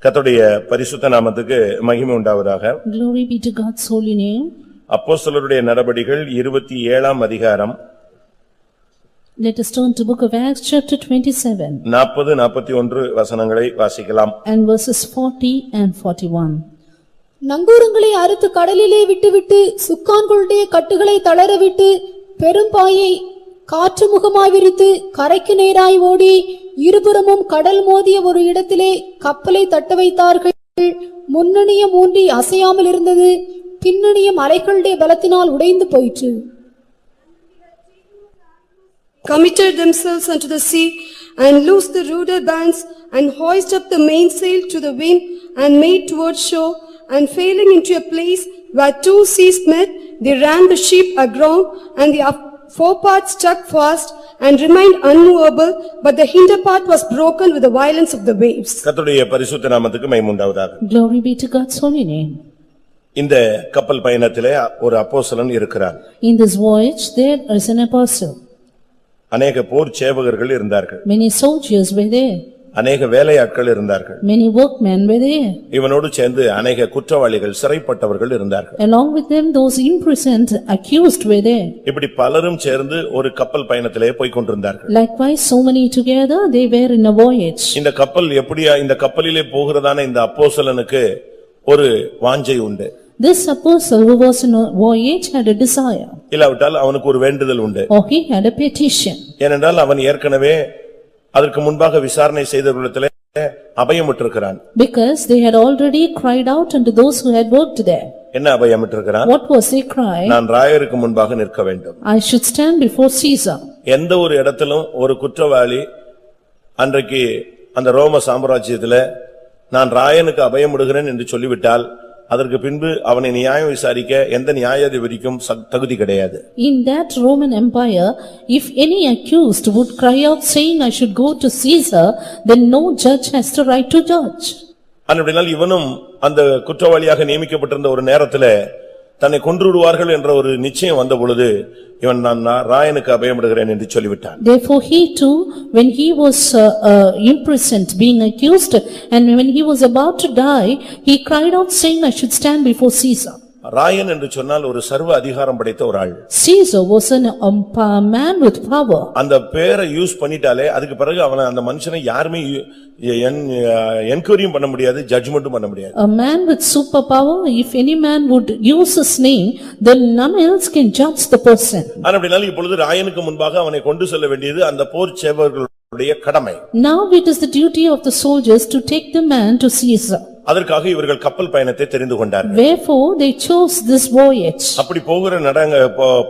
கர்த்தருடைய பரிசுத்த நாமத்துக்கு மகிமை உண்டாவதாக. Glory be to God's holy name. அப்போஸ்தலருடைய நடபடிகள் 27ஆம் அதிகாரம். Let us turn to book of Acts chapter 27. 40-41 வசனங்களை வாசிக்கலாம். And verses 40 and 41. நங்கூரங்களை அறுத்து கடலிலே விட்டுவிட்டு சுக்கான்களுடைய கட்டுகளை தளரவிட்டு பெரும்பாயை காற்று முகமாய் விரித்து கரைக்கு நேராய் ஓடி இருபுறமும் கடல் மோதிய ஒரு இடத்திலே கப்பலை தட்ட வைத்தார்கள். முன்னணியம் ஊன்றி அசையாமல் இருந்தது, பின்னணியம் அலைகளுடைய பலத்தினால் உடைந்து போயிற்று. Committed themselves unto the sea and loosed the rudder bands and hoisted up the mainsail to the wind and made towards shore, and sailing into a place where two seas met, they ran the ship aground, and the forepart stuck fast and remained unmovable, but the hinder part was broken with the violence of the waves. கர்த்தருடைய பரிசுத்த நாமத்துக்கு மகிமை உண்டாவதாக. Glory be to God's holy name. இந்த கப்பல் பயணத்திலே ஒரு அப்போஸ்தலன் இருக்கிறார். In this voyage there is an apostle. அநேக போர் சேவகர்கள் இருந்தார்கள். Many soldiers were there. அநேக வேலையாட்கள் இருந்தார்கள். Many workmen were there. இவனோடு சேர்ந்து அநேக குற்றவாளிகள் சிறைப்பட்டவர்கள் இருந்தார்கள். Along with them those imprisoned, accused were there. இப்படி பலரும் சேர்ந்து ஒரு கப்பல் பயணத்திலே போய் கொண்டிருந்தார்கள். Likewise so many together they were in a voyage. இந்த கப்பல் எப்படியா இந்த கப்பலிலே போகிறதான இந்த அப்போஸ்தலனுக்கு ஒரு வாஞ்சை உண்டு. This apostle who was in a voyage had a desire. இல்லாவிட்டால் அவனுக்கு ஒரு வேண்டுதல் உண்டு. Or he had a petition. ஏனென்றால் அவன் ஏற்கனவே அதற்கு முன்பாக விசாரணை செய்தவர்களிடத்திலே அபயமிட்டிருக்கிறான். Because they had already cried out unto those who had worked there. என்ன அபயமிட்டிருக்கிறான்? What was their cry? நான் ராயருக்கு முன்பாக நிற்க வேண்டும். I should stand before Caesar. எந்த ஒரு இடத்திலும் ஒரு குற்றவாளி அன்றைக்கு அந்த ரோம சாம்ராஜ்யத்திலே நான் ராயனுக்கு அபயமிடுகிறேன் என்று சொல்லிவிட்டால் அதற்கு பின்பு அவனை நியாயம் விசாரிக்க எந்த நியாயாதிபதிக்கும் தகுதி கிடையாது. In that Roman Empire, if any accused would cry out saying I should go to Caesar, then no judge has the right to judge. அப்படினால் இவனும் அந்த குற்றவாளியாக நியமிக்கப்பட்டிருந்த ஒரு நேரத்திலே தன்னை கொன்றுவிடுவார்கள் என்ற ஒரு நிச்சயம் வந்த பொழுது இவன் நான் ராயனுக்கு அபயமிடுகிறேன் என்று சொல்லிவிட்டான். Therefore he too, when he was imprisoned, being accused, and when he was about to die, he cried out saying I should stand before Caesar. Rayan என்று சொன்னால் ஒரு சர்வ அதிகாரம் படைத்த ஒரு ஆள். Caesar was a man with power. அந்த பேரை யூஸ் பண்ணிட்டாலே அதுக்கு பிறகு அவனை அந்த மனுஷனை யாருமே என்கொயரியும் பண்ண முடியாது, ஜட்ஜ்மென்ட்டும் பண்ண முடியாது. A man with superpower, if any man would use his name, then none else can judge the person. அப்படினால் இப்பொழுது ராயனுக்கு முன்பாக அவனை கொண்டு செல்ல வேண்டியது அந்த போர் சேவகர்களுடைய கடமை. Now it is the duty of the soldiers to take the man to Caesar. அதற்காக இவர்கள் கப்பல் பயணத்தை தெரிந்து கொண்டார்கள். Wherefore they chose this voyage. அப்படி போகிற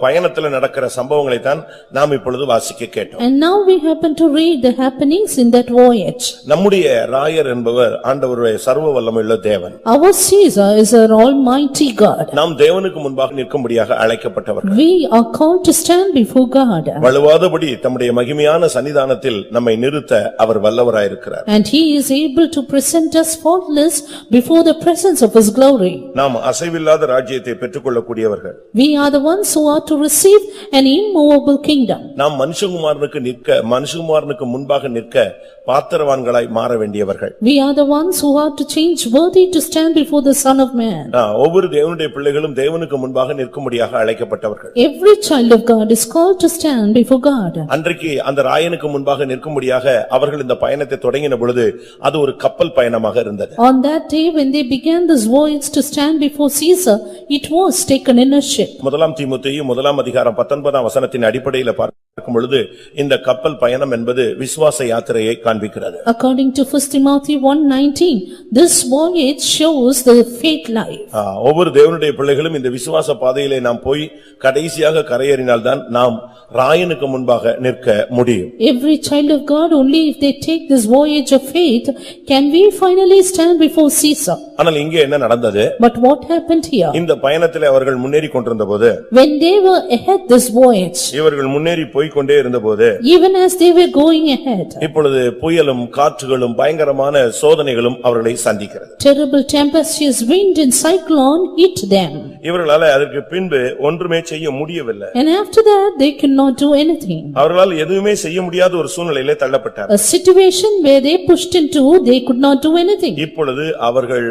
பயணத்துல நடக்கிற சம்பவங்களை தான் நாம் இப்பொழுது வாசிக்க கேட்டோம். And now we happen to read the happenings in that voyage. நம்முடைய ராயர் என்பவர் ஆண்டவருடைய சர்வ வல்லமையுள்ள தேவன். Our Caesar is our almighty God. நாம் தேவனுக்கு முன்பாக நிற்கும்படியாக அழைக்கப்பட்டவர்கள். We are called to stand before God. வலுவாதபடி தம்முடைய மகிமையான சன்னிதானத்தில் நம்மை நிறுத்த அவர் வல்லவராயிருக்கிறார். And he is able to present us faultless before the presence of his glory. நாம் அசைவில்லாத ராஜ்யத்தை பெற்றுக்கொள்ளக்கூடியவர்கள். We are the ones who are to receive an immovable kingdom. நாம் மனுஷகுமாரனுக்கு முன்பாக நிற்க பாத்திரவான்களாய் மாற வேண்டியவர்கள். We are the ones who are to change worthy to stand before the Son of Man. ஒவ்வொரு தேவனுடைய பிள்ளைகளும் தேவனுக்கு முன்பாக நிற்கும்படியாக அழைக்கப்பட்டவர்கள். Every child of God is called to stand before God. அன்றைக்கு அந்த ராயனுக்கு முன்பாக நிற்கும்படியாக அவர்கள் இந்த பயணத்தை தொடங்கின பொழுது அது ஒரு கப்பல் பயணமாக இருந்தது. On that day when they began this voyage to stand before Caesar, it was taken in a ship. முதலாம் தீமோத்தேயு 1ஆம் அதிகாரம் 19ஆம் வசனத்தின் அடிப்படையில் பார்க்கும் பொழுது இந்த கப்பல் பயணம் என்பது விசுவாச யாத்திரையை காண்பிக்கிறது. According to 1 Timothy 1:19, this voyage shows the faith life. ஒவ்வொரு தேவனுடைய பிள்ளைகளும் இந்த விசுவாச பாதையிலே நாம் போய் கடைசியாக கரையேறினால்தான் நாம் ராயனுக்கு முன்பாக நிற்க முடியும். Every child of God, only if they take this voyage of faith can we finally stand before Caesar. ஆனால் இங்கே என்ன நடந்தது? But what happened here? இந்த பயணத்திலே அவர்கள் முன்னேறி கொண்டிருந்தபோது, When they were ahead this voyage, இவர்கள் முன்னேறி போய் கொண்டே இருந்தபோது, even as they were going ahead, இப்பொழுது புயலும் காற்றுகளும் பயங்கரமான சோதனைகளும் அவர்களை சந்திக்கிறது. terrible tempestuous wind and cyclone hit them. இவர்களால அதற்கு பின்பு ஒன்றுமே செய்ய முடியவில்லை. And after that they could not do anything. அவர்களால் எதுவுமே செய்ய முடியாத ஒரு சூழ்நிலையிலே தள்ளப்பட்டார். A situation where they pushed into, they could not do anything. இப்பொழுது அவர்கள்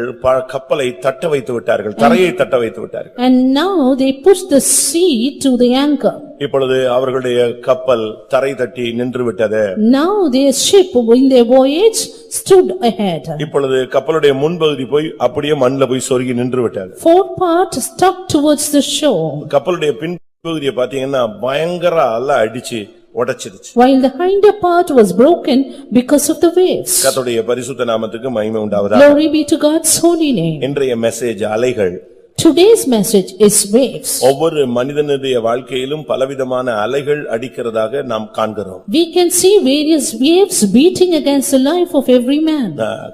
கப்பலை தட்ட வைத்து விட்டார்கள், தரையை தட்ட வைத்து விட்டார்கள். And now they pushed the sea to the anchor. இப்பொழுது அவர்களுடைய கப்பல் தரை தட்டி நின்று விட்டது. Now their ship in their voyage stood ahead. இப்பொழுது கப்பலுடைய முன்பகுதி போய் அப்படியே மண்ணில் போய் சொருகி நின்று விட்டது. Forward part stuck towards the shore, கப்பலுடைய பின்பகுதியை பாத்தீங்கன்னா பயங்கர அலை அடிச்சு உடைச்சிடுச்சு. while the hinder part was broken because of the waves. கர்த்தருடைய பரிசுத்த நாமத்துக்கு மகிமை உண்டாவதாக. Glory be to God's holy name. இன்றைய மெசேஜ் அலைகள். Today's message is waves. ஒவ்வொரு மனிதனுடைய வாழ்க்கையிலும் பலவிதமான அலைகள் அடிக்கிறதாக நாம் காண்கிறோம். We can see various waves beating against the life of every man.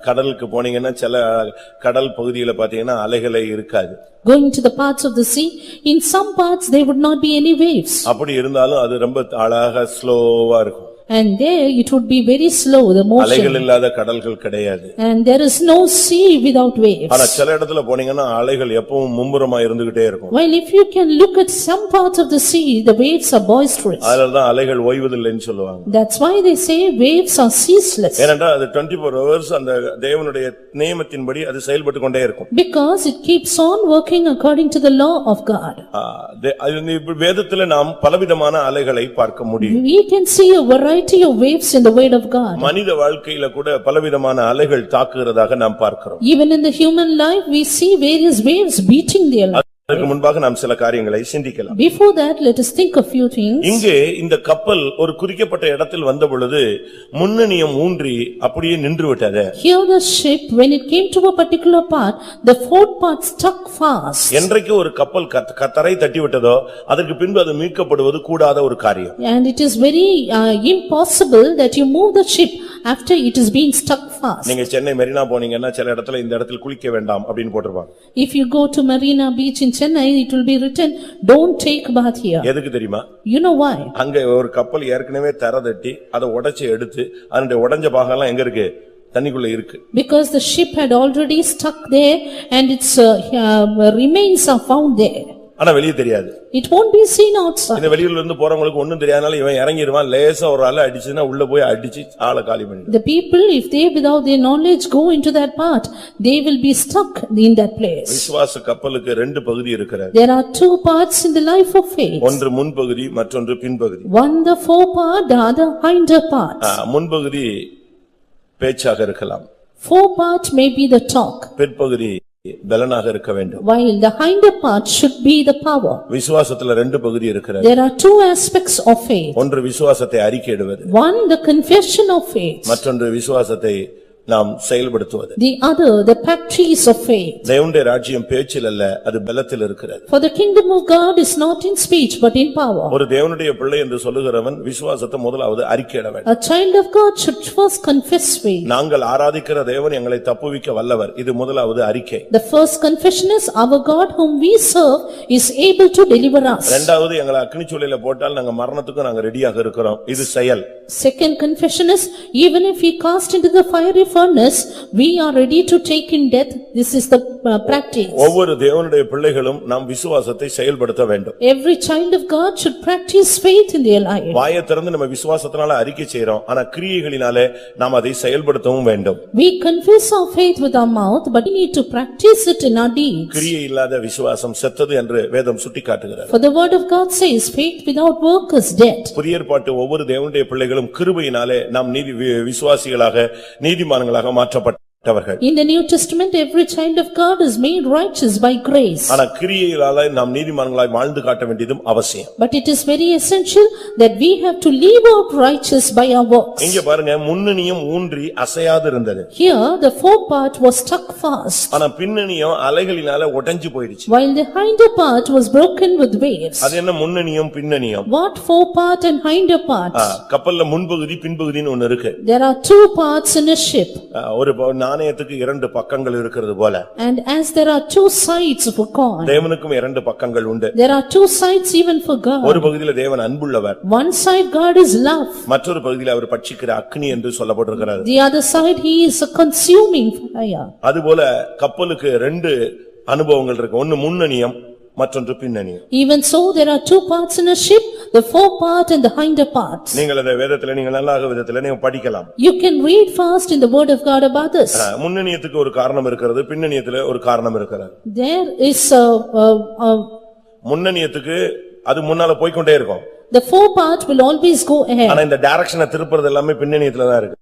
கடலுக்கு போனீங்கன்னா சில கடல் பகுதியில பாத்தீங்கன்னா அலைகளே இருக்காது. Going to the parts of the sea, in some parts there would not be any waves. அப்படி இருந்தாலும் அது ரொம்ப அழகா ஸ்லோவா இருக்கும். And there it would be very slow, the அலைகள் motion. இல்லாத கடல்கள் கிடையாது. And there is no sea without waves. ஆனா சில இடத்துல போனீங்கன்னா அலைகள் எப்பவும் மும்முரமா இருந்துகிட்டே இருக்கும். While if you can look at some parts of the sea, the waves are boisterous. அதனாலதான் அலைகள் ஓய்வதில்லைன்னு சொல்லுவாங்க. That's why they say waves are ceaseless. ஏனென்றால் அது 24 hours அந்த தேவனுடைய நியமத்தின்படி அது செயல்பட்டு கொண்டே இருக்கும். Because it keeps on working according to the law of God. வேதத்துல நாம் பலவிதமான அலைகளை பார்க்க முடியும். We can see a variety of waves in the word of God. மனித வாழ்க்கையில கூட பலவிதமான அலைகள் தாக்குகிறதாக நாம் பார்க்கிறோம். Even in the human life, we see various waves beating their life. அதற்கு முன்பாக நாம் சில காரியங்களை சிந்திக்கலாம். Before that, let us think a few things. இங்கே இந்த கப்பல் ஒரு குறிக்கப்பட்ட இடத்தில் வந்த பொழுது முன்னணியம் ஊன்றி அப்படியே நின்று விட்டது. Here the ship, when it came to a particular part, the forward part stuck fast. என்றைக்கு ஒரு கப்பல் தரை தட்டி விட்டதோ அதற்கு பின்பு அது மீட்கப்படுவது கூடாத ஒரு காரியம். And it is very impossible that you move the ship after it is being stuck fast. நீங்க சென்னை மெரினா போனீங்கன்னா சில இடத்துல இந்த இடத்தில் குளிக்க வேண்டாம் அப்படின்னு போட்டுருவாங்க. If you go to Marina Beach in Chennai, it will be written, don't take bath here. எதுக்கு தெரியுமா? You know why? அங்க ஒரு கப்பல் ஏற்கனவே தரை தட்டி அதை உடைச்சு எடுத்து அதனுடைய உடைஞ்ச பாகம்லாம் எங்க இருக்கு? தண்ணிக்குள்ள இருக்கு. Because the ship had already stuck there and its remains are found there. ஆனா வெளியே தெரியாது. It won't be seen outside. இந்த வெளியில இருந்து போறவங்களுக்கு ஒண்ணும் தெரியாதனால இவன் இறங்கிடுவான், லேசா ஒரு அலை அடிச்சுனா உள்ள போய் அடிச்சு ஆளை காலி பண்ணிடுவான். The people, if they without their knowledge go into that part, they will be stuck in that place. விசுவாச கப்பலுக்கு ரெண்டு பகுதி இருக்கிறது. There are two parts in the life of faith. ஒன்று முன்பகுதி மற்றொன்று பின்பகுதி. One the forepart, the other hinder part. முன்பகுதி பேச்சாக இருக்கலாம். Forepart may be the talk, பின்பகுதி பலனாக இருக்க வேண்டும். while the hinder part should be the power. விசுவாசத்துல ரெண்டு பகுதி இருக்கிறது. There are two aspects of faith. ஒன்று விசுவாசத்தை அறிக்கையிடுவது. One, the confession of faith. மற்றொன்று விசுவாசத்தை நாம் செயல்படுத்துவது. The other, the practice of faith. தேவனுடைய ராஜ்யம் பேச்சில் அல்ல, அது பலத்தில் இருக்கிறது. For the kingdom of God is not in speech but in power. ஒரு தேவனுடைய பிள்ளை என்று சொல்லுகிறவன் விசுவாசத்தை முதலாவது அறிக்கையிட வேண்டும். A child of God should first confess faith. நாங்கள் ஆராதிக்கிற தேவன் எங்களை தப்புவிக்க வல்லவர், இது முதலாவது அறிக்கை. The first confession is our God whom we serve is able to deliver us. இரண்டாவது எங்களை அக்கினிச்சூளையில போட்டால் நாங்க மரணத்துக்கு நாங்க ரெடியாக இருக்கிறோம், இது செயல். Second confession is even if we cast into the fiery furnace, we are ready to take in death. This is the practice. ஒவ்வொரு தேவனுடைய பிள்ளைகளும் நாம் விசுவாசத்தை செயல்படுத்த வேண்டும். Every child of God should practice faith in their life. வாயை திறந்து நம்ம விசுவாசத்தினால அறிக்கை செய்றோம், ஆனா கிரியைகளினாலே நாம் அதை செயல்படுத்தவும் வேண்டும். We confess our faith with our mouth, but we need to practice it in our deeds. கிரியை இல்லாத விசுவாசம் செத்தது என்று வேதம் சுட்டிக்காட்டுகிறது. For the word of God says, faith without work is dead. புதிய ஏற்பாட்டு ஒவ்வொரு தேவனுடைய பிள்ளைகளும் கிருபையினாலே நாம் விசுவாசிகளாக நீதிமான்களாக மாற்றப்பட்டவர்கள். In the New Testament, every child of God is made righteous by grace. ஆனா கிரியைகளால நாம் நீதிமான்களாய் வாழ்ந்து காட்ட வேண்டியதும் அவசியம். But it is very essential that we have to live out righteous by our works. இங்க பாருங்க, முன்னணியும் ஊன்றி அசையாது இருந்தது. Here, the forepart was stuck fast, ஆனா பின்னணியும் அலைகளினால உடைஞ்சு போயிடுச்சு. while the hinder part was broken with waves. அது என்ன முன்னணியும் பின்னணியும்? What forepart and hinder part? கப்பல்ல முன்பகுதி பின்பகுதின்னு ஒன்னு இருக்கு. There are two parts in a ship. ஒரு நாணயத்துக்கு இரண்டு பக்கங்கள் இருக்கிறது போல And as there are two sides of a coin, தேவனுக்கும் இரண்டு பக்கங்கள் உண்டு. there are two sides even for God. ஒரு பகுதியில தேவன் அன்புள்ளவர், One side God is love, மற்றொரு பகுதியில அவர் பட்சிக்கிற அக்னி என்று சொல்லப்பட்டிருக்கிறது. the other side he is a consuming fire. அதுபோல கப்பலுக்கு ரெண்டு அனுபவங்கள் இருக்கு. ஒன்னு முன்னணியம், மற்றொன்று பின்னணியம். Even so, there are two parts in a ship, the fore part and the hinder part. நீங்கள் அந்த வேதத்துல நீங்க நல்லாக விதத்துல நீங்க படிக்கலாம். You can read fast in the word of God about this. முன்னணியத்துக்கு ஒரு காரணம் இருக்கிறது, பின்னணியத்துல ஒரு காரணம் இருக்கிறது. There is முன்னணியத்துக்கு அது முன்னால போய்க்கொண்டே இருக்கும். the fore part will always go ahead. ஆனா இந்த டைரக்ஷனை திருப்புறது எல்லாமே பின்னணியத்துல தான் இருக்கு.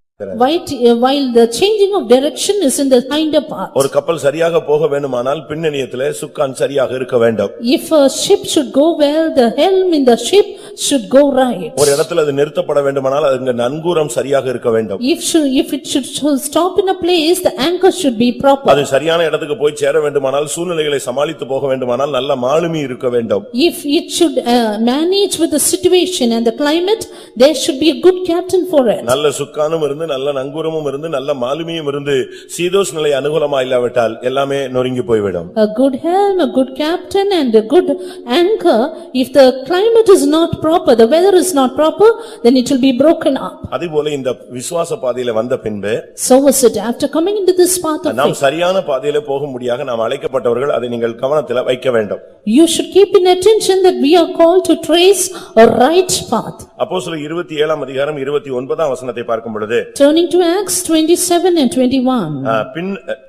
While the changing of direction is in the hinder part. ஒரு கப்பல் சரியாக போக வேண்டுமானால் பின்னணியத்திலே சுக்கான் சரியாக இருக்க வேண்டும். If a ship should go well, the helm in the ship should go right. ஒரு இடத்துல அது நிறுத்தப்பட வேண்டுமானால் அங்க நங்கூரம் சரியாக இருக்க வேண்டும். If it should stop in a place, the anchor should be proper. அது சரியான இடத்துக்கு போய் சேர வேண்டுமானால் சூழ்நிலைகளை சமாளித்து போக வேண்டுமானால் நல்ல மாலுமி இருக்க வேண்டும். If it should manage with the situation and the climate, there should be a good captain for it. நல்ல சுக்கானும் இருந்து நல்ல நங்கூரமும் இருந்து நல்ல மாலுமியும் இருந்து சீதோஷ் நிலை அனுகூலமா இல்லாவிட்டால் எல்லாமே நொறுங்கி போய்விடும். A good helm, a good captain and a good anchor, if the climate is not proper, the weather is not proper, then it will be broken up. அதேபோல இந்த விசுவாச பாதையில வந்த பின்பு So was it after coming into this path of நாம் faith. சரியான பாதையில போகும்படியாக நாம் அழைக்கப்பட்டவர்கள் அதை நீங்கள் கவனத்தில் வைக்க வேண்டும். You should keep in attention that we are called to trace a right path. அப்போஸ்தலர் 27 அதிகாரம் 29 வசனத்தை பார்க்கும் பொழுது Turning to Acts 27 and 21.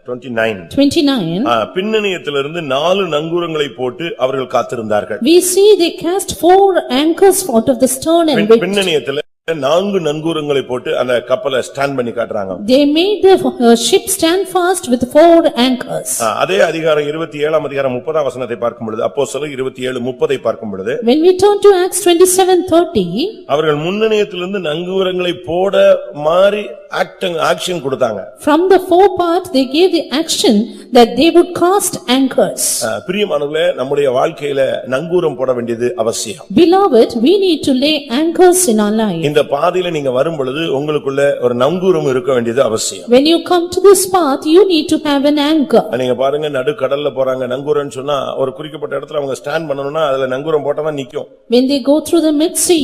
29. பின்னணியத்திலிருந்து 4 நங்கூரங்களை போட்டு அவர்கள் காத்திருந்தார்கள். We see they cast 4 anchors out of the stern and waited. பின்னணியத்தில் 4 நங்கூரங்களை போட்டு அந்த கப்பலை ஸ்டாண்ட் பண்ணி காட்டுறாங்க. They made the ship stand fast with 4 anchors. அதே அதிகாரம் 27 அதிகாரம் 30 வசனத்தை பார்க்கும் பொழுது அப்போஸ்தலர் 27:30 பார்க்கும் பொழுது When we turn to Acts 27:30, அவர்கள் முன்னணியத்திலிருந்து நங்கூரங்களை போட மாறி ஆக்ஷன் கொடுத்தாங்க. from the fore part they gave the action that they would cast anchors. பிரியமானவர்களே, நம்முடைய வாழ்க்கையில நங்கூரம் போட வேண்டியது அவசியம். Beloved, we need to lay anchors in our life. இந்த பாதையில நீங்க வரும் பொழுது உங்களுக்குள்ள ஒரு நங்கூரம் இருக்க வேண்டியது அவசியம். When you come to this path, you need to have an anchor. நீங்க பாருங்க, நடு கடல்ல போறாங்க, நங்கூரம்னு சொன்னா ஒரு குறிக்கப்பட்ட இடத்துல அவங்க ஸ்டாண்ட் பண்ணனும்னா அதுல நங்கூரம் போட்டா தான் நிக்கும். When they go through the mid-sea,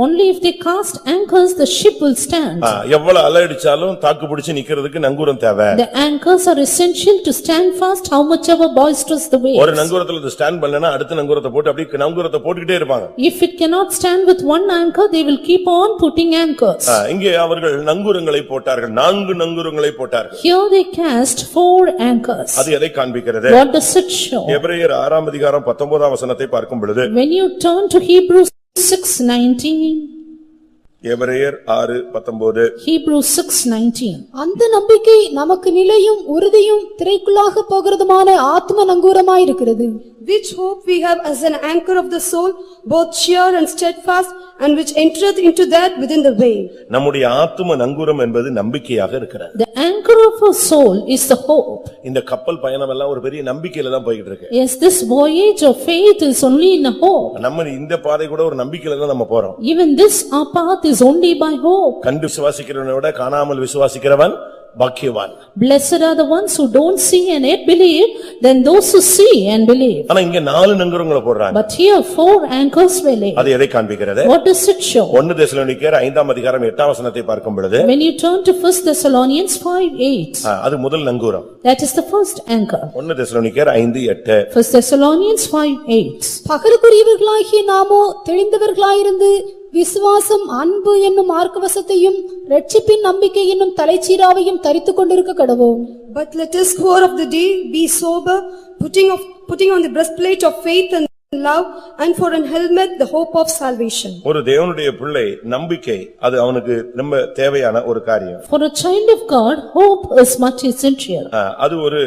only if they cast anchors, the ship will stand. எவ்வளவு அலையடிச்சாலும் தாக்கு பிடிச்சு நிக்கிறதுக்கு நங்கூரம் தேவை. The anchors are essential to stand fast, how much ever boisterous the waves. ஒரு நங்கூரத்துல ஸ்டாண்ட் பண்ணலனா அடுத்த நங்கூரத்தை போட்டு அப்படியே நங்கூரத்தை போட்டுக்கிட்டே இருப்பாங்க. If it cannot stand with one anchor, they will keep on putting anchors. இங்கே அவர்கள் நங்கூரங்களை போட்டார்கள், 4 நங்கூரங்களை போட்டார்கள். Here they cast 4 anchors. அது எதை காண்பிக்கிறது? What does it show? எபிரேயர் 6 அதிகாரம் 19 வசனத்தை பார்க்கும் பொழுது When you turn to Hebrews 6:19, எபிரேயர் 6:19 Hebrews 6:19. அந்த நம்பிக்கை நமக்கு நிலையும் உறுதியும் திரைக்குள்ளாக போகிறதுமான ஆத்ம நங்கூரமாயிருக்கிறது. Which hope we have as an anchor of the soul, both sure and steadfast, and which entereth into that within the veil. நம்முடைய ஆத்தும நங்கூரம் என்பது நம்பிக்கையாக இருக்கிறது. The anchor of our soul is the hope. இந்த கப்பல் பயணம் எல்லாம் ஒரு பெரிய நம்பிக்கையில தான் போயிட்டு இருக்கு. Yes, this voyage of faith is only in a hope. நம்ம இந்த பாதை கூட ஒரு நம்பிக்கையில தான் நம்ம போறோம். Even this our path is only by hope. கண்டு விசுவாசிக்கிறவனை விட காணாமல் விசுவாசிக்கிறவன் பாக்கியவான். Blessed are the ones who don't see and yet believe, than those who see and believe. ஆனா இங்க 4 நங்கூரங்களை போடுறாங்க. But here 4 anchors were laid. அது எதை காண்பிக்கிறது? What does it show? 1 தெசலோனிக்கேயர் 5 அதிகாரம் 8 வசனத்தை பார்க்கும் பொழுது When you turn to 1 Thessalonians 5:8, அது முதல் நங்கூரம். that is the first anchor. 1 தெசலோனிக்கேயர் 5:8. 1 Thessalonians 5:8. பகலுக்குரியவர்களாகிய நாமோ தெளிந்தவர்களாயிருந்து விசுவாசம் அன்பு என்னும் மார்க்கவசத்தையும் இரட்சிப்பின் நம்பிக்கை என்னும் தலைச்சீராவையும் தரித்துக் கொண்டிருக்க கடவோம். But let us hour of the day be sober, putting on the breastplate of faith and love, and for an helmet the hope of salvation. ஒரு தேவனுடைய பிள்ளை நம்பிக்கை அது அவனுக்கு ரொம்ப தேவையான ஒரு காரியம். For a child of God, hope is much essential. அது ஒரு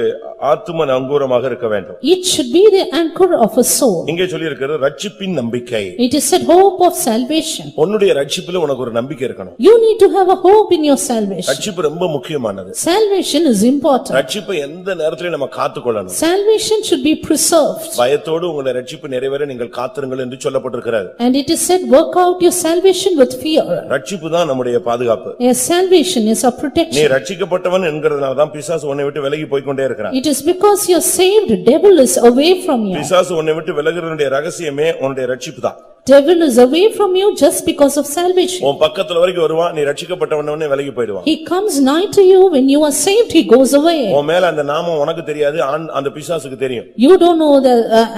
ஆத்தும நங்கூரமாக இருக்க வேண்டும். It should be the anchor of a soul. இங்கே சொல்லி இருக்கிறது ரட்சிப்பின் நம்பிக்கை. It is said hope of salvation. உன்னுடைய ரட்சிப்பில உனக்கு ஒரு நம்பிக்கை இருக்கணும். You need to have a hope in your salvation. ரட்சிப்பு ரொம்ப முக்கியமானது. Salvation is important. ரட்சிப்பை எந்த நேரத்திலும் நம்ம காத்துக்கொள்ளணும். Salvation should be preserved. பயத்தோடு உங்களுடைய ரட்சிப்பு நிறைவேற நீங்கள் காத்திருங்கள் என்று சொல்லப்பட்டிருக்கிறது. And it is said, work out your salvation with fear. ரட்சிப்பு தான் நம்முடைய பாதுகாப்பு. Your salvation is our நீ protection. ரட்சிக்கப்பட்டவன் என்கிறதுனால தான் பிசாசு உன்னை விட்டு விலகி போய் கொண்டே இருக்கிறான். It is because you are saved, devil is away from you. பிசாசு உன்னை விட்டு விலகுறதுடைய ரகசியமே உன்னுடைய ரட்சிப்பு தான். Devil is away from you just because of salvation. உன் பக்கத்துல வரைக்கும் வருவான், நீ ரட்சிக்கப்பட்டவனே விலகி போய்டுவான். He comes nigh to you, when you are saved, he goes away. உன் மேல அந்த நாமம் உனக்கு தெரியாது, அந்த பிசாசுக்கு தெரியும். You don't know the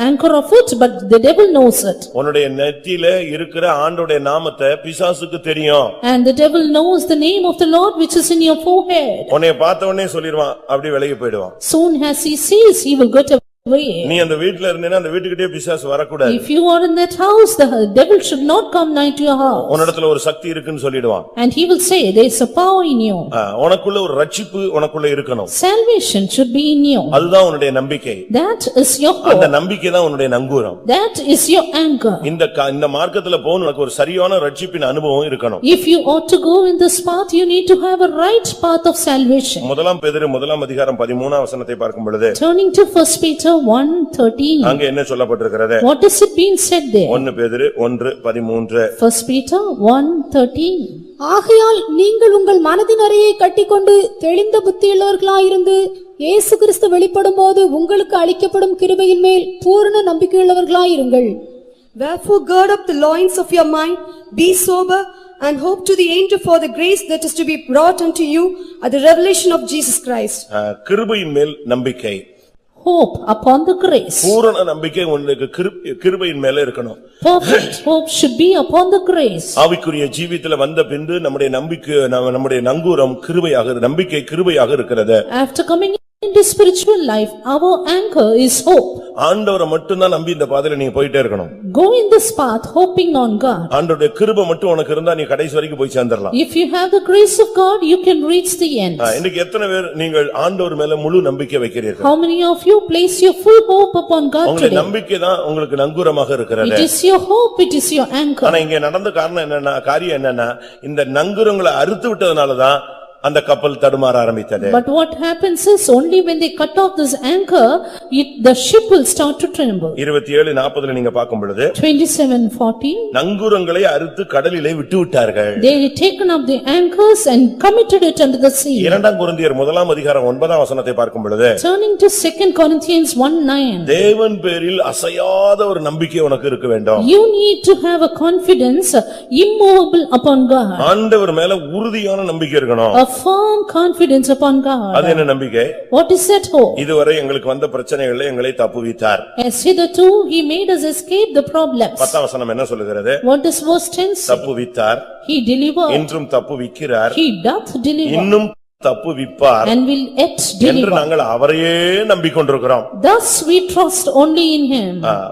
anchor of it, but the devil knows it. உன்னுடைய நெத்தியில இருக்கிற ஆண்டவருடைய நாமத்தை பிசாசுக்கு தெரியும். And the devil knows the name of the Lord which is in your forehead. உன்னை பார்த்த உடனே சொல்லிடுவான், அப்படி விலகி போய்டுவான். Soon as he sees, he will get away. நீ அந்த வீட்ல இருந்தேனா அந்த வீட்டுக்கிட்டே பிசாசு வரக்கூடாது. If you are in that house, the devil should not come nigh to your house. உன்னிடத்துல ஒரு சக்தி இருக்குன்னு சொல்லிடுவான். And he will say, there is a power in you. உனக்குள்ள ஒரு ரட்சிப்பு உனக்குள்ள இருக்கணும். Salvation should be in you. அதுதான் உன்னுடைய நம்பிக்கை. That is your hope. அந்த நம்பிக்கை தான் உன்னுடைய நங்கூரம். That is your anchor. இந்த மார்க்கத்துல போக உனக்கு ஒரு சரியான ரட்சிப்பின் அனுபவம் இருக்கணும். If you ought to go in this path, you need to have a right path of salvation. முதலாம் பேதுரு முதலாம் அதிகாரம் 13ஆம் வசனத்தை பார்க்கும் பொழுது, Turning to 1 Peter 1:13. அங்க என்ன சொல்லப்பட்டிருக்கிறது? What is it being said there? 1 பேதுரு 1:13. 1 Peter 1:13. ஆகையால் நீங்கள் உங்கள் மனதின் அறையை கட்டிக்கொண்டு தெளிந்த புத்தியுள்ளவர்களாயிருந்து இயேசு கிறிஸ்து வெளிப்படும்போது உங்களுக்கு அளிக்கப்படும் கிருபையின் மேல் பூரண நம்பிக்கையுள்ளவர்களாயிருங்கள். Wherefore gird up the loins of your mind, be sober, and hope to the end for the grace that is to be brought unto you at the revelation of Jesus Christ. கிருபையின் மேல் நம்பிக்கை. Hope upon the grace. பூரண நம்பிக்கை உங்களுக்கு கிருபையின் மேல இருக்கணும். Perfect hope should be upon the grace. ஆவிக்குரிய ஜீவிதத்துல வந்த பின்பு நம்முடைய நம்பிக்கை நம்முடைய நங்கூரம் கிருபையாக நம்பிக்கை கிருபையாக இருக்கிறது. After coming into spiritual life, our anchor is hope. ஆண்டவரை மட்டும் தான் நம்பி இந்த பாதையில நீங்க போயிட்டே இருக்கணும். Go in this path hoping on God. ஆண்டவருடைய கிருபை மட்டும் உனக்கு இருந்தா நீ கடைசி வரைக்கும் போய் சேர்ந்துடலாம். If you have the grace of God, you can reach the end. இன்னைக்கு எத்தனை பேர் நீங்கள் ஆண்டவர் மேல முழு நம்பிக்கை வைக்கிறீர்கள்? How many of you place your full hope upon God உங்களுடைய today? நம்பிக்கை தான் உங்களுக்கு நங்கூரமாக இருக்கிறது. It is your hope, it is your anchor. ஆனா இங்க நடந்த காரியம் என்னன்னா இந்த நங்கூரங்களை அறுத்து விட்டதனால தான் அந்த கப்பல் தடுமாற ஆரம்பித்தது. But what happens is only when they cut off this anchor, the ship will start to tremble. 27:40 நீங்க பார்க்கும் பொழுது 27:40. நங்கூரங்களை அறுத்து கடலிலே விட்டு விட்டார்கள். They had taken up the anchors and committed it under the sea. 2 கொரிந்தியர் 1ஆம் அதிகாரம் 9ஆம் வசனத்தை பார்க்கும் பொழுது, Turning to 2 Corinthians 1:9. தேவன் பேரில் அசையாத ஒரு நம்பிக்கை உனக்கு இருக்க வேண்டும். You need to have a confidence immovable upon God. ஆண்டவர் மேல உறுதியான நம்பிக்கை இருக்கணும். A firm confidence upon God. அது என்ன நம்பிக்கை? What is that hope? இதுவரை எங்களுக்கு வந்த பிரச்சனைகளை எங்களை தப்புவித்தார். As hitherto he made us escape the problems. 10ஆம் வசனம் என்ன சொல்லுகிறது? What does verse 10 say? தப்புவித்தார், He delivered. இன்றும் தப்புவிக்கிறார், He doth deliver. இன்னும் தப்புவிப்பார் And will yet என்று deliver. நாங்கள் அவரையே நம்பிக்கொண்டிருக்கிறோம். Thus we trust only in him.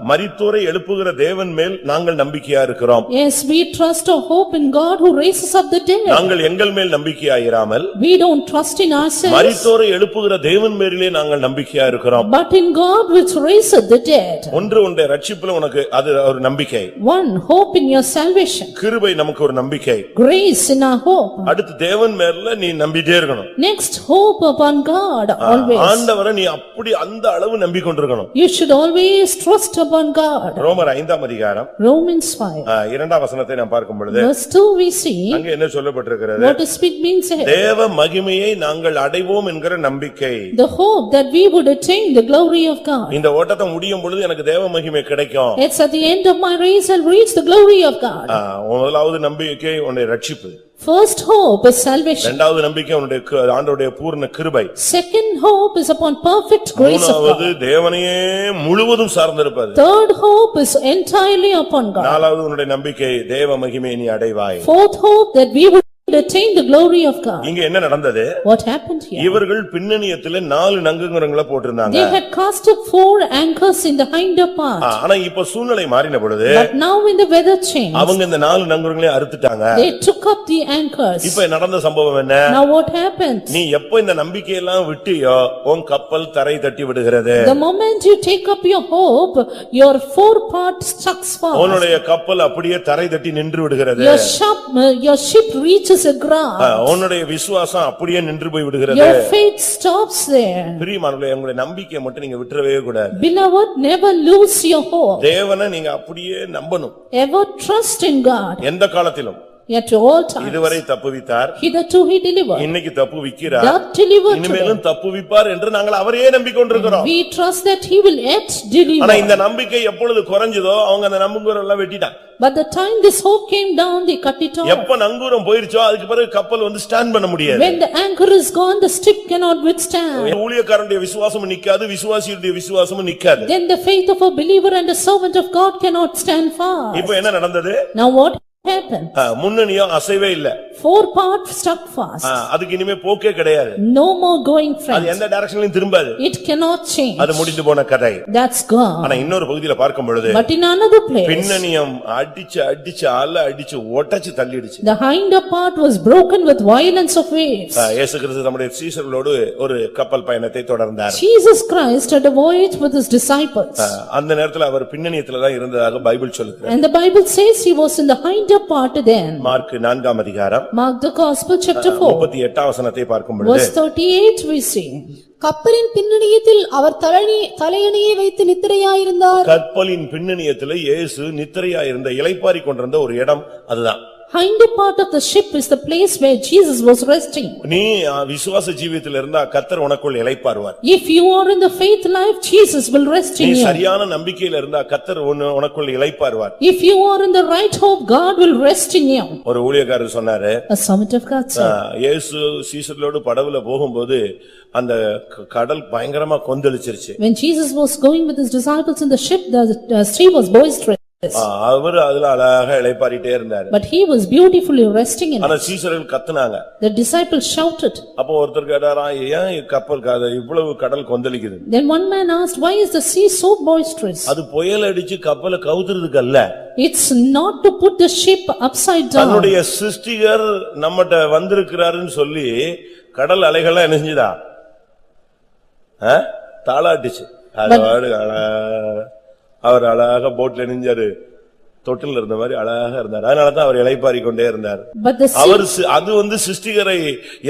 மரித்தோரை எழுப்புகிற தேவன் மேல் நாங்கள் நம்பிக்கையா இருக்கிறோம். Yes, we trust or hope in God who raises up the dead. நாங்கள் எங்கள் மேல் நம்பிக்கையாயிராமல் We don't trust in ourselves, மரித்தோரை எழுப்புகிற தேவன் மேலிலே நாங்கள் நம்பிக்கையா இருக்கிறோம். but in God which raiseth the dead. ஒன்று உன்னுடைய ரட்சிப்புல உனக்கு அது ஒரு நம்பிக்கை. One, hope in your salvation. கிருபை நமக்கு ஒரு நம்பிக்கை. Grace in our hope. அடுத்து தேவன் மேல நீ நம்பிட்டே இருக்கணும். Next, hope upon God always. ஆண்டவரை நீ அப்படி அந்த அளவு நம்பிக்கொண்டிருக்கணும். You should always trust upon God. ரோமர் 5ஆம் அதிகாரம் Romans 5. 2ஆம் வசனத்தை நாம் பார்க்கும் பொழுது Verse 2 we see, அங்க என்ன சொல்லப்பட்டிருக்கிறது? what is being said? தேவ மகிமையை நாங்கள் அடைவோம் என்கிற நம்பிக்கை. The hope that we would attain the glory of God. இந்த ஓட்டத்தை முடியும் பொழுது எனக்கு தேவ மகிமை கிடைக்கும். It's at the end of my race I'll reach the glory of God. முதலாவது நம்பிக்கை உன்னுடைய ரட்சிப்பு. First hope is salvation. இரண்டாவது நம்பிக்கை உன்னுடைய ஆண்டவருடைய பூரண கிருபை. Second hope is upon perfect grace of மூணாவது God. தேவனையே முழுவதும் சார்ந்திருப்பது. Third hope is entirely upon God. நாலாவது உன்னுடைய நம்பிக்கை தேவ மகிமையை நீ அடைவாய். Fourth hope that we would attain the glory of God. இங்க என்ன நடந்தது? What happened here? இவர்கள் பின்னணியத்திலே 4 நங்கூரங்களை போட்டிருந்தாங்க. They had cast up 4 anchors in the hinder part. ஆனா இப்ப சூழ்நிலை மாறின பொழுது But now when the weather changed, அவங்க இந்த 4 நங்கூரங்களை அறுத்துட்டாங்க. they took up the anchors. இப்ப நடந்த சம்பவம் என்ன? Now what happened? நீ எப்ப இந்த நம்பிக்கையெல்லாம் விட்டியோ உன் கப்பல் தரை தட்டி விடுகிறது. The moment you take up your hope, your 4 part stucks fast. உன்னுடைய கப்பல் அப்படியே தரை தட்டி நின்று விடுகிறது. Your ship reaches a ground. உன்னுடைய விசுவாசம் அப்படியே நின்று போய் விடுகிறது. Your faith stops there. பிரியமானவர்களே, உங்களுடைய நம்பிக்கையை மட்டும் நீங்க விட்டுறவே கூடாது. Beloved, never lose your hope. தேவனை நீங்க அப்படியே நம்பணும். Ever trust in God. எந்த காலத்திலும். Yet to all times. இதுவரை தப்புவித்தார். Hitherto he delivered. இன்னைக்கு தப்புவிக்கிறார். That delivered. இனிமேலும் தப்புவிப்பார் என்று நாங்கள் அவரையே நம்பிக்கொண்டிருக்கிறோம். We trust that he will yet deliver. ஆனா இந்த நம்பிக்கை எப்பொழுது குறைஞ்சதோ அவங்க அந்த நம்புங்கூரம் எல்லாம் வெட்டிட்டாங்க. But the time this hope came down, they cut it off. எப்ப நங்கூரம் போயிருச்சோ அதுக்கு பிறகு கப்பல் வந்து ஸ்டாண்ட் பண்ண முடியாது. When the anchor is gone, the ship cannot withstand. ஊழியக்காரனுடைய விசுவாசமும் நிக்காது, விசுவாசியுடைய விசுவாசமும் நிக்காது. Then the faith of a believer and a servant of God cannot stand fast. இப்போ என்ன நடந்தது? Now what happened? முன்னணியும் அசைவே இல்ல. Four parts stuck fast. அதுக்கு இனிமே போக்கே கிடையாது. No more going front. அது எந்த டைரக்ஷன்லயும் திரும்பாது. It cannot change. அது முடிந்து போன கதை. That's gone. ஆனா இன்னொரு பகுதியில பார்க்கும் பொழுது But in another place, பின்னணியம் அடிச்சு அடிச்சு ஒட்டச்சு தள்ளிடுச்சு. the hinder part was broken with violence of waves. இயேசு கிறிஸ்து தம்முடைய சீஷர்களோடு ஒரு கப்பல் பயணத்தை தொடர்ந்தார். Jesus Christ had a voyage with his disciples. அந்த நேரத்துல அவர் பின்னணியத்துல தான் இருந்ததாக பைபிள் சொல்லுது. And the Bible says he was in the hinder part then. Mark 4ஆம் அதிகாரம் Mark the Gospel chapter 4. 38ஆம் வசனத்தை பார்க்கும் பொழுது Verse 38 we see. கப்பலின் பின்னணியத்தில் அவர் தலையணையை வைத்து நித்திரையாயிருந்தார். கப்பலின் பின்னணியத்துல இயேசு நித்திரையாயிருந்த இளைப்பாரி கொண்டிருந்த ஒரு இடம் அதுதான். Hinder part of the ship is the place where Jesus was resting. நீ விசுவாச ஜீவியத்தில் இருந்தா கர்த்தர் உனக்குள் இளைப்பாறுவார். If you are in the faith life, Jesus will rest in நீ you. சரியான நம்பிக்கையில இருந்தா கர்த்தர் உனக்குள் இளைப்பாறுவார். If you are in the right hope, God will rest in you. ஒரு ஊழியக்காரர் சொன்னாரு, A servant of God said. இயேசு சீஷர்களோடு படகுல போகும்போது அந்த கடல் பயங்கரமா கொந்தளிச்சிருச்சு. When Jesus was going with his disciples in the ship, the sea was boisterous. அவர் அதுல அழகா இளைப்பாறிட்டே இருந்தாரு. But he was beautifully resting in ஆனா it. சீஷர்கள் கத்துனாங்க. The disciples shouted. அப்போ ஒருத்தர் கேட்டாரா, ஏன் கப்பல் இவ்வளவு கடல் கொந்தளிக்குது? Then one man asked, why is the sea so boisterous? அது புயல் அடிச்சு கப்பலை கவுத்துறதுக்கு அல்ல. It's not to put the ship upside down. தன்னுடைய சிருஷ்டிகர் நம்மட்ட வந்திருக்கிறாருன்னு சொல்லி கடல் அலைகள்லாம் என்ன செஞ்சுதா? தாளாட்டுச்சு. அவர் அழகாக போட்ல நெஞ்சாரு, தொட்டில் இருந்த மாதிரி அழகாக இருந்தார். அதனாலதான் அவர் இளைப்பாரி கொண்டே இருந்தார். அவர் அது சிருஷ்டிகரை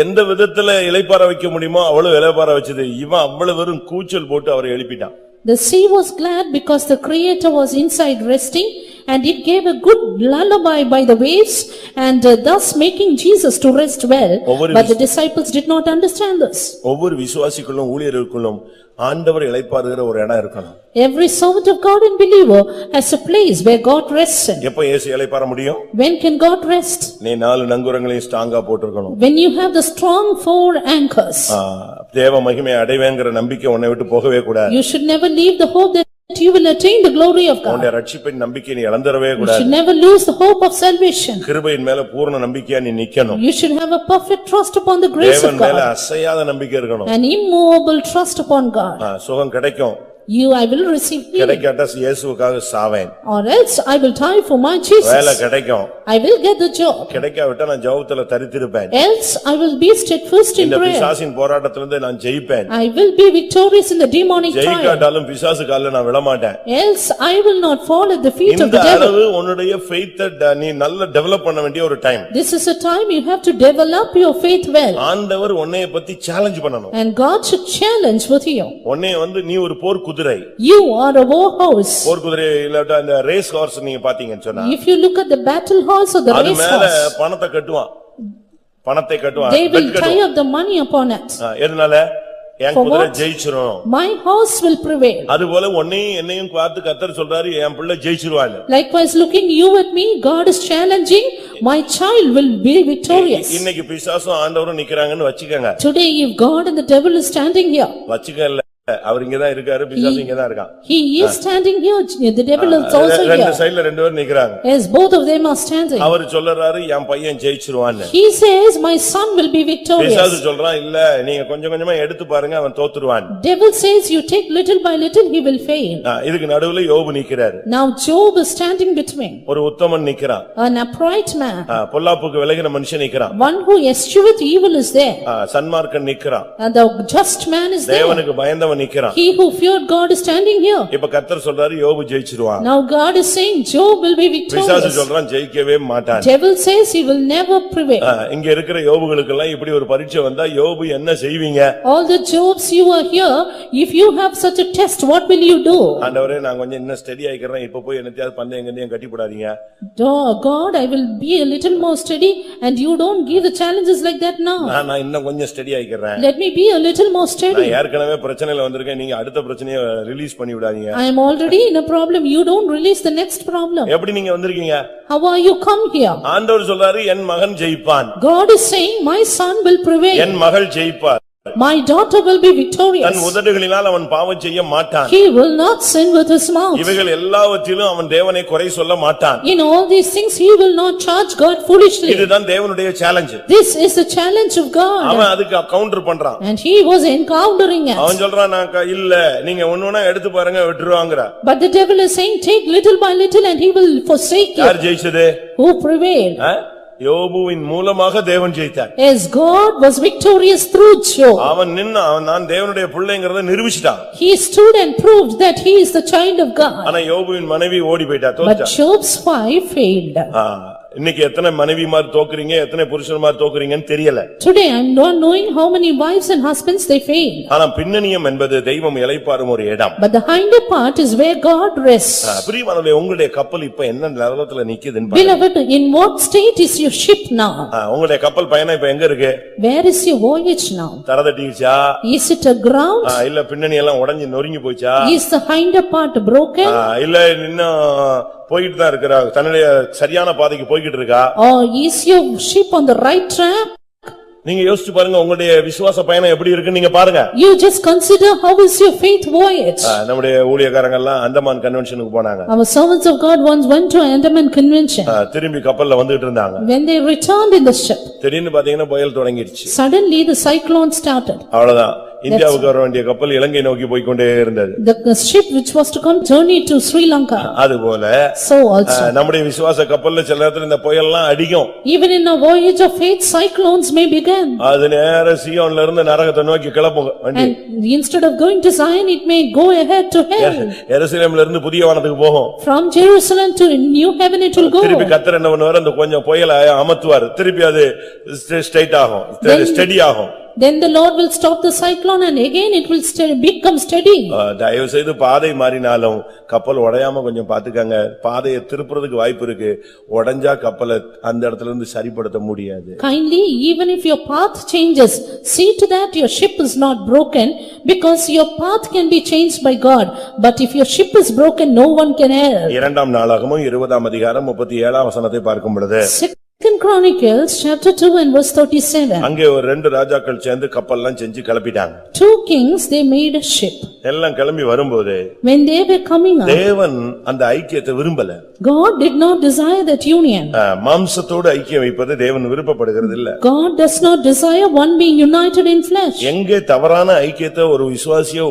எந்த விதத்துல இளைப்பார வைக்க முடியுமோ அவ்வளவு இளைப்பார வச்சது. இவன் அவ்வளவு வெறும் கூச்சல் போட்டு அவரை எழுப்பிட்டான். The sea was glad because the Creator was inside resting, and it gave a good lullaby by the waves, and thus making Jesus to rest well. But the disciples did not understand this. ஒவ்வொரு விசுவாசிக்குள்ளும் ஊழியர்களுக்குள்ளும் ஆண்டவர் இளைப்பாறுகிற ஒரு இடம் இருக்கணும். Every servant of God and believer has a place where God rests in. எப்ப இயேசு இளைப்பாற முடியும்? When can God rest? நீ 4 நங்கூரங்களையும் ஸ்ட்ராங்கா போட்டுக்கணும். When you have the strong 4 anchors. தேவ மகிமை அடைவேங்கற நம்பிக்கை உன்னை விட்டு போகவே கூடாது. You should never leave the hope that you will attain the glory of God. உன்னுடைய ரட்சிப்பின் நம்பிக்கை நீ இழந்தறவே You கூடாது. should never lose the hope of salvation. கிருபையின் மேல பூரண நம்பிக்கையா நீ நிக்கணும். You should have a perfect trust upon the grace of தேவன் மேல God. அசையாத நம்பிக்கை இருக்கணும். An immovable trust upon God. சுகம் கிடைக்கும். I will receive healing. கிடைக்காட்டா இயேசுவுக்காக சாவேன். Or else I will die for my Jesus. வேலை கிடைக்கும். I will get the job. கிடைக்காவிட்டா நான் ஜெபத்துல தரித்திருப்பேன். Else I will be steadfast in இந்த prayer. பிசாசின் போராட்டத்திலிருந்து நான் ஜெயிப்பேன். I will be victorious in the demonic trial. ஜெயிக்காட்டாலும் பிசாசு கால்ல நான் விழ மாட்டேன். Else I will not fall at the feet of the இந்த devil. அளவு உன்னுடைய faith-ஐ நீ நல்ல டெவலப் பண்ண வேண்டிய ஒரு time. This is a time you have to develop your faith well. ஆண்டவர் உன்னைய பத்தி சேலஞ்ச் பண்ணணும். And God should challenge with you. உன்னைய நீ ஒரு போர் குதிரை. You are a war horse. போர் குதிரை இல்லாட்டா இந்த ரேஸ் ஹார்ஸ் நீங்க பாத்தீங்கன்னு சொன்னா, If you look at the battle horse or the race அது மேல horse, பணத்தை கட்டுவான். they will tie up the money upon it. எதனால? என் குதிரை ஜெயிச்சிரும். My horse will prevail. அதுபோல உன்னையும் என்னையும் பார்த்து கர்த்தர் சொல்றாரு, என் பிள்ளை ஜெயிச்சிருவான்னு. Likewise, looking you at me, God is challenging, my child will be victorious. இன்னைக்கு பிசாசும் ஆண்டவரும் நிக்கறாங்கன்னு வச்சுக்கங்க. Today if God and the devil is standing here, வச்சுக்கல, அவர் இங்கதான் இருக்காரு, பிசாசு இங்கதான் இருக்கான். he is standing here, the devil is also here. ரெண்டு சைடுல ரெண்டு பேர் நிக்கறாங்க. Yes, both of them are standing. அவர் சொல்றாரு, என் பையன் ஜெயிச்சிருவான்னு. He says, my son will be victorious. பிசாசு சொல்றான், இல்ல நீங்க கொஞ்சம் கொஞ்சமா எடுத்து பாருங்க, அவன் தோத்துருவான். Devil says, you take little by little, he will fail. இதுக்கு நடுவுல யோபு நிக்கறாரு. Now Job is standing between. ஒரு உத்தமன் நிக்கறான். An upright man. பொல்லாப்புக்கு விலகின மனுஷன் நிக்கறான். One who escheweth evil is there. சன்மார்க்கன் நிக்கறான். And the just man is there. தேவனுக்கு பயந்தவன் பயந்தவன் நிக்கிறான். He who feared God is standing here. இப்ப கர்த்தர் சொல்றாரு யோபு ஜெயிச்சிடுவான். Now God is saying Job will be பிசாசு victorious. சொல்றான் ஜெயிக்கவே மாட்டான். Devil says he will never prevail. இங்க இருக்கிற யோபுகளுக்கெல்லாம் இப்படி ஒரு பரீட்சை வந்தா யோபு என்ன செய்வீங்க? All the Jobs you are here, if you have such a test, what will you do? ஆண்டவரே நான் கொஞ்சம் இன்னும் ஸ்டடி ஆயிக்கிறேன், இப்ப போய் என்னத்தையாவது பந்தயங்களையும் கட்டி போடாதீங்க. God, I will be a little more steady and you don't give the challenges like that now. நான் இன்னும் கொஞ்சம் study ஆயிக்கிறேன். Let me be a little more steady. நான் ஏற்கனவே பிரச்சனையில வந்திருக்கேன், நீங்க அடுத்த பிரச்சனையை ரிலீஸ் பண்ணி விடாதீங்க. I am already in a problem, you don't release the next problem. எப்படி நீங்க வந்திருக்கீங்க? How are you come here? ஆண்டவர் சொல்றாரு என் மகன் ஜெயிப்பான். God is saying my son will prevail. என் மகள் ஜெயிப்பார். My daughter will be victorious. தன் உதடுகளினால் அவன் பாவம் செய்ய மாட்டான். He will not sin with his mouth. இவைகள் எல்லாவற்றிலும் அவன் தேவனை குறை சொல்ல மாட்டான். In all these things he will not charge God foolishly. இதுதான் தேவனுடைய challenge. This is the challenge of God. அவன் அதுக்கு கவுண்டர் பண்றான். And he was encountering it. அவன் சொல்றான் நான் இல்ல நீங்க ஒண்ணுனா எடுத்து பாருங்க விட்டுருவாங்கற. But the devil is saying take little by little and he will forsake you. யார் ஜெயிச்சது? Who prevailed? யோபுவின் மூலமாக தேவன் ஜெயித்தார். Yes, God was victorious through Job. அவன் நின்னு நான் தேவனுடைய பிள்ளைங்கறதை நிரூபிச்சிட்டான். He stood and proved that he is the child of God. ஆனா யோபுவின் மனைவி ஓடி போய்ட்டா, But Job's wife failed. இன்னைக்கு எத்தனை மனைவிமார் தோக்குறீங்க, எத்தனை புருஷன்மார் தோக்குறீங்கன்னு தெரியல. Today I am not knowing how many wives and husbands they fail. ஆனா பின்னணியம் என்பது தெய்வம் இளைப்பாறும் ஒரு இடம். But the hinder part is where God rests. பிரியமானவர்களே உங்களுடைய கப்பல் இப்ப என்ன நிலவரத்துல நிக்குதுன்னு பாருங்க. Beloved, in what state is your ship now? உங்களுடைய கப்பல் பயணம் இப்ப எங்க இருக்கு? Where is your voyage now? தரதட்டிச்சா? Is it aground? இல்ல பின்னணி எல்லாம் உடைஞ்சு நொறுங்கி போச்சா? Is the hinder part broken? இல்ல இன்னும் போயிட்டு தான் இருக்கா, தன்னுடைய சரியான பாதைக்கு போய்கிட்டு இருக்கா? Or is your ship on the right track? நீங்க யோசிச்சு பாருங்க உங்களுடைய விசுவாச பயணம் எப்படி இருக்குன்னு நீங்க பாருங்க. You just consider how is your faith voyage. நம்முடைய ஊழியக்காரங்க எல்லாம் அந்தமான் கன்வென்ஷனுக்கு போனாங்க. Our servants of God once went to Andaman convention. திரும்பி கப்பல்ல வந்துட்டு இருந்தாங்க. When they returned in the ship, திடீர்னு பாத்தீங்கன்னா புயல் தொடங்கிடுச்சு. Suddenly the cyclone started. அவ்வளவுதான், இந்தியாவுக்கு வர வேண்டிய கப்பல் இலங்கை நோக்கி போய் கொண்டே இருந்தது. The ship which was to come journeyed to Sri Lanka. அதுபோல So also நம்முடைய விசுவாச கப்பல்ல சில நேரத்துல இந்த புயல்லாம் அடிக்கும். even in a voyage of faith cyclones may begin. அது நேரா சீயோன்ல இருந்து நரகத்தை நோக்கி கிளம்பும் வண்டி. And instead of going to Zion it may go ahead to hell. எருசலேம்ல இருந்து புதிய வானத்துக்கு போகும். From Jerusalem to new heaven it will go. திருப்பி கர்த்தர் என்ன பண்ணுவார், அந்த கொஞ்சம் புயலை அமத்துவார், திருப்பி அது ஸ்ட்ரைட் ஆகும், ஸ்டெடி ஆகும். Then the Lord will stop the cyclone and again it will become steady. தயவு செய்து பாதை மாறினாலும் கப்பல் உடையாம கொஞ்சம் பாத்துக்கங்க. பாதையை திருப்புறதுக்கு வாய்ப்பு இருக்கு, உடைஞ்சா கப்பலை அந்த இடத்துல இருந்து சரிப்படுத்த முடியாது. Kindly, even if your path changes, see to that your ship is not broken, because your path can be changed by God. But if your ship is broken, no one can help. இரண்டாம் நாளாகமும் 20ஆம் அதிகாரம் 37ஆம் வசனத்தை பார்க்கும் பொழுது Second Chronicles chapter 2 and verse 37. அங்கே ஒரு ரெண்டு ராஜாக்கள் சேர்ந்து கப்பல்லாம் செஞ்சு கிளப்பிட்டாங்க. Two kings they made a ship. எல்லாம் கிளம்பி வரும்போது When they were coming up, தேவன் அந்த ஐக்கியத்தை விரும்பல. God did not desire that union. மாம்சத்தோடு ஐக்கியம் வைப்பது தேவன் விருப்பப்படுகிறது இல்ல. God does not desire one being united in flesh. எங்கே தவறான ஐக்கியத்தை ஒரு விசுவாசியோ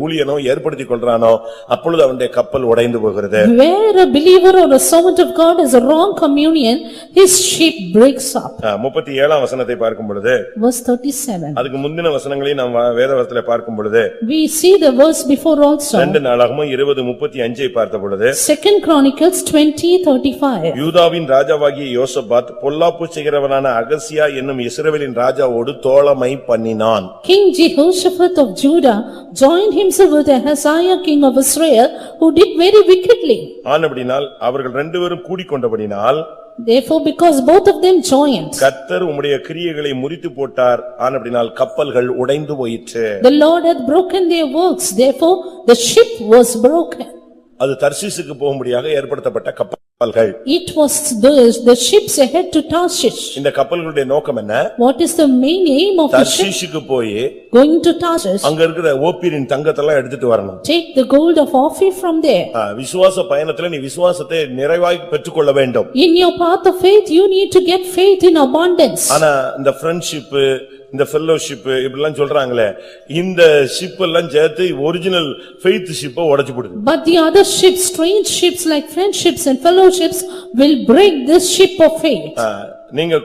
ஊழியனோ ஏற்படுத்திக் கொள்றானோ அப்பொழுது அவனுடைய கப்பல் உடைந்து போகிறது. Where a believer or a servant of God has a wrong communion, his ship breaks up. 37ஆம் வசனத்தை பார்க்கும் பொழுது Verse 37. அதுக்கு முந்தின வசனங்களை நாம் வேதவசனத்திலே பார்க்கும் பொழுது We see the verse before also. ரெண்டு நாளாகமும் 20:35 பார்த்த பொழுது Second Chronicles 20:35. யூதாவின் ராஜாவாகிய யோசபாத் பொல்லாப்பு செய்கிறவனான அகசியா என்னும் இஸ்ரவேலின் ராஜாவோடு தோழமை பண்ணினான். King Jehoshaphat of Judah joined himself with Ahaziah king of Israel, who did very wickedly. ஆனபடினால் அவர்கள் ரெண்டு பேரும் கூடிக்கொண்டபடினால் Therefore, because both of them joined, கர்த்தர் உம்முடைய கிரியைகளை முறித்து போட்டார். ஆனபடினால் கப்பல்கள் உடைந்து போயிற்று. the Lord hath broken their works, therefore the ship was broken. அது தர்சீசுக்கு போகும்படியாக ஏற்படுத்தப்பட்ட கப்பல்கள். It was the ships ahead to Tarshish. இந்த கப்பல்களுடைய நோக்கம் என்ன? What is the main aim of the ship? தர்சீசுக்கு போய் Going to Tarshish, அங்க இருக்கிற ஓப்பீரின் தங்கத்தெல்லாம் எடுத்துட்டு வரணும். take the gold of Ophir from there. விசுவாச பயணத்துல நீ விசுவாசத்தை நிறைவாய் பெற்றுக்கொள்ள வேண்டும். In your path of faith, you need to get faith in abundance. ஆனா இந்த ஃப்ரெண்ட்ஷிப், இந்த ஃபெல்லோஷிப் இப்படிலாம் சொல்றாங்களே, இந்த ஷிப் எல்லாம் சேர்த்து ஒரிஜினல் ஃபெய்த் ஷிப்பை உடைச்சு போடுது. But the other ships, strange ships like friendships and fellowships will break this ship of faith. நீங்க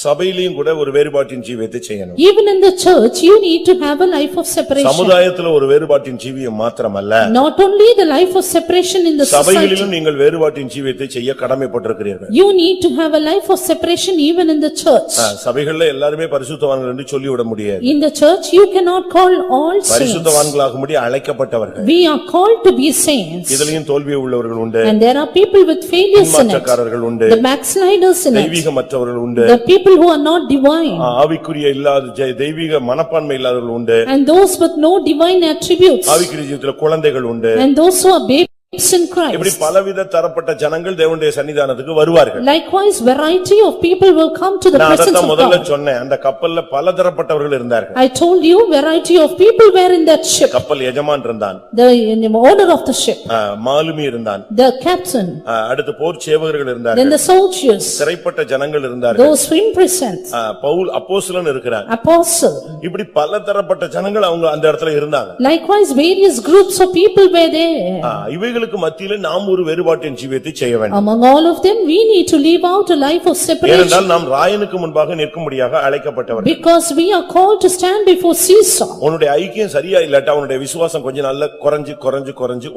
சபையிலும் கூட ஒரு வேறுபாட்டின் ஜீவியத்தை செய்யணும். Even in the church, you need to have a life of separation. சமுதாயத்துல ஒரு வேறுபாட்டின் ஜீவியம் மாத்திரமல்ல. Not only the life of separation in the society. சபைகளிலும் நீங்கள் வேறுபாட்டின் ஜீவியத்தை செய்ய கடமைப்பட்டிருக்கிறீர்கள். You need to have a life of separation even in the church. சபைகள்ல எல்லாருமே பரிசுத்தவான்கள் என்று சொல்லிவிட முடியாது. In the church, you cannot call all saints. பரிசுத்தவான்களாகும்படி அழைக்கப்பட்டவர்கள். We are called to be saints. இதிலேயும் தோல்வி உள்ளவர்கள் உண்டு. And there are people with failures in it. மாற்றக்காரர்கள் உண்டு. The backsliders in it. தெய்வீகமற்றவர்கள் உண்டு. The people who are not divine. ஆவிக்குரிய இல்லாத தெய்வீக மனப்பான்மை இல்லாதவர்கள் உண்டு. And those with no divine attributes. ஆவிக்குரிய ஜீவிதத்துல குழந்தைகள் உண்டு. And those who are babes in Christ. இப்படி பலவித தரப்பட்ட ஜனங்கள் தேவனுடைய சன்னிதானத்துக்கு வருவார்கள். Likewise, variety of people will come to the presence of நான் முதல்ல God. சொன்னேன், அந்த கப்பல்ல பல தரப்பட்டவர்கள் இருந்தார்கள். I told you variety of people were in that ship. கப்பல் எஜமான் இருந்தான். The owner of the ship. மாலுமி இருந்தான். The captain. அடுத்து போர் சேவகர்கள் இருந்தார்கள். Then the soldiers. சிறைப்பட்ட ஜனங்கள் இருந்தார்கள். Those who imprisoned. பவுல் அப்போஸ்தலன் இருக்கிறார். Apostle. இப்படி பல தரப்பட்ட ஜனங்கள் அவங்க அந்த இடத்துல இருந்தாங்க. Likewise, various groups of people were there. இவைகளுக்கு மத்தியில நாம் ஒரு வேறுபாட்டின் ஜீவியத்தை செய்ய வேண்டும். Among all of them, we need to live out a life of separation. ஏனென்றால் நாம் ராயனுக்கு முன்பாக நிற்கும்படியாக அழைக்கப்பட்டவர்கள். Because we are called to stand before Caesar. உன்னுடைய ஐக்கியம் சரியா இல்லாட்டா உன்னுடைய விசுவாசம் கொஞ்ச நாள்ல குறைஞ்சு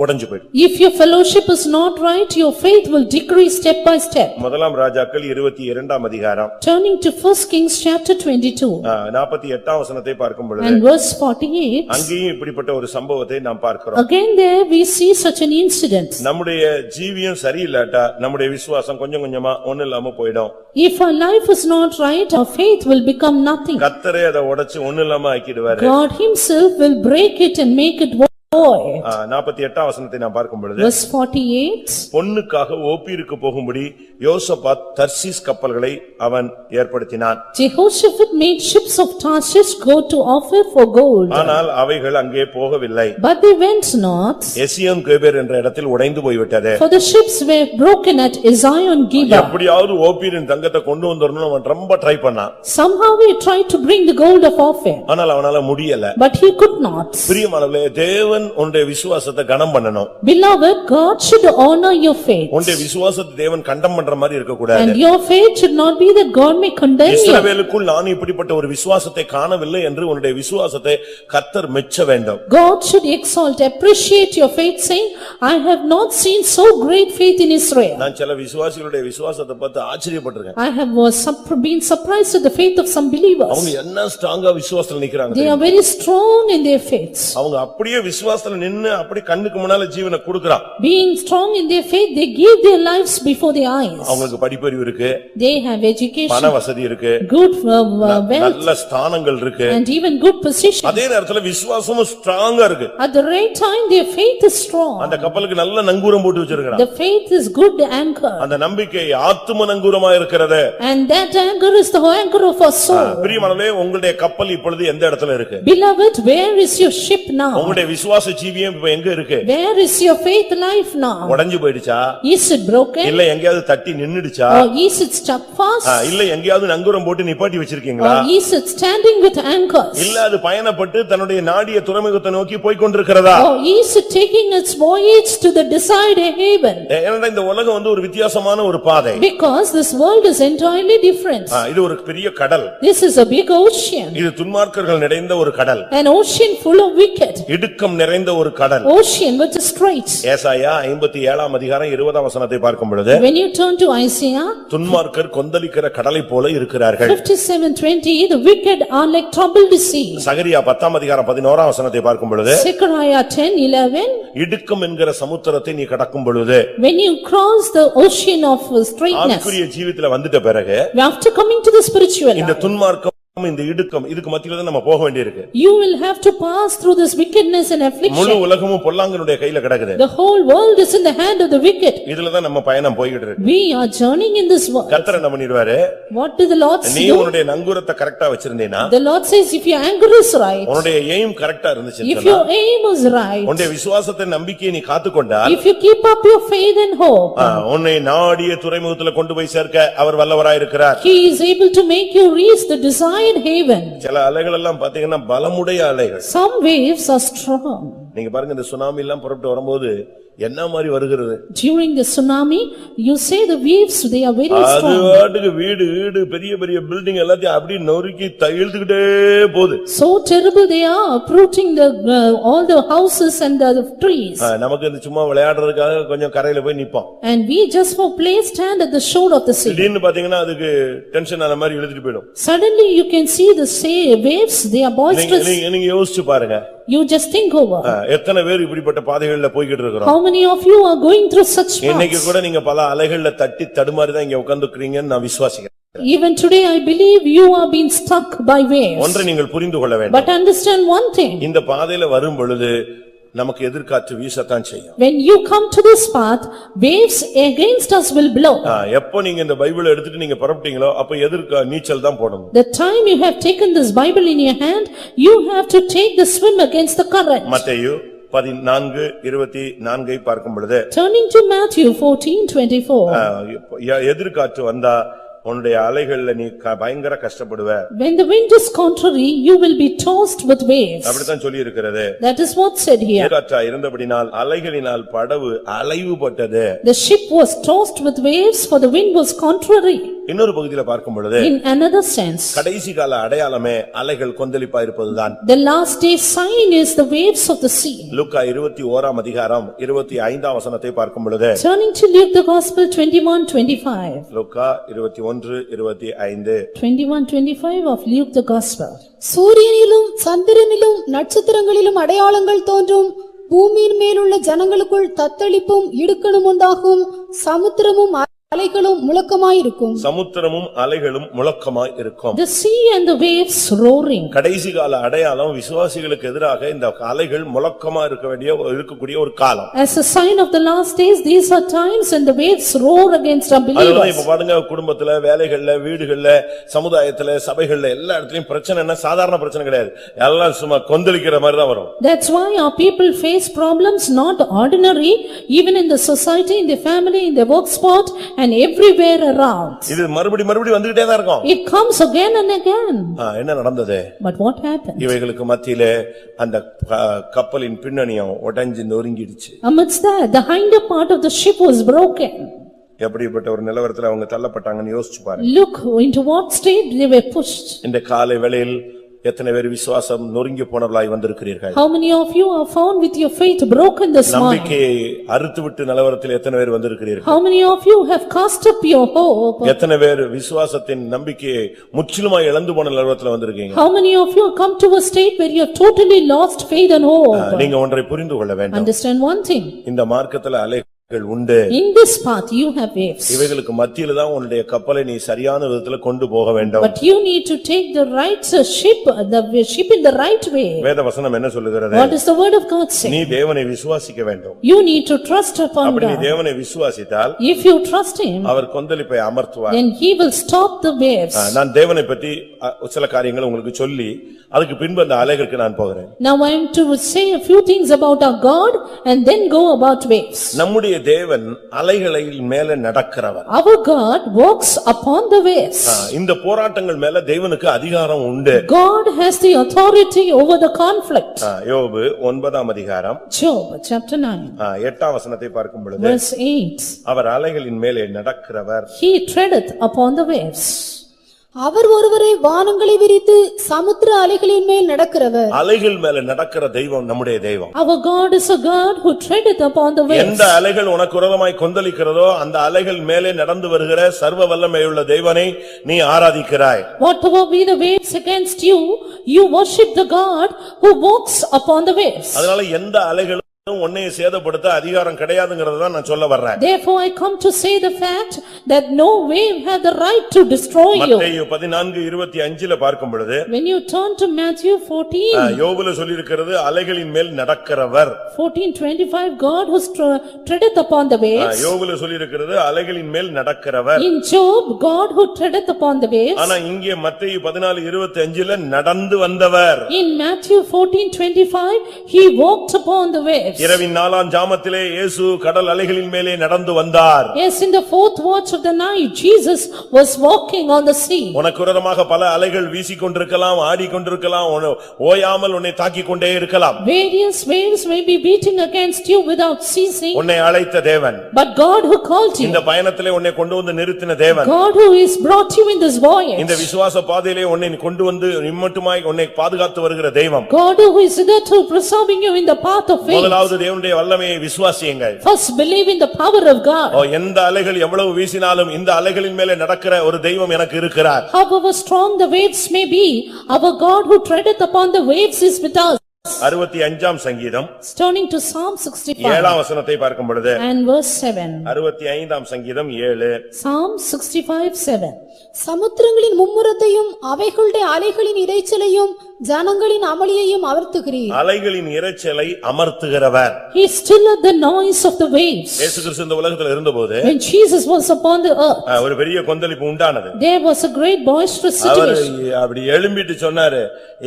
உடைஞ்சு போயிடும். If your fellowship is not right, your faith will decrease step by step. முதலாம் ராஜாக்கள் 22ஆம் அதிகாரம். Turning to 1 Kings chapter 22. 48ஆம் வசனத்தை பார்க்கும் பொழுது And verse 48. அங்கேயும் இப்படிப்பட்ட ஒரு சம்பவத்தை நாம் பார்க்கிறோம். Again there we see such an incident. நம்முடைய ஜீவியம் சரியில்லாட்டா நம்முடைய விசுவாசம் கொஞ்சம் கொஞ்சமா ஒண்ணு இல்லாம போய்டும். If our life is not right, our faith will become nothing. கர்த்தரே அதை உடைச்சு ஒண்ணு இல்லாம ஆக்கிடுவாரு. God himself will break it and make it void. 48ஆம் வசனத்தை நாம் பார்க்கும் பொழுது Verse 48. பொன்னுக்காக ஓப்பீருக்கு போகும்படி யோசபாத் தர்சீஸ் கப்பல்களை அவன் ஏற்படுத்தினான். Jehoshaphat made ships of Tarshish go to offer for gold. ஆனால் அவைகள் அங்கே போகவில்லை. But they went not. Ezion கேபேர் என்ற இடத்தில் உடைந்து போய்விட்டது. For the ships were broken at Ezion Geber. எப்படியாவது ஓப்பீரின் தங்கத்தை கொண்டு வந்துறணும் அவன் ரொம்ப ட்ரை பண்ணான். Somehow he tried to bring the gold of Ophir. ஆனால் அவனால முடியல. But he could not. பிரியமானவர்களே, தேவன் உன்னுடைய விசுவாசத்தை கனம் பண்ணணும். Beloved, God should honor your faith. உன்னுடைய விசுவாசத்தை தேவன் கண்டம் பண்ற மாதிரி இருக்க கூடாது. And your faith should not be that God may condemn you. இஸ்ரவேலுக்குள் நான் இப்படிப்பட்ட ஒரு விசுவாசத்தை காணவில்லை என்று உன்னுடைய விசுவாசத்தை கர்த்தர் மெச்ச வேண்டும். God should exalt, appreciate your faith, saying, I have not seen so great faith in Israel. நான் சில விசுவாசிகளுடைய விசுவாசத்தை பார்த்து ஆச்சரியப்பட்டிருக்கேன். I have been surprised at the faith of some believers. அவங்க என்ன ஸ்ட்ராங்கா விசுவாசத்துல நிக்கறாங்க. They are very strong in their faiths. அவங்க அப்படியே விசுவாசத்துல நின்னு அப்படி கண்ணுக்கு முன்னால ஜீவனை கொடுக்கறான். Being strong in their faith, they give their lives before their eyes. அவங்களுக்கு படிப்பறிவு இருக்கு. They have education. பண வசதி இருக்கு. Good wealth. நல்ல ஸ்தானங்கள் இருக்கு. And even good position. அதே நேரத்துல விசுவாசமும் ஸ்ட்ராங்கா இருக்கு. At the right time, their faith is strong. அந்த கப்பலுக்கு நல்ல நங்கூரம் போட்டு வச்சிருக்கான். The faith is good anchor. அந்த நம்பிக்கை ஆத்தும நங்கூரமா இருக்கிறது. And that anchor is the anchor of our soul. பிரியமானவர்களே, உங்களுடைய கப்பல் இப்பொழுது எந்த இடத்துல இருக்கு? Beloved, where is your ship now? உங்களுடைய விசுவாச ஜீவியம் இப்ப எங்க இருக்கு? Where is your faith life now? உடைஞ்சு போயிடுச்சா? Is it broken? இல்ல எங்கயாவது தட்டி நின்னுடுச்சா? Or is it stuck fast? இல்ல எங்கயாவது நங்கூரம் போட்டு நிப்பாட்டி வச்சிருக்கீங்களா? Or is it standing with anchors? இல்ல அது பயணப்பட்டு தன்னுடைய நாடிய துறைமுகத்தை நோக்கி போய் கொண்டிருக்கிறதா? Or is it taking its voyage to the desired haven? ஏன்னா இந்த உலகம் வந்து ஒரு வித்தியாசமான ஒரு பாதை. Because this world is entirely different. இது ஒரு பெரிய கடல். This is a big ocean. இது துன்மார்க்கர்கள் நிறைந்த ஒரு கடல். An ocean full of wicked. இடுக்கம் நிறைந்த ஒரு கடல். Ocean which is straight. ஏசாயா 57ஆம் அதிகாரம் 20ஆம் வசனத்தை பார்க்கும் பொழுது When you turn to Isaiah, துன்மார்க்கர் கொந்தளிக்கிற கடலை போல இருக்கிறார்கள். 57:20, the wicked are like troubled sea. சகரியா 10ஆம் அதிகாரம் 11ஆம் வசனத்தை பார்க்கும் பொழுது Zechariah 10:11, இடுக்கம் என்கிற சமுத்திரத்தை நீ கடக்கும் பொழுது when you cross the ocean of straightness, ஆவிக்குரிய ஜீவிதத்துல வந்துட்ட பிறகு after coming to the spiritual இந்த life, துன்மார்க்கம் இந்த இடுக்கம் இதுக்கு மத்தியில தான் நம்ம போக வேண்டியிருக்கு. you will have to pass through this wickedness and affliction. முழு உலகமும் பொல்லாங்கனுடைய கையில கிடக்குது. The whole world is in the hand of the wicked. இதுல தான் நம்ம பயணம் போயிட்டு இருக்கு. We are journeying in this world. கர்த்தர் என்ன பண்ணிடுவாரு? What did the Lord நீ do? உன்னுடைய நங்கூரத்தை கரெக்ட்டா வச்சிருந்தீனா, The Lord says, if your anger is right, உன்னுடைய எய்ம் கரெக்ட்டா இருந்துச்சுன்னா, if your aim is right, உன்னுடைய விசுவாசத்தை நம்பிக்கையை நீ காத்துக்கொண்டா, if you keep up your faith and hope, உன்னை நாடிய துறைமுகத்துல கொண்டு போய் சேர்க்க அவர் வல்லவராய் இருக்கிறார். He is able to make you reach the desired haven. சில அலைகள் எல்லாம் பாத்தீங்கன்னா பலமுடைய அலைகள். Some waves are strong. நீங்க பாருங்க, இந்த சுனாமி எல்லாம் புறப்பட்டு வரும்போது என்ன மாதிரி வருகிறது? During the tsunami, you say the waves, they are very அது strong. வாட்டுக்கு வீடு பெரிய பெரிய பில்டிங் எல்லாத்தையும் அப்படி நொறுக்கி இழுத்துக்கிட்டே போகுது. So terrible they are, uprooting all the houses and the trees. நமக்கு இந்த சும்மா விளையாடுறதுக்காக கொஞ்சம் கரையில போய் நிப்போம். And we just for play stand at the shore of the sea. திடீர்னு பாத்தீங்கன்னா அதுக்கு டென்ஷன் ஆன மாதிரி இழுத்துட்டு போயிடும். Suddenly you can see the waves, they are boisterous. நீங்க யோசிச்சு பாருங்க. You just think over. எத்தனை பேர் இப்படிப்பட்ட பாதைகள்ல போய்கிட்டு இருக்கோம்? How many of you are going through such paths? இன்னைக்கு கூட நீங்க பல அலைகள்ல தட்டி தடுமாறி தான் இங்க உட்கார்ந்துக்கிறீங்கன்னு நான் விசுவாசிக்கிறேன். Even today I believe you are being stuck by waves. ஒன்றை நீங்கள் புரிந்து கொள்ள வேண்டும். But understand one thing. இந்த பாதையில வரும் பொழுது நமக்கு எதிர்காற்று வீசத்தான் செய்யும். When you come to this path, waves against us will blow. எப்போ நீங்க இந்த பைபிளை எடுத்துட்டு நீங்க புறப்பட்டீங்களோ அப்ப நீச்சல் தான் போடணும். The time you have taken this Bible in your hand, you have to take the swim against the current. மத்தேயு 14:24 பார்க்கும் பொழுது, Turning to Matthew 14:24. எதிர்காற்று வந்தா உன்னுடைய அலைகள்ல நீ பயங்கர கஷ்டப்படுவ. When the wind is contrary, you will be tossed with waves. அப்படிதான் சொல்லி இருக்கிறது. That is what said here. எதிர்காற்றா இருந்தபடினால் அலைகளினால் படவு அலைவுபட்டது. The ship was tossed with waves, for the wind was contrary. இன்னொரு பகுதியில பார்க்கும் பொழுது, In another sense, கடைசி கால அடையாளமே அலைகள் கொந்தளிப்பா இருப்பதுதான். the last day sign is the waves of the sea. லூக்கா 21:25 வசனத்தை பார்க்கும் பொழுது, Turning to Luke the Gospel 21:25. Luca 21:25. 21:25 of Luke the Gospel. சூரியனிலும் சந்திரனிலும் நட்சத்திரங்களிலும் அடையாளங்கள் தோன்றும், பூமியின் மேலுள்ள ஜனங்களுக்குள் தத்தளிப்பும் இடுக்கணும் உண்டாகும், சமுத்திரமும் அலைகளும் முழக்கமாயிருக்கும். சமுத்திரமும் அலைகளும் முழக்கமாய் இருக்கும். The sea and the waves roaring. கடைசி கால அடையாளம் விசுவாசிகளுக்கு எதிராக இந்த அலைகள் முழக்கமா இருக்கக்கூடிய ஒரு காலம். As a sign of the last days, these are times when the waves roar against our அதுதான் believers. இப்ப பாருங்க, குடும்பத்துல, வேலைகள்ல, வீடுகள்ல, சமுதாயத்துல, சபைகள்ல எல்லா இடத்துலயும் பிரச்சனை என்ன சாதாரண பிரச்சனை கிடையாது. எல்லாம் சும்மா கொந்தளிக்கிற மாதிரி தான் வரும். That's why our people face problems not ordinary, even in the society, in the family, in the work spot and everywhere around. இது மறுபடி வந்துட்டே தான் இருக்கும். It comes again and again. என்ன நடந்தது? But what happened? இவைகளுக்கு மத்தியிலே அந்த கப்பலின் பின்னணியம் உடைஞ்சு நொறுங்கிடுச்சு. Amidst that, the hinder part of the ship was broken. எப்படிப்பட்ட ஒரு நிலவரத்துல அவங்க தள்ளப்பட்டாங்கன்னு யோசிச்சு பாருங்க. Look into what state they were pushed. இந்த காலை வேளையில் எத்தனை பேர் விசுவாசம் நொறுங்கி போனவர்களாய் வந்திருக்கிறீர்கள்? How many of you are found with your faith broken this morning? நம்பிக்கையை அறுத்துவிட்டு நிலவரத்தில் எத்தனை பேர் வந்திருக்கிறீர்கள்? How many of you have cast up your hope? எத்தனை பேர் விசுவாசத்தின் நம்பிக்கையை முற்றிலுமாய் இழந்து போன நிலவரத்தில் வந்திருக்கீங்க? How many of you have come to a state where you have totally lost faith and hope? நீங்க ஒன்றை புரிந்து கொள்ள வேண்டும். Understand one thing. இந்த மார்க்கத்துல அலைகள் உண்டு. In this path you have waves. இவைகளுக்கு மத்தியில தான் உன்னுடைய கப்பலை நீ சரியான விதத்துல கொண்டு போக வேண்டும். But you need to take the right ship in the right way. வேத வசனம் என்ன சொல்லுகிறது? What does the word of God say? நீ தேவனை விசுவாசிக்க வேண்டும். You need to trust upon அப்படி நீ God. தேவனை விசுவாசித்தால், If you trust him, அவர் கொந்தளிப்பை அமர்த்துவார். then he will stop the waves. நான் தேவனை பற்றி சில காரியங்களை உங்களுக்கு சொல்லி அதுக்கு பின்பு அந்த அலைகளுக்கு நான் போகிறேன். Now I am to say a few things about our God and then go about waves. நம்முடைய தேவன் அலைகளின் மேல நடக்கிறவர். Our God walks upon the waves. இந்த போராட்டங்கள் மேல தேவனுக்கு அதிகாரம் உண்டு. God has the authority over the conflict. யோபு 9:அதிகாரம் Job chapter 9 8 வசனத்தை பார்க்கும் பொழுது, verse 8. அவர் அலைகளின் மேலே நடக்கிறவர். He treadeth upon the waves. அவர் ஒருவரே வானங்களை விரித்து சமுத்திர அலைகளின் மேல் நடக்கிறவர். அலைகள் மேல நடக்கிற தெய்வம் நம்முடைய தெய்வம். Our God is a God who treadeth upon the waves. எந்த அலைகள் உனக்கு விரோதமாய் கொந்தளிக்கிறதோ அந்த அலைகள் மேலே நடந்து வருகிற சர்வ வல்லமையுள்ள தெய்வனை நீ ஆராதிக்கிறாய். Whatever be the waves against you, you worship the God who walks upon the waves. அதனால எந்த அலைகளும் உன்னை சேதப்படுத்த அதிகாரம் கிடையாதுங்கறத தான் நான் சொல்ல வர்றேன். Therefore I come to say the fact that no wave had the right to destroy you. மத்தேயு 14:25 பார்க்கும் பொழுது, When you turn to Matthew 14, யோபுல சொல்லி இருக்கிறது அலைகளின் மேல் நடக்கிறவர். 14:25, God who treadeth upon the waves. யோபுல சொல்லி இருக்கிறது அலைகளின் மேல் நடக்கிறவர். In Job, God who treadeth upon the waves. ஆனா இங்கே மத்தேயு 14:25 நடந்து வந்தவர். In Matthew 14:25, he walked upon the waves. waves. இரவின் 4ஆம் ஜாமத்திலே இயேசு கடல் அலைகளின் மேலே நடந்து வந்தார். Yes, in the fourth watch of the night, Jesus was walking on the sea. உனக்கு விரோதமாக பல அலைகள் வீசிக்கொண்டிருக்கலாம், ஆடிக்கொண்டிருக்கலாம், ஓயாமல் உன்னை தாக்கிக் கொண்டே இருக்கலாம். Various waves may be beating against you without ceasing. உன்னை அழைத்த தேவன், But God who called you, இந்த பயணத்திலே உன்னை கொண்டு வந்து நிறுத்தின தேவன், God who is brought you in this voyage, இந்த விசுவாச பாதையிலே உன்னை கொண்டு வந்து இம்மட்டுமாய் உன்னை பாதுகாத்து வருகிற தெய்வம், God who is hitherto preserving you in the path of faith. முதலாவது தேவனுடைய வல்லமையை விசுவாசியுங்கள். First believe in the power of God. எந்த அலைகள் எவ்வளவு வீசினாலும் இந்த அலைகளின் மேலே நடக்கிற ஒரு தெய்வம் எனக்கு இருக்கிறார். However strong the waves may be, our God who treadeth upon the waves is with us. 65ஆம் சங்கீதம் Turning to Psalm 65 7ஆம் வசனத்தை பார்க்கும் பொழுது, and verse 7. 65ஆம் சங்கீதம் 7. Psalm 65:7. சமுத்திரங்களின் மும்முரத்தையும் அவைகளுடைய அலைகளின் இரைச்சலையும் ஜனங்களின் அமளியையும் அமர்த்துகிறீர். அலைகளின் இரைச்சலை அமர்த்துகிறவர். He stilleth the noise of the waves. இயேசு கிறிஸ்து இந்த உலகத்தில் இருந்தபோது When Jesus was upon the earth, ஒரு பெரிய கொந்தளிப்பு உண்டானது. there was a great boisterous our situation. அப்படி எழும்பிட்டு சொன்னாரு,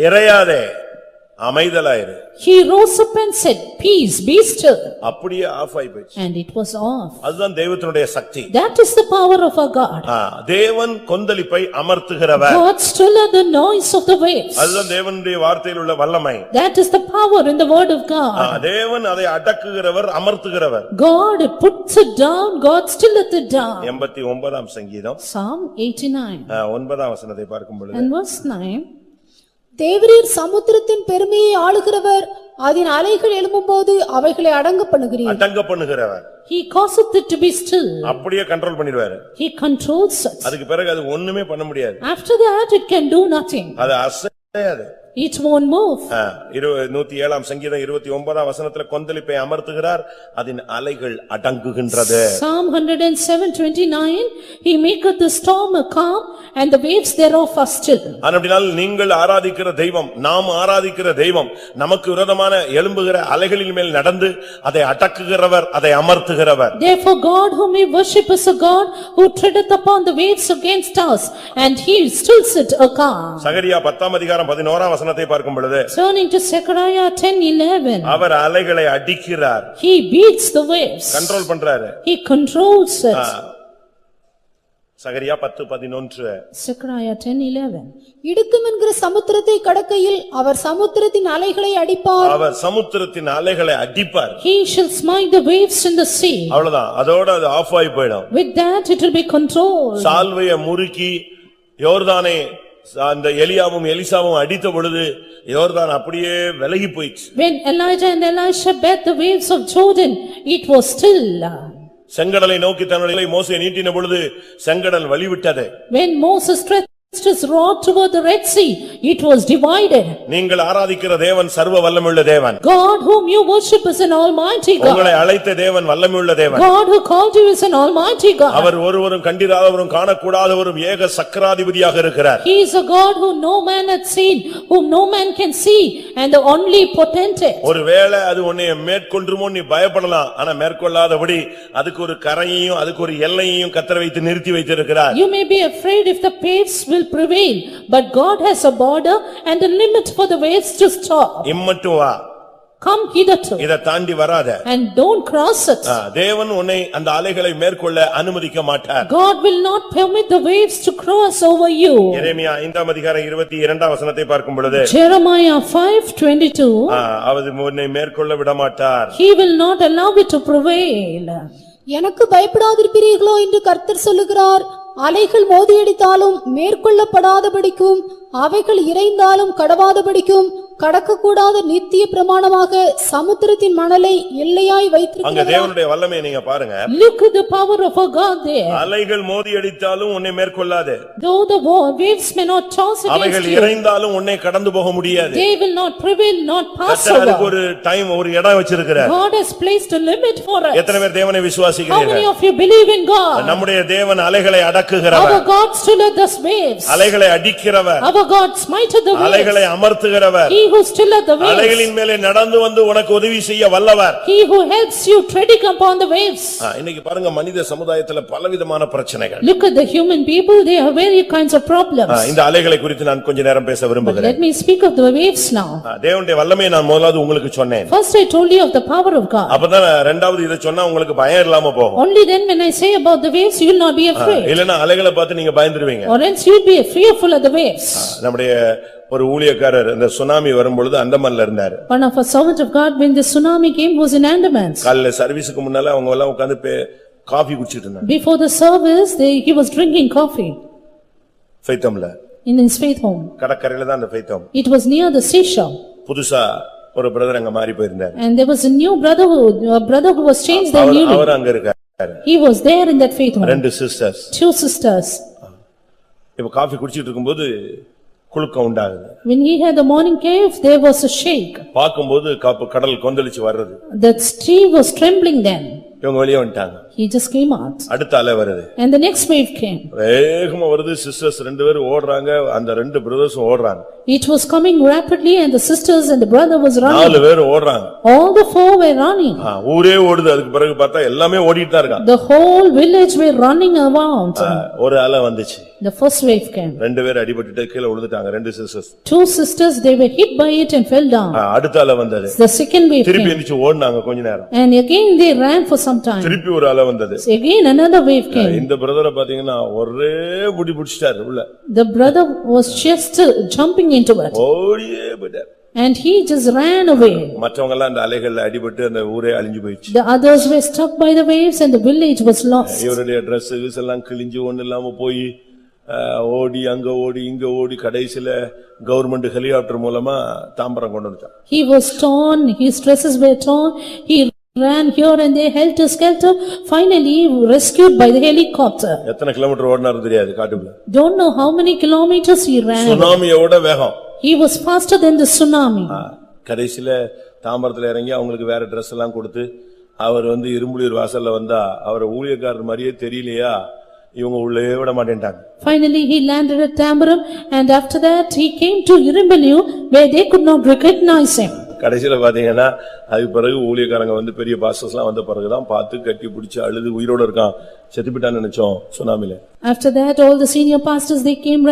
இறையாதே, அமைதலாயிரு. He rose up and said, "Peace, be still." அப்படியே ஆஃப் ஆயி போச்சு. And it was off. அதுதான் தெய்வத்தினுடைய சக்தி. That is the power of our God. தேவன் கொந்தளிப்பை அமர்த்துகிறவர். God stilleth the noise of the waves. அதுதான் தேவனுடைய வார்த்தையில் உள்ள வல்லமை. That is the power in the word of God. தேவன் அதை அடக்குகிறவர், அமர்த்துகிறவர். God puts it down, God stilleth it down. 89ஆம் சங்கீதம் Psalm 89 9ஆம் வசனத்தை பார்க்கும் பொழுது, and verse 9. தேவரீர் சமுத்திரத்தின் பெருமையை ஆளுகிறவர், அதன் அலைகள் எழும்பும்போது அவைகளை அடங்க பண்ணுகிறீர். அடங்க பண்ணுகிறவர். He causeth it to be still. அப்படியே கண்ட்ரோல் பண்ணிடுவாரு. He controls it. அதுக்கு பிறகு அது ஒண்ணுமே பண்ண முடியாது. After that it can do nothing. அது அசையாது. It won't move. 107ஆம் சங்கீதம் 29ஆம் வசனத்துல கொந்தளிப்பை அமர்த்துகிறார், அதன் அலைகள் அடங்குகின்றது. Psalm 107:29. He maketh the storm a calm and the waves thereof are still. அப்படினால் நீங்கள் ஆராதிக்கிற தெய்வம், நாம் ஆராதிக்கிற தெய்வம் நமக்கு விரோதமான எழும்புகிற அலைகளின் மேல் நடந்து அதை அடக்குகிறவர், அதை அமர்த்துகிறவர். Therefore God whom we worship is a God who treadeth upon the waves against us, and he stills it a calm. சகரியா 10ஆம் அதிகாரம் 11ஆம் வசனத்தை பார்க்கும் பொழுது, Turning to Zechariah 10:11. அவர் அலைகளை அடிக்கிறார். He beats the waves. Control பண்றாரு. He controls it. Zechariah 10:11. Zechariah 10:11. இடுக்கும் என்கிற சமுத்திரத்தை கடக்கையில் அவர் சமுத்திரத்தின் அலைகளை அடிப்பார். அவர் சமுத்திரத்தின் அலைகளை அடிப்பார். He shall smite the waves in the sea. அவ்வளவுதான், அதோட அது ஆஃப் ஆயி போயிடும். With that it will be controlled. சால்வையை முறுக்கி யோர்தானை அந்த எலியாவும் எலிசாவும் அடித்த பொழுது யோர்தான் அப்படியே விலகி போயிடுச்சு. When Elijah and Elisha bet the waves of Jordan, it was still. செங்கடலை நோக்கி தன்னுடைய மோசே நீட்டின பொழுது செங்கடல் வழிவிட்டது. When Moses stretched his rod toward the Red Sea, it was divided. நீங்கள் ஆராதிக்கிற தேவன் சர்வ வல்லமையுள்ள தேவன். God whom you worship is an almighty God. உங்களை அழைத்த தேவன் வல்லமையுள்ள தேவன். God who called you is an almighty God. அவர் ஒருவரும் கண்டிராதவரும் காணக்கூடாதவரும் ஏக சக்கராதிபதியாக இருக்கிறார். He is a God who no man hath seen, whom no man can see, and the only potentate. ஒருவேளை அது உன்னை மேற்கொண்டுமோ நீ பயப்படலாம், ஆனா மேற்கொள்ளாதபடி அதுக்கு ஒரு கரையையும் அதுக்கு ஒரு எல்லையையும் கர்த்தர் வைத்து நிறுத்தி வைத்திருக்கிறார். You may be afraid if the waves will prevail, but God has a border and a limit for the waves to stop. இம்மட்டும் வா, Come hitherto இத தாண்டி வராத. and don't cross it. தேவன் உன்னை அந்த அலைகளை மேற்கொள்ள அனுமதிக்க மாட்டார். God will not permit the waves to cross over you. எரேமியா 5ஆம் அதிகாரம் 22ஆம் வசனத்தை பார்க்கும் பொழுது, Jeremiah 5:22. அவர் உன்னை மேற்கொள்ள விட மாட்டார். He will not allow it to prevail. எனக்கு பயப்படாதிருப்பீர்களோ என்று கர்த்தர் சொல்லுகிறார். அலைகள் மோதியடித்தாலும் மேற்கொள்ளப்படாதபடிக்கும் அவைகள் இறைந்தாலும் கடவாதபடிக்கும் கடக்கக்கூடாத நித்திய பிரமாணமாக சமுத்திரத்தின் மணலை எல்லையாய் அங்க வைத்திருக்கிறார். தேவனுடைய வல்லமையை நீங்க பாருங்க. Look at the power of our God there. அலைகள் மோதி அடித்தாலும் உன்னை மேற்கொள்ளாது. Though the waves may not toss அவைகள் against you, இறைந்தாலும் உன்னை கடந்து போக முடியாது. they will not prevail, not pass கர்த்தர் அதுக்கு over. ஒரு டைம், ஒரு இடம் வச்சிருக்கிறார். God has placed a limit for us. எத்தனை பேர் தேவனை How many விசுவாசிக்கிறீர்கள்? of you believe in God? நம்முடைய தேவன் அலைகளை Our அடக்குகிறவர், God stilleth the waves. அலைகளை அடிக்கிறவர், Our God smiteth the waves. அலைகளை அமர்த்துகிறவர். He who stilleth the waves. அலைகளின் மேலே நடந்து வந்து உனக்கு உதவி செய்ய வல்லவர். He who helps you treading upon the waves. இன்னைக்கு பாருங்க மனித சமுதாயத்துல பலவிதமான பிரச்சனைகள். Look at the human people, they have various kinds of problems. இந்த அலைகளை குறித்து நான் கொஞ்ச நேரம் பேச விரும்புகிறேன். Let me speak of the waves now. தேவனுடைய வல்லமையை நான் முதலாவது உங்களுக்கு சொன்னேன். First I told you of the power of God. அப்பதான் இரண்டாவது இத சொன்னா உங்களுக்கு பயம் இல்லாம போகும். Only then when I say about the waves, you will not be afraid. இல்லனா அலைகளை பார்த்து நீங்க பயந்துருவீங்க. Or else you will be fearful of the waves. நம்முடைய ஒரு ஊழியக்காரர் இந்த சுனாமி வரும்பொழுது அந்தமான்ல இருந்தார். One of a servant of God, when the tsunami came, was in Andaman. காலையில சர்வீஸ்க்கு முன்னால அவங்க எல்லாம் உட்கார்ந்து காபி குடிச்சிட்டு இருந்தாங்க. Before the service, he was drinking coffee. ஃபைத்தம்ல. In his faith home. கடற்கரையில தான் அந்த ஃபைத்தம். It was near the seashore. புதுசா ஒரு பிரதர் அங்க மாறி போயிருந்தார். And there was a new brother who was changed there newly. அவர் அங்க இருக்கார். He was there in that faith home. ரெண்டு சிஸ்டர்ஸ். Two sisters. இப்ப காபி குடிச்சிட்டு இருக்கும்போது குலுக்கம் உண்டாகுது. When he had the morning cave, there was a shake. பாக்கும்போது கடல் கொந்தளிச்சு வர்றது. The sea was trembling then. இவங்க வெளிய வந்துட்டாங்க. He just came out. அடுத்த அலை வருது. And the next wave came. வேகமா வருது. சிஸ்டர்ஸ் ரெண்டு பேரும் ஓடுறாங்க. அந்த ரெண்டு பிரதர்ஸும் ஓடுறாங்க. It was coming rapidly and the sisters and the brother was running. நாலு பேர் ஓடுறாங்க. All the four were running. ஊரே ஓடுது. அதுக்கு பிறகு பார்த்தா எல்லாமே ஓடிட்டு தான் இருக்காங்க. The whole village were running around. ஒரு அலை வந்துச்சு. The first wave came. ரெண்டு பேர் அடிபட்டுட்டு கீழ விழுந்துட்டாங்க. ரெண்டு sisters. Two sisters, they were hit by it and fell down. அடுத்த அலை வந்தது. The second wave came. திருப்பி எந்திச்சு ஓடுனாங்க கொஞ்ச நேரம். And again they ran for some time. திருப்பி ஒரு அலை வந்தது. Again another wave came. இந்த பிரதரை பாத்தீங்கன்னா ஒரே புடி புடிச்சிட்டாரு உள்ள. The brother was just jumping into it. ஓடியே போயிட்டார். And he just ran away. மற்றவங்க எல்லாம் அந்த அலைகள்ல அடிபட்டு அந்த ஊரே அழிஞ்சு போயிடுச்சு. The others were struck by the waves and the village was lost. இவருடைய Dress எல்லாம் கிழிஞ்சு ஒண்ணு இல்லாம போய் ஓடி அங்க ஓடி இங்க ஓடி கடைசில கவர்மெண்ட் ஹெலிகாப்டர் மூலமா தாம்பரம் கொண்டு வந்துட்டான். He was torn, his dresses were torn. He ran here and there, helter skelter, finally rescued by the helicopter. எத்தனை கிலோமீட்டர் ஓடினாரு தெரியாது காட்டுக்குள்ள. Don't know how many kilometers he ran. சுனாமியோட வேகம். He was faster than the tsunami. கடைசில தாம்பரத்துல இறங்கி அவங்களுக்கு வேற Dress எல்லாம் கொடுத்து அவர் இரும்புலியூர் வாசல்ல வந்தா அவர் ஊழியக்காரர் மாதிரியே தெரியலையா இவங்க உள்ளே விட மாட்டேன்ட்டாங்க. Finally he landed at Tambaram and after that he came to Irumbalur where they could not recognize him. கடைசில பாத்தீங்கன்னா அதுக்கு பிறகு ஊழியக்காரங்க பெரிய பாஸ்டர்ஸ் எல்லாம் வந்த பிறகுதான் பார்த்து கட்டி பிடிச்சு அழுது உயிரோட இருக்கான் செத்துப்பிட்டான்னு நினைச்சோம் சுனாமில. After that all the senior pastors they came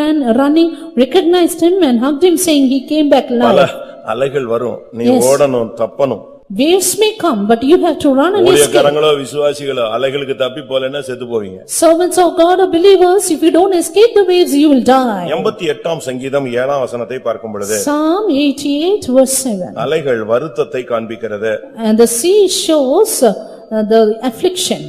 running, recognized him and hugged him saying he came back alive. அலைகள் வரும், நீ ஓடணும், தப்பணும். Waves may come but you have to run and escape. ஊழியக்காரங்களோ விசுவாசிகளோ அலைகளுக்கு தப்பி போலன்னா செத்து போவீங்க. Servants of God or believers, if you don't escape the waves you will die. 88ஆம் சங்கீதம் 7ஆம் வசனத்தை பார்க்கும் பொழுது Psalm 88 verse 7. அலைகள் வருத்தத்தை காண்பிக்கிறது. And the sea shows the affliction.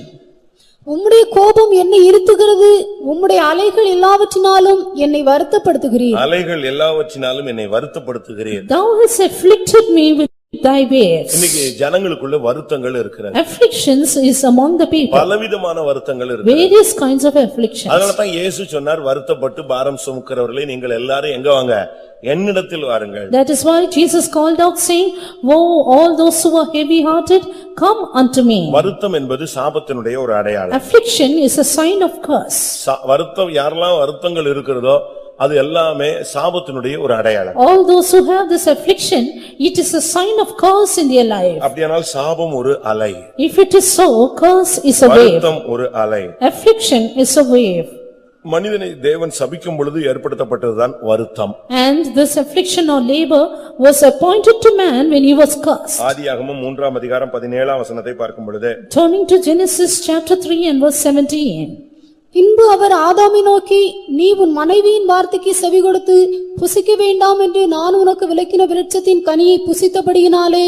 உம்முடைய கோபம் என்னை இருத்துகிறது, உம்முடைய அலைகள் எல்லாவற்றினாலும் என்னை வருத்தப்படுத்துகிறீர். அலைகள் எல்லாவற்றினாலும் என்னை வருத்தப்படுத்துகிறீர். Thou hast afflicted me with thy waves. இன்னைக்கு ஜனங்களுக்குள்ள வருத்தங்கள் இருக்கிறது. Afflictions is among the people. பலவிதமான வருத்தங்கள் இருக்கு. Various kinds of afflictions. அதனால தான் இயேசு சொன்னார் வருத்தப்பட்டு பாரம் சுமக்கிறவர்களே நீங்கள் எல்லாரும் எங்க வாங்க என்னிடத்தில் வாருங்கள். That is why Jesus called out saying, woe all those who are heavy hearted, come unto me. வருத்தம் என்பது சாபத்தினுடைய ஒரு அடையாளம். Affliction is a sign of curse. வருத்தம் யாரெல்லாம் வருத்தங்கள் இருக்கிறதோ அது எல்லாமே சாபத்தினுடைய ஒரு அடையாளம். All those who have this affliction, it is a sign of curse in their life. அப்படியானால் சாபம் ஒரு அலை. If it is so, curse is a wave. வருத்தம் ஒரு அலை. Affliction is a wave. மனிதனை தேவன் சபிக்கும் பொழுது ஏற்படுத்தப்பட்டதுதான் வருத்தம். And this affliction or labor was appointed to man when he was cursed. ஆதியாகமம் 3ஆம் அதிகாரம் 17ஆம் வசனத்தை பார்க்கும் பொழுது Turning to Genesis chapter 3 and verse 17. பின்பு அவர் ஆதாமை நோக்கி, நீ உன் மனைவியின் வார்த்தைக்கு செவி கொடுத்து புசிக்க வேண்டாம் என்று நான் உனக்கு விலக்கின விருட்சத்தின் கனியை புசித்தபடியினாலே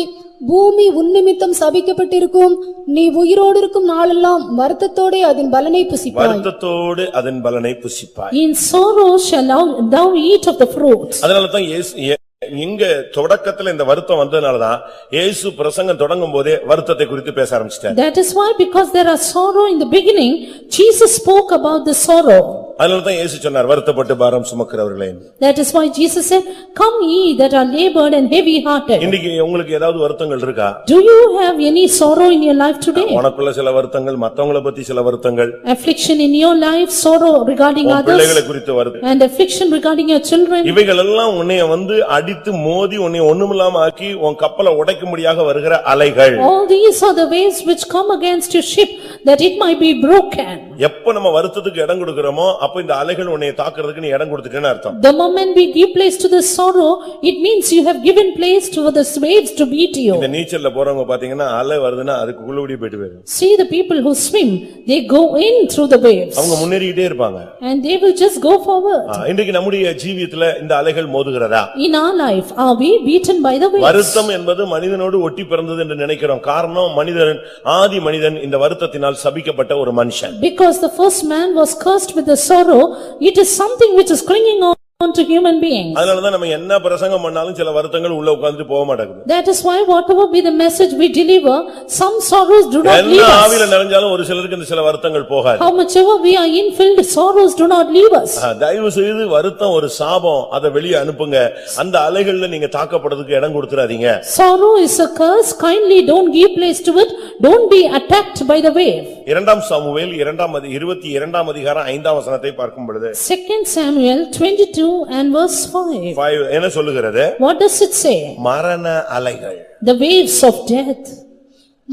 பூமி உன் நிமித்தம் சபிக்கப்பட்டிருக்கும். நீ உயிரோடு இருக்கும் நாளெல்லாம் வருத்தத்தோடு அதன் பலனை புசிப்பாய். வருத்தத்தோடு அதன் பலனை புசிப்பாய். In sorrow shall thou eat of the fruit. அதனால தான் இங்க தொடக்கத்துல இந்த வருத்தம் வந்ததனாலதான் இயேசு பிரசங்கம் தொடங்கும் போதே வருத்தத்தை குறித்து பேச ஆரம்பிச்சிட்டார். That is why, because there are sorrow in the beginning, Jesus spoke about the sorrow. அதனாலதான் இயேசு சொன்னார் வருத்தப்பட்டு பாரம் சுமக்கிறவர்களே. That is why Jesus said, "Come ye that are labored and heavy hearted." இன்னைக்கு உங்களுக்கு ஏதாவது வருத்தங்கள் இருக்கா? Do you have any sorrow in your life today? உனக்குள்ள சில வருத்தங்கள், மத்தவங்கள பத்தி சில வருத்தங்கள். Affliction in your life, sorrow regarding others. பிள்ளைகளை குறித்து வருது. And affliction regarding your children. இவைகள் எல்லாம் உன்னை வந்து அடித்து மோதி உன்னை ஒண்ணுமில்லாம ஆக்கி உன் கப்பலை உடைக்கும்படியாக வருகிற அலைகள். All these are the waves which come against your ship, that it might be broken. எப்ப நம்ம வருத்தத்துக்கு இடம் கொடுக்கிறோமோ அப்ப இந்த அலைகள் உன்னை தாக்குறதுக்கு நீ இடம் கொடுத்துட்டேன்னு அர்த்தம். The moment we give place to the sorrow, it means you have given place to the waves to beat you. இந்த நீச்சல்ல போறவங்க பாத்தீங்கன்னா அலை வருதுன்னா அதுக்குள்ள ஓடி போயிட்டு போயிடும். See the people who swim, they go in through the waves. அவங்க முன்னேறிட்டே இருப்பாங்க. And they will just go forward. இன்றைக்கு நம்முடைய ஜீவியத்துல இந்த அலைகள் மோதுகிறதா? In our life, are we beaten by the waves? வருத்தம் என்பது மனிதனோடு ஒட்டி பிறந்தது என்று நினைக்கிறோம். காரணம் மனிதன் ஆதி மனிதன் இந்த வருத்தத்தினால் சபிக்கப்பட்ட ஒரு மனுஷன். Because the first man was cursed with the sorrow, it is something which is clinging on to human beings. அதனாலதான் நம்ம என்ன பிரசங்கம் பண்ணாலும் சில வருத்தங்கள் உள்ள உட்கார்ந்து போக மாட்டேங்குது. That is why whatever be the message we deliver, some sorrows do not leave என்ன us. ஆவியில நிறைஞ்சாலும் ஒரு சிலருக்கு இந்த சில வருத்தங்கள் போகாது. How much ever we are infilled, sorrows do not leave us. தயவு செய்து வருத்தம் ஒரு சாபம், அதை வெளியே அனுப்புங்க. அந்த அலைகள்ல நீங்க தாக்கப்படுறதுக்கு இடம் கொடுத்துறாதீங்க. Sorrow is a curse, kindly don't give place to it, don't be attacked by the wave. இரண்டாம் சாமுவேல் 22ஆம் அதிகாரம் 5ஆம் வசனத்தை பார்க்கும் பொழுது 2 Samuel 22 and verse 5. என்ன சொல்லுகிறது? What does it say? மரண அலைகள். The waves of death.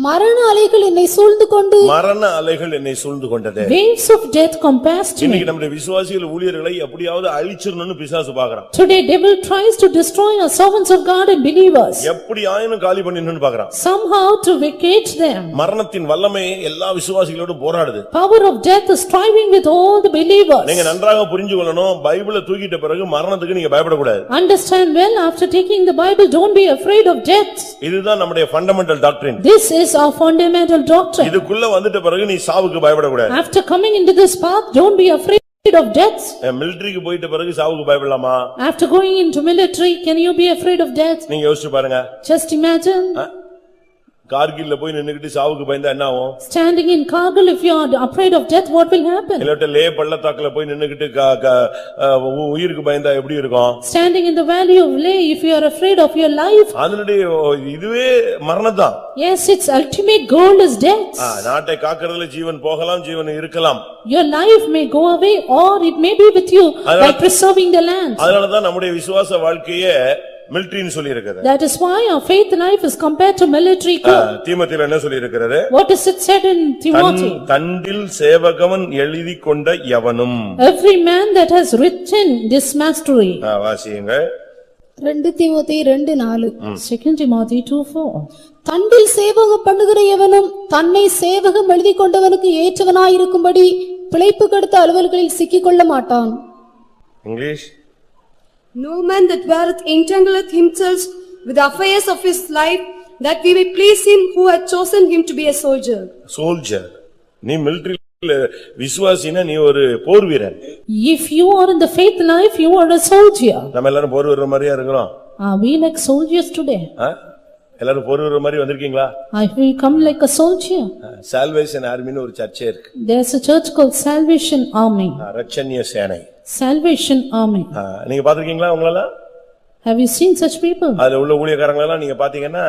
மரண அலைகள் என்னை சூழ்ந்து கொண்டு மரண அலைகள் என்னை சூழ்ந்து கொண்டது. Waves of death compassed me. இன்னைக்கு நம்முடைய விசுவாசிகள் ஊழியர்களை எப்படியாவது அழிச்சிரணும்னு பிசாசு பார்க்கறான். Today devil tries to destroy our servants of God and believers. எப்படி ஆயினும் காலி பண்ணிடணும்னு பார்க்கறான். Somehow to vacate them. மரணத்தின் வல்லமை எல்லா விசுவாசிகளோடு போராடுது. Power of death is striving with all the believers. நீங்க நன்றாக புரிஞ்சுக்கொள்ளணும், பைபிளை தூக்கிட்ட பிறகு மரணத்துக்கு நீங்க பயப்படக்கூடாது. Understand well, after taking the Bible, don't be afraid of death. இதுதான் நம்முடைய ஃபண்டமெண்டல் டாக்டரின். This is our fundamental doctrine. இதுக்குள்ள வந்துட்ட பிறகு நீ சாவுக்கு பயப்படக்கூடாது. After coming into this path, don't be afraid of death. மிலிட்டரிக்கு போயிட்ட பிறகு சாவுக்கு பயப்படலாமா? After going into military, can you be afraid of death? நீங்க யோசிச்சு பாருங்க. Just imagine. கார்கில்ல போய் நின்னுக்கிட்டு சாவுக்கு பயந்தா என்ன ஆகும்? Standing in Kargil, if you are afraid of death, what will happen? இல்லட்ட லே பள்ளத்தாக்குல போய் நின்னுக்கிட்டு உயிருக்கு பயந்தா எப்படி இருக்கும்? Standing in the valley of Leh, if you are afraid of your life. அதனுடைய இதுவே மரணம்தான். Yes, its ultimate goal is death. நாட்டை காக்கிறதுல ஜீவன் போகலாம், ஜீவன் இருக்கலாம். Your life may go away or it may be with you by preserving the land. அதனாலதான் நம்முடைய விசுவாச வாழ்க்கையே மிலிட்டரின்னு சொல்லி இருக்குது. That is why our faith life is compared to military corps. தீமோத்தேயுல என்ன சொல்லி இருக்கிறது? What is it said in Timothy? தண்டில் சேவகவன் எழுதிக் கொண்ட எவனும். Every man that has written this mastery. வாசியுங்க. 2 தீமோத்தேயு 2:4. 2 Timothy 2:4. தண்டில் சேவகம் பண்ணுகிற எவனும் தன்னை சேவகம் எழுதிக் கொண்டவனுக்கு ஏற்றவனாயிருக்கும்படி பிழைப்பு கெடுத்த அலுவல்களில் சிக்கிக்கொள்ள மாட்டான். English. No man that weareth entangleth himself with the affairs of his life, that we may please him who hath chosen him to be a soldier. Soldier. நீ மிலிட்டரியில விசுவாசினா நீ ஒரு போர் வீரன். If you are in the faith life, you are a soldier. நம்ம எல்லாரும் போர் வீரர் மாதிரியா இருக்கிறோம். Are we like soldiers today? எல்லாரும் போர் வீரர் மாதிரி வந்திருக்கீங்களா? I will come like a soldier. Salvation ஆர்மின்னு ஒரு சர்ச்சே இருக்கு. There's a church called Salvation Army. ரட்சணிய சேனை. Salvation Army. நீங்க பாத்திருக்கீங்களா உங்கள? Have you seen such people? அதுல உள்ள ஊழியக்காரங்க எல்லாம் நீங்க பாத்தீங்கன்னா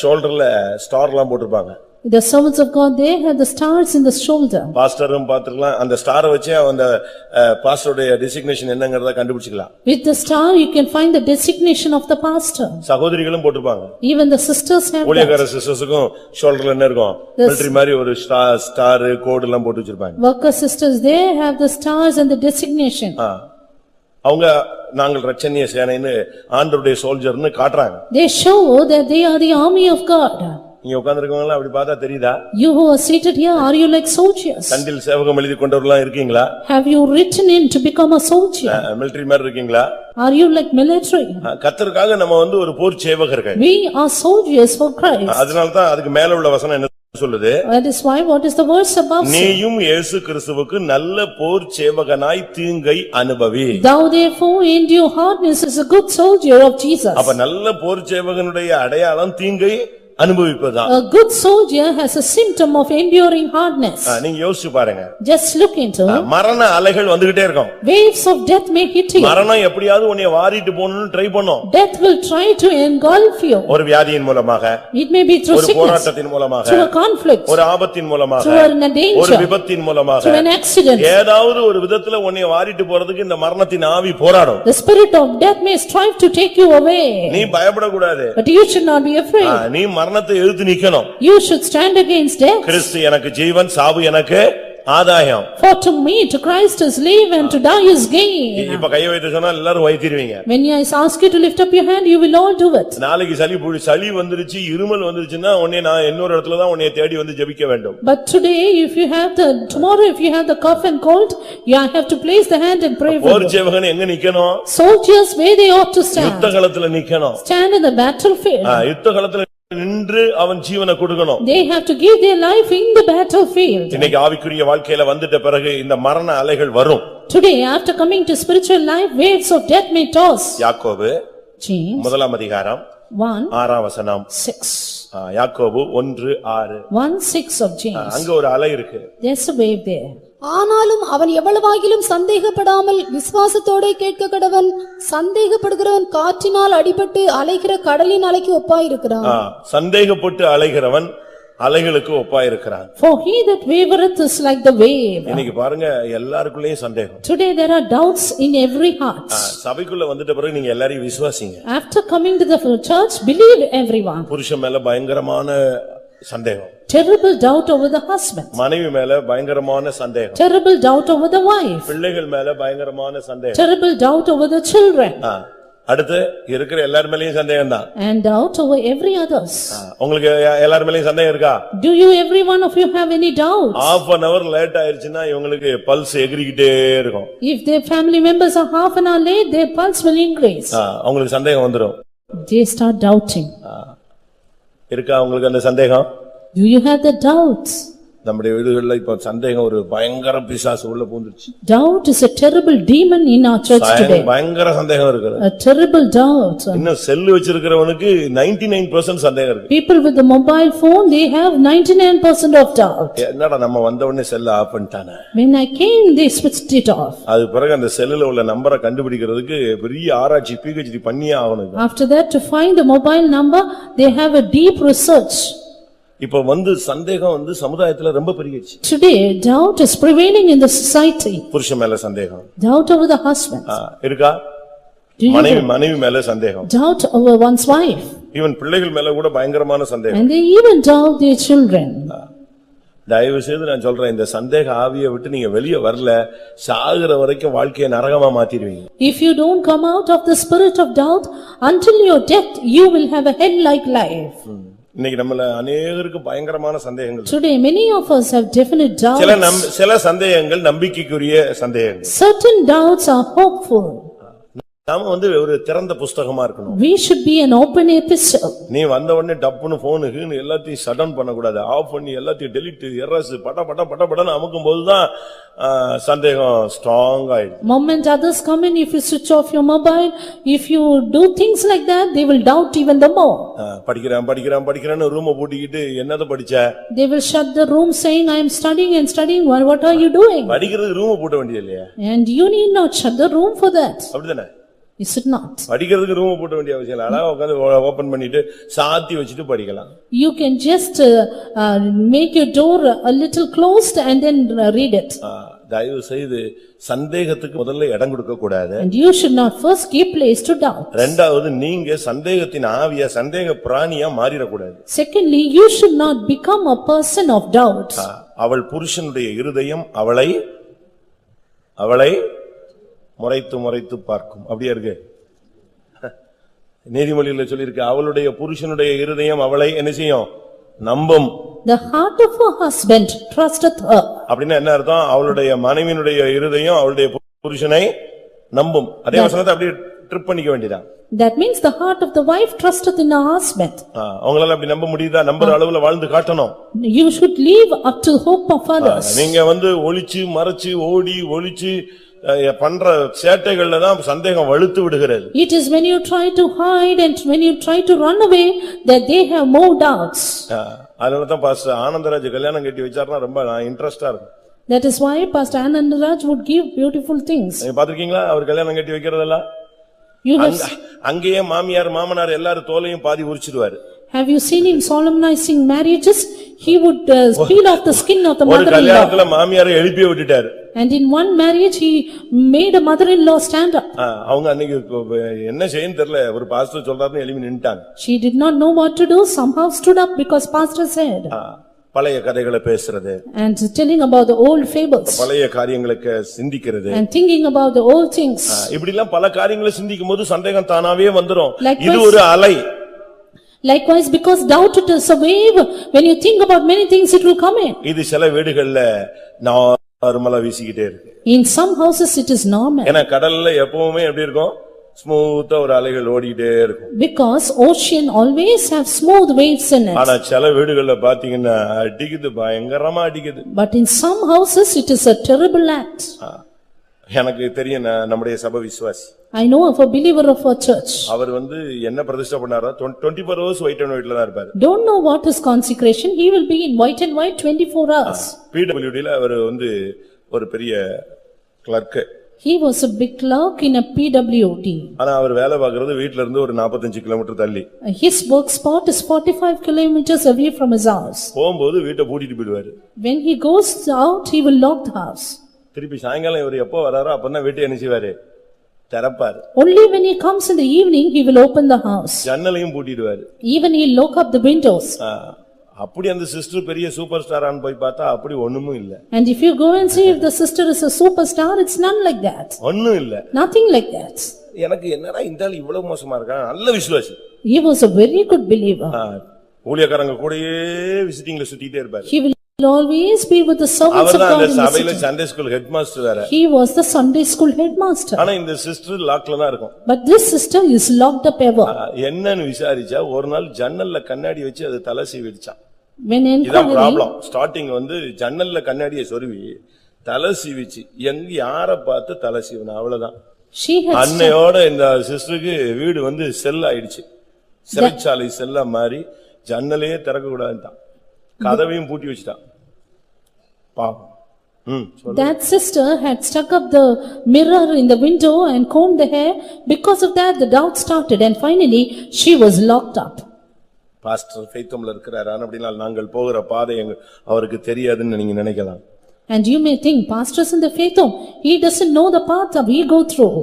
ஷோல்டர்ல ஸ்டார்லாம் போட்டுருப்பாங்க. The servants of God, they have the stars in the shoulder. பாஸ்டரும் பாத்துக்கலாம், அந்த ஸ்டாரை வச்சே அந்த பாஸ்டருடைய designation என்னங்கறத கண்டுபிடிச்சுக்கலாம். With the star you can find the designation of the pastor. சகோதரிகளும் போட்டுப்பாங்க. Even the sisters have that. ஊழியக்கார சிஸ்டர்ஸ்க்கும் ஷோல்டர்ல என்ன இருக்கும்? மிலிட்டரி மாதிரி ஒரு ஸ்டார் கோட் எல்லாம் போட்டு வச்சிருப்பாங்க. Worker sisters, they have the stars and the designation. அவங்க நாங்கள் ரட்சணிய சேனைன்னு ஆண்டவருடைய சோல்ஜர்னு காட்டுறாங்க. They show that they are the army of God. நீங்க உட்கார்ந்திருக்கவங்க அப்படி பார்த்தா தெரியுதா? You who are seated here, are you like soldiers? தண்டில் சேவகம் எழுதி கொண்டவர்களாம் இருக்கீங்களா? Have you written in to become a soldier? Military மாதிரி இருக்கீங்களா? Are you like military? கர்த்தருக்காக நம்ம ஒரு போர் சேவகர்கள். We are soldiers for Christ. அதனால தான் அதுக்கு மேல உள்ள வசனம் என்ன சொல்லுது? That is why what is the verse above? நீயும் இயேசு கிறிஸ்துவுக்கு நல்ல போர் சேவகனாய் தீங்கை அனுபவி. Thou therefore endure hardness as a good soldier of Jesus. அப்ப நல்ல போர் சேவகனுடைய அடையாளம் தீங்கை அனுபவிப்பதுதான். A good soldier has a symptom of enduring hardness. நீங்க யோசிச்சு பாருங்க. Just look into மரண அலைகள் வந்துகிட்டே இருக்கும். waves of death may hit you. மரணம் எப்படியாவது உன்னை வாரிட்டு போணும்னு ட்ரை பண்ணும். Death will try to engulf you. ஒரு வியாதியின் மூலமாக, it may be through ஒரு sickness, போராட்டத்தின் மூலமாக, through a conflict, ஒரு ஆபத்தின் மூலமாக, through a danger, ஒரு விபத்தின் மூலமாக, through an accident. ஏதாவது ஒரு விதத்துல உன்னை வாரிட்டு போறதுக்கு இந்த மரணத்தின் ஆவி போராடும். The spirit of death may strive to take you away. நீ பயப்படக்கூடாது. But you should not be afraid. நீ மரணத்தை எதிர்த்து நிக்கணும். You should stand against death. கிறிஸ்து எனக்கு ஜீவன், சாவு எனக்கு ஆதாயம். For to me to Christ is live and to die is gain. இப்ப கை வைத்து சொன்னா எல்லாரும் வைத்திருவீங்க. When I ask you to lift up your hand, you will all do it. நாளைக்கு சளி வந்துருச்சு, இருமல் வந்துருச்சுன்னா உன்னை நான் இன்னொரு இடத்துல தான் உன்னை தேடி வந்து ஜெபிக்க வேண்டும். But today tomorrow if you have the cough and cold, you have to place the hand and pray for bore you. சேவகன் எங்க நிக்கணும்? Soldiers where they ought to stand. யுத்தகளத்துல நிக்கணும். Stand in the battlefield. யுத்தகளத்துல நின்று அவன் ஜீவனை கொடுக்கணும். They have to give their life in the battlefield. இன்னைக்கு ஆவிக்குரிய வாழ்க்கையில வந்துட்ட பிறகு இந்த மரண அலைகள் வரும். Today after coming to spiritual life, waves of death may toss. யாக்கோபு James 1 அதிகாரம் 6 வசனம். 6. யாக்கோபு 1:6. 1:6 of James. அங்க ஒரு அலை இருக்கு. There's a wave there. ஆனாலும் அவன் எவ்வளவாகிலும் சந்தேகப்படாமல் விசுவாசத்தோடே கேட்க கடவன். சந்தேகப்படுகிறவன் காற்றினால் அடிபட்டு அலைகிற கடலின் அலைக்கு ஒப்பாயிருக்கிறான். சந்தேகப்பட்டு அலைகிறவன் அலைகளுக்கு ஒப்பாயிருக்கிறான். For he that wavereth is like the wave. இன்னைக்கு பாருங்க எல்லாருக்குள்ளேயும் சந்தேகம். Today there are doubts in every heart. சபைக்குள்ள வந்துட்ட பிறகு நீங்க எல்லாரையும் விசுவாசிங்க. After coming to the church, believe everyone. புருஷன் மேல பயங்கரமான சந்தேகம். Terrible doubt over the husband. மனைவி மேல பயங்கரமான சந்தேகம். Terrible doubt over the wife. பிள்ளைகள் மேல பயங்கரமான சந்தேகம். Terrible doubt over the children. அடுத்து இருக்கிற எல்லார் மேலயும் சந்தேகம் தான். And doubt over every others. உங்களுக்கு எல்லார் மேலயும் சந்தேகம் இருக்கா? Do you every one of you have any doubts? half an hour late ஆயிருச்சுனா இவங்களுக்கு பல்ஸ் எகிரிக்கிட்டே இருக்கும். If their family members are half an hour late, their pulse will increase. அவங்களுக்கு சந்தேகம் வந்துரும். They start doubting. இருக்கா உங்களுக்கு அந்த சந்தேகம்? Do you have the doubts? நம்முடைய வீடுகள்ல இப்ப சந்தேகம் ஒரு பயங்கர பிசாசு உள்ள பூந்துருச்சு. Doubt is a terrible demon in our church today. பயங்கர சந்தேகம் இருக்கு. A terrible doubt. இன்னும் செல் வச்சிருக்கிறவனுக்கு 99% சந்தேகம் இருக்கு. People with the mobile phone, they have 99% of doubt. என்னடா நம்ம வந்த உடனே செல்ல of பண்ணிட்டானே. When I came, they switched it off. அது பிறகு அந்த செல்லுல உள்ள நம்பரை கண்டுபிடிக்கிறதுக்கு பெரிய ஆராய்ச்சி PhD பண்ணியே ஆகணும். After that, to find the mobile number, they have a deep research. இப்ப சந்தேகம் சமுதாயத்துல ரொம்ப பெருகிடுச்சு. Today doubt is prevailing in the society. புருஷன் மேல சந்தேகம். Doubt over the husband. இருக்கா? மனைவி மேல சந்தேகம். Doubt over one's wife. Even பிள்ளைகள் மேல கூட பயங்கரமான சந்தேகம். And they even doubt their children. தயவு செய்து நான் சொல்றேன், இந்த சந்தேக ஆவியை விட்டு நீங்க வெளியே வரல, சாகுற வரைக்கும் வாழ்க்கையை நரகமா மாத்திடுவீங்க. If you don't come out of the spirit of doubt, until your death, you will have a hell-like life. இன்னைக்கு நம்மள அநேகருக்கு பயங்கரமான சந்தேகங்கள். Today many of us have definite doubts. சில சந்தேகங்கள் நம்பிக்கைக்குரிய சந்தேகங்கள். Certain doubts are hopeful. நாம ஒரு திறந்த புத்தகமா இருக்கணும். We should be an open epistle. நீ வந்த உடனே டப்புன்னு போனுக்கு எல்லாத்தையும் ஷட் டவுன் பண்ண கூடாது. ஆஃப் பண்ணி எல்லாத்தையும் டெலீட் எரர்ஸ் பட அமுக்கும்போது தான் சந்தேகம் ஸ்ட்ராங் ஆயிடும். Moment others come in, if you switch off your mobile, if you do things like that, they will doubt even the more. படிக்கிறேன்னு ரூமை பூட்டிக்கிட்டு என்னத படிச்ச? They will shut the room saying, I am studying and studying. What are you doing? படிக்கிறது ரூமை பூட்ட வேண்டியது இல்லையா? And you need not shut the room for that. அப்படிதானே? Is it not? படிக்கிறதுக்கு ரூம் போட வேண்டிய அவசியம் இல்ல. அழகா உட்கார்ந்து ஓபன் பண்ணிட்டு சாத்தி வச்சிட்டு படிக்கலாம். You can just make your door a little closed and then read it. தயவு செய்து சந்தேகத்துக்கு முதல்ல இடம் கொடுக்க கூடாது. And you should not first give place to doubt. இரண்டாவது, நீங்க சந்தேகத்தின் ஆவியா சந்தேக பிராணியா மாறிட கூடாது. Secondly, you should not become a person of doubt. அவள் புருஷனுடைய இருதயம் அவளை முறைத்து பார்க்கும். அப்படியே இருக்கு. நீதிமொழியில சொல்லிருக்கு, அவளுடைய புருஷனுடைய இருதயம் அவளை என்ன செய்யும்? நம்பும். The heart of her husband trusteth her. அப்படின்னா என்ன அர்த்தம்? அவளுடைய மனைவியினுடைய இருதயம் அவளுடைய புருஷனை நம்பும். அதே வசனத்தை அப்படியே ட்ரிப் பண்ணிக்க வேண்டியதான். That means the heart of the wife trusteth in her husband. அவங்களால அப்படி நம்ப முடியுதா? நம்புற அளவுல வாழ்ந்து காட்டணும். You should live up to hope of others. நீங்க ஒளிச்சு மறைச்சு ஓடி ஒளிச்சு பண்ற சேட்டைகள்ல தான் சந்தேகம் வலுத்து விடுகிறது. It is when you try to hide and when you try to run away that they have more doubts. அதனால தான் பாஸ்டர் ஆனந்தராஜ் கல்யாணம் கட்டி வச்சாருன்னா ரொம்ப இன்ட்ரெஸ்டா இருக்கும். That is why Pastor Anandaraj would give beautiful things. நீங்க பாத்துக்கிங்களா அவர் கல்யாணம் கட்டி வைக்கிறதெல்லாம்? அங்கேயே மாமியார் மாமனார் எல்லாரும் தோலையும் பாதி உரிச்சிடுவாரு. Have you seen him solemnizing marriages? He would peel off the skin of the mother-in-law. ஒரு கல்யாணத்துல மாமியாரை எழுப்பி விட்டுட்டாரு. And in one marriage he made a mother-in-law stand up. அவங்க அன்னைக்கு என்ன செய்யணும் தெரியல, ஒரு பாஸ்டர் சொல்றாருன்னு எழுப்பி நின்னுட்டாங்க. She did not know what to do, somehow stood up because pastor said. பழைய கதைகளை பேசுறது and telling about the old fables, பழைய காரியங்களுக்கு சிந்திக்கிறது and thinking about the old things. இப்படி எல்லாம் பல காரியங்களை சிந்திக்கும்போது சந்தேகம் தானாவே வந்துரும். Likewise, இது ஒரு அலை. Likewise, because doubt is a wave, when you think about many things it will come in. இது சில வீடுகள்ல நார்மலா வீசிக்கிட்டே இருக்கு. In some houses it is normal. ஏன்னா கடல்ல எப்பவுமே எப்படி இருக்கும், ஸ்மூத்தா ஒரு அலைகள் ஓடிட்டே இருக்கும். Because ocean always have smooth waves in it. ஆனா சில வீடுகள்ல பாத்தீங்கன்னா அடிக்குது, பயங்கரமா அடிக்குது. But in some houses it is a terrible act. எனக்கு தெரியும், நம்முடைய சபை விசுவாசி. I know of a believer of a church. அவர் என்ன பிரதிஷ்டை பண்ணாரோ 24 hours white and whiteல தான் இருப்பாரு. Don't know what is consecration, he will be in white and white 24 hours. PWD ல அவர் ஒரு பெரிய clerk. He was a big clerk in a PWD. ஆனா அவர் வேலை பார்க்கிறது வீட்ல இருந்து ஒரு 45 கிலோமீட்டர் தள்ளி. His work spot is 45 kilometers away from his house. போகும்போது வீட்டை பூட்டிட்டு போயிடுவாரு. When he goes out, he will lock the house. திருப்பி சாயங்காலம் இவர் எப்போ வராரோ அப்பதான் வீட்டை என்ன செய்வாரு, திறப்பாரு. Only when he comes in the evening, he will open the house. ஜன்னலையும் பூட்டிடுவாரு. Even he lock up the windows. அப்படி அந்த சிஸ்டர் பெரிய சூப்பர் ஸ்டாரான்னு போய் பார்த்தா அப்படி ஒண்ணுமே இல்ல. And if you go and see if the sister is a superstar, it's none like that. ஒண்ணும் இல்ல. Nothing like that. எனக்கு என்னடா இந்த ஆளு இவ்வளவு மோசமா இருக்கான், நல்ல விசுவாசி. He was a very good believer. ஊழியக்காரங்க கூடயே விசிட்டிங்ல சுத்திட்டே இருப்பாரு. He will always be with the servants of God. அவர்தான் அந்த சபையில சண்டே ஸ்கூல் ஹெட்மாஸ்டர் வேற. He was the Sunday school headmaster. ஆனா இந்த சிஸ்டர் லாக்ல தான் இருக்கும். But this sister is locked up ever. என்னன்னு விசாரிச்சா ஒரு நாள் ஜன்னல்ல கண்ணாடி வச்சு அது தலை சீவிடுச்சான். When இதான் ப்ராப்ளம். ஸ்டார்டிங் ஜன்னல்ல கண்ணாடியை சொருவி தலை சீவிச்சு, எங்க யார பார்த்து தலை சீவன, அவ்வளவுதான். அன்னையோட இந்த சிஸ்டருக்கு வீடு செல் ஆயிடுச்சு, சிறைச்சாலை செல்ல மாதிரி. ஜன்னலையே திறக்க கூடாதுதான், கதவையும் பூட்டி வச்சுட்டான். பாவம். That sister had stuck up the mirror in the window and combed the hair. Because of that, the doubt started and finally she was locked up. Pastor ஃபெய்த்தம்ல இருக்கிறார், அப்படினா நாங்கள் போகிற பாதை அவருக்கு தெரியாதுன்னு நீங்க நினைக்கலாம். And you may think pastors in the faith home, he doesn't know the path that we go through.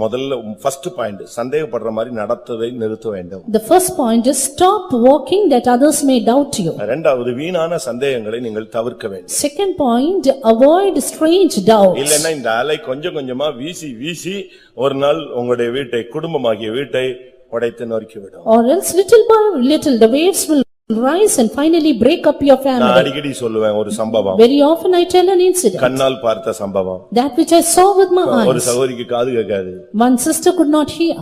முதல்ல ஃபர்ஸ்ட் பாயிண்ட், சந்தேகப்படுற மாதிரி நடத்ததை நிறுத்த வேண்டும். The first point is stop walking that others may doubt you. இரண்டாவது, வீணான சந்தேகங்களை நீங்கள் தவிர்க்க வேண்டும். Second point, avoid strange doubts. இல்லன்னா இந்த அலை கொஞ்சம் கொஞ்சமா வீசி வீசி ஒரு நாள் உங்களுடைய வீட்டை, குடும்பமாகிய வீட்டை உடைத்து நொறுக்கிவிடும். Or else little by little the waves will rise and finally break up your family. நான் அடிக்கடி சொல்லுவேன் ஒரு சம்பவம். Very often I tell an incident. கண்ணால் பார்த்த சம்பவம். That which I saw with my eyes. ஒரு சகோதரிக்கு காது கேட்காது. One sister could not hear.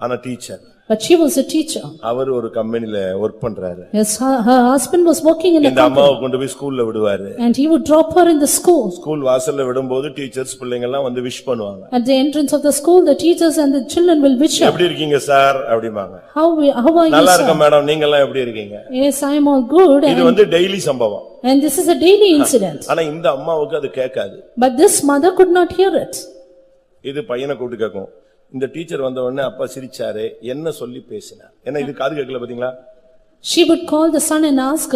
ஆனா teacher. But she was a teacher. அவர் ஒரு கம்பெனில வர்க் பண்றாரு. Yes, her husband was working in a company. இந்த அம்மாவை கொண்டு போய் ஸ்கூல்ல விடுவாரு. And he would drop her in the school. School வாசல்ல விடும்போது டீச்சர்ஸ் பிள்ளைங்க எல்லாம் விஷ் பண்ணுவாங்க. At the entrance of the school, the teachers and the children will wish her. எப்படி இருக்கீங்க சார் அப்படிமாங்க. How are you? நல்லா இருக்க மேடம், நீங்க எல்லாம் எப்படி இருக்கீங்க? Yes, I am all good. இது டெய்லி சம்பவம். And this is a daily incident. ஆனா இந்த அம்மாவுக்கு அது கேட்காது. But this mother could not hear it. இது பையனை கூப்பிட்டு கேட்கும். இந்த டீச்சர் வந்த உடனே அப்பா சிரிச்சாரே, என்ன சொல்லி பேசினார்? என்ன இது காது கேட்கல பாத்தீங்களா? She would call the son and ask,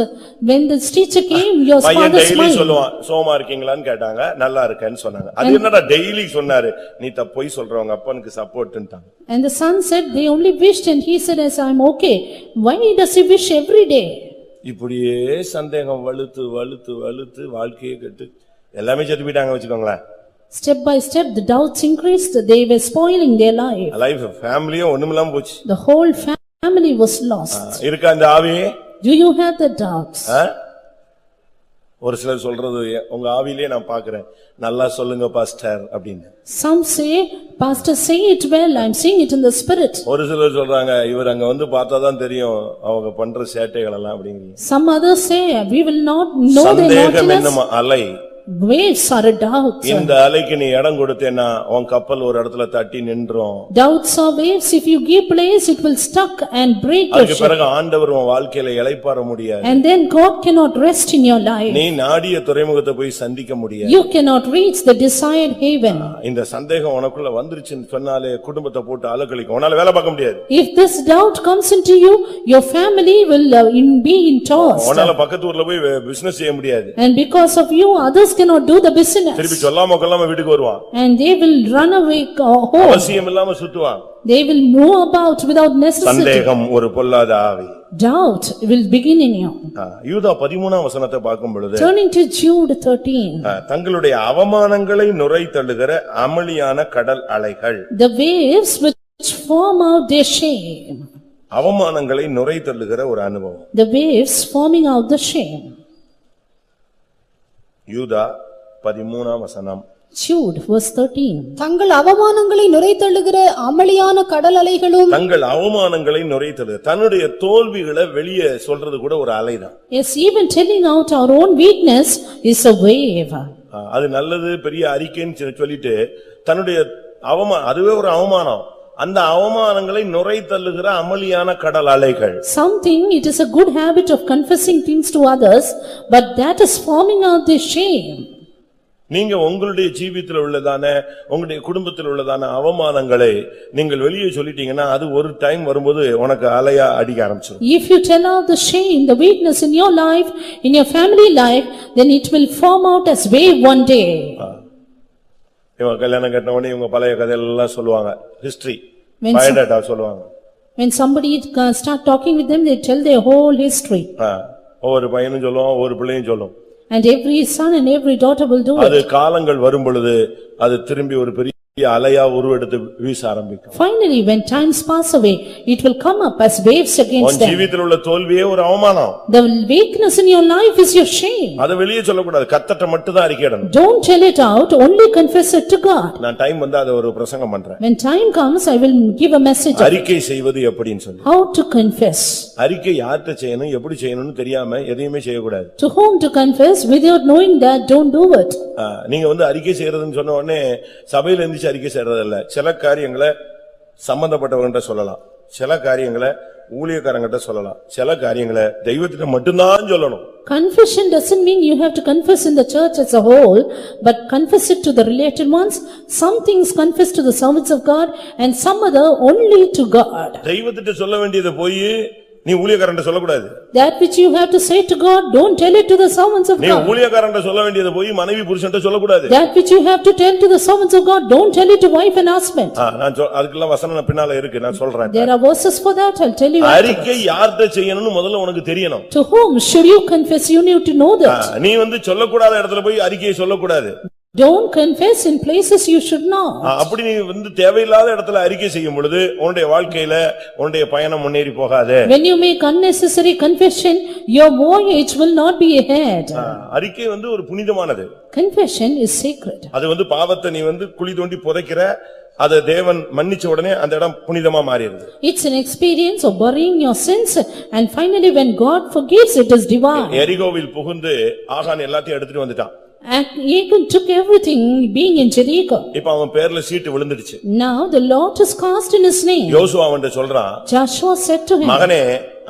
when the teacher came, your father smiled. பையன் டெய்லி சொல்லுவான், சோமா இருக்கீங்களான்னு கேட்டாங்க, நல்லா இருக்கேன்னு சொன்னாங்க. அது என்னடா டெய்லி சொன்னாரு, நீ போய் சொல்றவங்க அப்பனுக்கு சப்போர்ட்ன்ட்டாங்க. And the son said they only wished and he said, as I am okay. Why does he wish every day? இப்படியே சந்தேகம் வலுத்து வலுத்து வலுத்து வாழ்க்கையை கெட்டு எல்லாமே செத்து போயிட்டாங்க வச்சுக்கோங்களேன். Step by step the doubts increased, they were spoiling their life. ஃபேமிலியே ஒண்ணுமில்லாம போச்சு. The whole family was lost. இருக்கா இந்த ஆவி? Do you have the doubts? ஒரு சிலர் சொல்றது, உங்க ஆவியிலே நான் பார்க்கிறேன், நல்லா சொல்லுங்க பாஸ்டர் அப்படின்னு. Some say, pastor say it well, I am seeing it in the spirit. ஒரு சிலர் சொல்றாங்க, இவர் அங்க பார்த்தாதான் தெரியும் அவங்க பண்ற சேட்டைகள் எல்லாம் அப்படிங்கறீங்க. Some others say, we will not know their சந்தேகம் என்னும் அலை Waves are a doubt. இந்த அலைக்கு நீ இடம் கொடுத்தேன்னா உன் கப்பல் ஒரு இடத்துல தட்டி நின்றும். Doubts are waves. If you give place, it will stuck and break your அதுக்கு ship. பிறகு ஆண்டவர் உன் வாழ்க்கையில இளைப்பாற முடியாது. And then God cannot rest in your life. நீ நாடிய துறைமுகத்தை போய் சந்திக்க முடியாது. You cannot reach the desired haven. இந்த சந்தேகம் உனக்குள்ள வந்துருச்சுன்னு சொன்னாலே குடும்பத்தை போட்டு அலக்கழிக்கும். உன்னால வேலை பார்க்க முடியாது. If this doubt comes into you, your family will be in toss. உன்னால பக்கத்து ஊர்ல போய் பிசினஸ் செய்ய முடியாது. And because of you, others cannot do the business. திருப்பி சொல்லாம கொள்ளாம வீட்டுக்கு வருவான். And they will run away home. அவசியம் இல்லாம சுத்துவான். They will move about without necessity. சந்தேகம் ஒரு பொல்லாத ஆவி. Doubt will begin in you. யூதா 13ஆம் வசனத்தை பார்க்கும் பொழுது Turning to Jude 13. தங்களுடைய அவமானங்களை நுரை தள்ளுகிற அமளியான கடல் அலைகள். The waves which form out their shame. அவமானங்களை நுரை தள்ளுகிற ஒரு அனுபவம். The waves forming out the shame. யூதா 13ஆம் வசனம். Jude verse 13. தங்கள் அவமானங்களை நுரைத்தள்ளுகிற அமளியான கடல் அலைகளும் தங்கள் அவமானங்களை நுரை தள்ளுகிற தன்னுடைய தோல்விகளை வெளியே சொல்றது கூட ஒரு அலைதான். Yes, even telling out our own weakness is a wave. அது நல்லது பெரிய அறிக்கைன்னு சொல்லிட்டு தன்னுடைய அதுவே ஒரு அவமானம். அந்த அவமானங்களை நுரை தள்ளுகிற அமளியான கடல் அலைகள். Something, it is a good habit of confessing things to others, but that is forming out the shame. நீங்க உங்களுடைய ஜீவியத்தில் உள்ளதான உங்களுடைய குடும்பத்தில் உள்ளதான அவமானங்களை நீங்கள் வெளியே சொல்லிட்டீங்கன்னா அது ஒரு டைம் வரும்போது உனக்கு அலையா அடிக்க ஆரம்பிச்சிடும். If you tell out the shame, the weakness in your life, in your family life, then it will form out as wave one day. இவங்க கல்யாணம் கட்டின உடனே இவங்க பழைய கதையெல்லாம் சொல்லுவாங்க. ஹிஸ்டரி பயோடேட்டா சொல்லுவாங்க. When somebody start talking with them, they tell their whole history. ஒவ்வொரு பையனும் சொல்லுவான், ஒவ்வொரு பிள்ளையும் சொல்லும். And every son and every daughter will do அது it. காலங்கள் வரும் பொழுது அது திரும்பி ஒரு பெரிய அலையா உருவெடுத்து வீச ஆரம்பிக்கும். Finally, when times pass away, it will come up as waves against உன் them. ஜீவியத்தில் உள்ள தோல்வியே ஒரு அவமானம். The weakness in your life is your shame. அதை வெளியே சொல்லக்கூடாது. கர்த்தர்ட்ட மட்டும் தான் அறிக்கையிடணும். Don't tell it out, only confess it to God. நான் டைம் வந்தா அதை ஒரு பிரசங்கம் பண்றேன். When time comes, I will give a message. அறிக்கை செய்வது எப்படின்னு சொல்லி. How to confess. அறிக்கை யார்கிட்ட செய்யணும் எப்படி செய்யணும்னு தெரியாம எதையுமே செய்யக்கூடாது. To whom to confess, without knowing that, don't do it. நீங்க அறிக்கை செய்யறதுன்னு சொன்ன உடனே சபையில இருந்துச்சு அறிக்கை செய்யறதில்ல. சில காரியங்களை சம்பந்தப்பட்டவங்கிட்ட சொல்லலாம், சில காரியங்களை ஊழியக்காரங்கிட்ட சொல்லலாம், சில காரியங்களை தெய்வத்திட்ட மட்டும்தான் சொல்லணும். Confession doesn't mean you have to confess in the church as a whole, but confess it to the related ones. Some things confess to the servants of God and some other only to God. தெய்வத்திட்ட சொல்ல வேண்டியது போய் நீ ஊழியக்காரன்ட்ட சொல்லக்கூடாது. That which you have to say to God, don't tell it to the servants of நீ God. ஊழியக்காரன்ட்ட சொல்ல வேண்டியது போய் மனைவி புருஷன்ட்ட சொல்லக்கூடாது. That which you have to tell to the servants of God, don't tell it to wife and husband. நான் அதுக்கெல்லாம் வசனம் பின்னால இருக்கு, நான் சொல்றேன். There are verses for that, I'll tell you. அறிக்கை யார்கிட்ட செய்யணும்னு முதல்ல உனக்கு தெரியணும். To whom should you confess? You need to know that. நீ சொல்லக்கூடாத இடத்துல போய் அறிக்கையை சொல்லக்கூடாது. Don't confess in places you should not. அப்படி நீ தேவையில்லாத இடத்துல அறிக்கை செய்யும் பொழுது உன்னுடைய வாழ்க்கையில உன்னுடைய பயணம் முன்னேறி போகாது. When you make unnecessary confession, your voyage will not be ahead. அறிக்கை ஒரு புனிதமானது. Confession is sacred. அது பாவத்தை நீ குழி தோண்டி புதைக்கிற, அது தேவன் மன்னிச்ச உடனே அந்த இடம் புனிதமா மாறிடுது. It's an experience of burying your sins and finally when God forgives, it is divine. எரிகோவில் புகுந்து ஆகான் எல்லாத்தையும் எடுத்துட்டு வந்துட்டான். Achan took everything being in Jericho. இப்ப அவன் பேர்ல சீட்டு விழுந்துடுச்சு. Now the Lord is cast in his name. யோசுவா அவன்கிட்ட சொல்றான், Joshua said to him, மகனே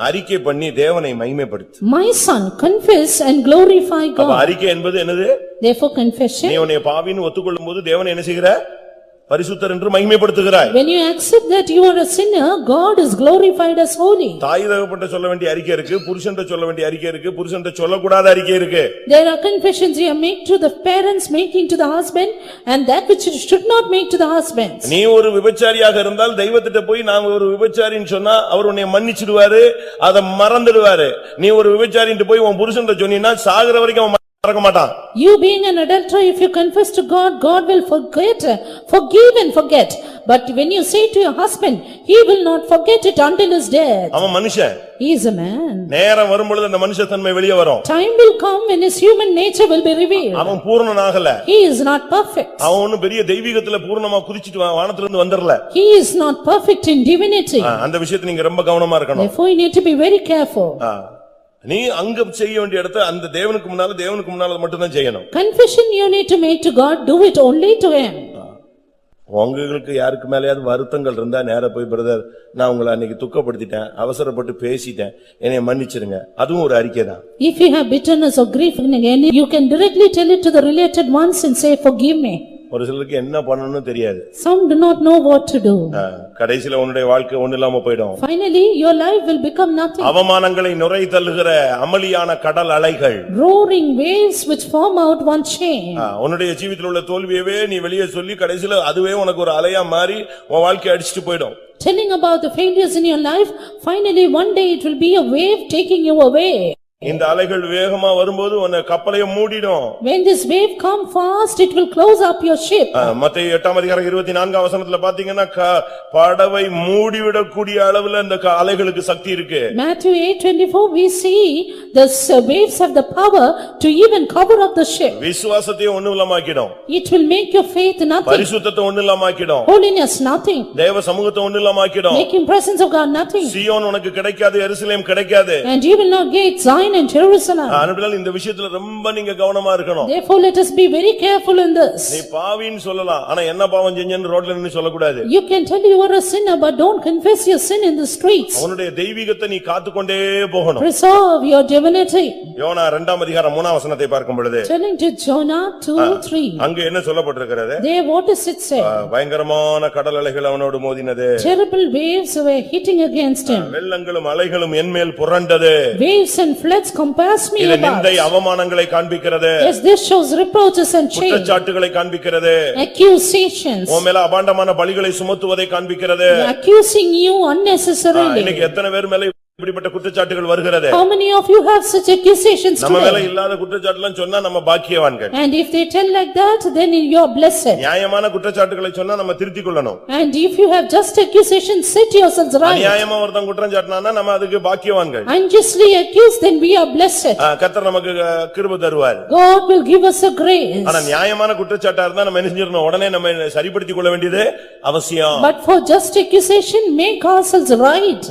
அறிக்கை பண்ணி தேவனை மகிமைப்படுத்து. My son, confess and glorify God. அறிக்கை என்பது என்னது? Therefore confession. நீ உன்னை பாவின்னு ஒத்துக்கொள்ளும் போது தேவனை என்ன செய்கிற? பரிசுத்தர் என்று மகிமைப்படுத்துகிறாய். When you accept that you are a sinner, God is glorified as holy. தாய் தகப்பன்ட்ட சொல்ல வேண்டிய அறிக்கை இருக்கு, புருஷன்ட்ட சொல்ல வேண்டிய அறிக்கை இருக்கு, புருஷன்ட்ட சொல்லக்கூடாத அறிக்கை இருக்கு. There are confessions you make to the parents, making to the husband, and that which you should not make to the husband. நீ ஒரு விபச்சாரியாக இருந்தால் தெய்வத்திட்ட போய் நான் ஒரு விபச்சாரின்னு சொன்னா அவர் உன்னை மன்னிச்சிடுவாரு, அதை மறந்துடுவாரு. நீ ஒரு விபச்சாரின்னு போய் உன் புருஷன்ட்ட சொன்னீன்னா சாகுற வரைக்கும் அவன் மறக்க மாட்டான். You being an adulterer, if you confess to God, God will forgive and forget. But when you say to your husband, he will not forget it until his death. அவன் மனுஷன். He is a man. நேரம் வரும்பொழுது அந்த மனுஷத்தன்மை வெளியே வரும். Time will come when his human nature will be revealed. அவன் பூரணனாகல. He is not perfect. அவன் பெரிய தெய்வீகத்துல பூரணமா குதிச்சிட்டு வானத்துல இருந்து வந்தறல. He is not perfect in divinity. அந்த விஷயத்தை நீங்க ரொம்ப கவனமா இருக்கணும். Therefore you need to be very careful. நீ அங்க செய்ய வேண்டிய இடத்தை அந்த தேவனுக்கு முன்னால மட்டும் தான் செய்யணும். Confession you need to make to God, do it only to him. உங்களுக்கு யாருக்கு மேலயாவது வருத்தங்கள் இருந்தா நேரா போய் பிரதர் நான் உங்களை அன்னைக்கு துக்கப்படுத்திட்டேன், அவசரப்பட்டு பேசிட்டேன், என்னைய மன்னிச்சிருங்க, அதுவும் ஒரு அறிக்கை தான். If you have bitterness or grief again, you can directly tell it to the related ones and say, forgive me. ஒரு சிலருக்கு என்ன பண்ணணும்னு தெரியாது. Some do not know what to do. கடைசில உன்னுடைய வாழ்க்கை ஒண்ணுமில்லாம போய்டும். Finally your life will become nothing. அவமானங்களை நுரை தள்ளுகிற அமளியான கடல் அலைகள், roaring waves which form out one chain. உன்னுடைய ஜீவிதத்தில் உள்ள தோல்வியவே நீ வெளியே சொல்லி கடைசில அதுவே உனக்கு ஒரு அலையா மாறி உன் வாழ்க்கையை அடிச்சிட்டு போய்டும். Telling about the failures in your life, finally one day it will be a wave taking you away. இந்த அலைகள் வேகமா வரும்போது உன்னை கப்பலையே மூடிடும். When this wave come fast, it will close up your ship. மத்தேயு 8:24 வசனத்துல பாத்தீங்கன்னா படவை மூடிவிடக்கூடிய அளவுல இந்த அலைகளுக்கு சக்தி இருக்கு. Matthew 8:24 we see the waves have the power to even cover up the ship. விசுவாசத்தை ஒண்ணுமில்லாமாக்கிடும். It will make your faith nothing. பரிசுத்தத்தை ஒண்ணுமில்லாமாக்கிடும். Holiness nothing. தேவ சமூகத்தை ஒண்ணுமில்லாமாக்கிடும். Making presence of God nothing. சீயோன் உனக்கு கிடைக்காது, எருசலேம் கிடைக்காது. And you will not get Zion and Jerusalem. ஆனபடியால் இந்த விஷயத்துல ரொம்ப நீங்க கவனமா இருக்கணும். Therefore let us be very careful in this. நீ பாவின்னு சொல்லலாம், ஆனா என்ன பாவம் செஞ்சேன்னு ரோட்ல நின்னு சொல்லக்கூடாது. You can tell you are a sinner, but don't confess your sin in the streets. உன்னுடைய தெய்வீகத்தை நீ காத்துக்கொண்டே போகணும். Preserve your divinity. யோனா 2:3 வசனத்தை பார்க்கும் பொழுது, Telling to Jonah 2:3. அங்க என்ன சொல்லப்பட்டிருக்கிறது? There what does it say? பயங்கரமான கடல் அலைகள் அவனோடு மோதினது. Terrible waves were hitting against him. வெள்ளங்களும் அலைகளும் என்மேல் புரண்டது. Waves and floods compass me இது about. நிந்தை அவமானங்களை காண்பிக்கிறது. Yes, this shows reproaches and shame. குற்றச்சாட்டுகளை காண்பிக்கிறது. Accusations. உன் மேல அபாண்டமான பழிகளை சுமத்துவதை காண்பிக்கிறது. Accusing you unnecessarily. இன்னைக்கு எத்தனை பேர் மேல இப்படிப்பட்ட குற்றச்சாட்டுகள் வருகிறது? How many of you have such accusations நம்ம மேல today? இல்லாத குற்றச்சாட்டுலாம் சொன்னா நம்ம பாக்கியவான்கள். And if they tell like that, then you are blessed. நியாயமான குற்றச்சாட்டுகளை சொன்னா நம்ம திருத்திக் கொள்ளணும். And if you have just accusations, set yourselves right. அநியாயமா ஒருத்தன் குற்றம் சாட்டினானா நம்ம அதுக்கு பாக்கியவான்கள். Unjustly accused, then we are blessed. கர்த்தர் நமக்கு கிருபை தருவார். God will give us a grace. ஆனா நியாயமான குற்றச்சாட்டா இருந்தா நம்ம என்ன செஞ்சிரணும்? உடனே நம்ம சரிப்படுத்திக் கொள்ள வேண்டியது அவசியம். But for just accusation, make ourselves right.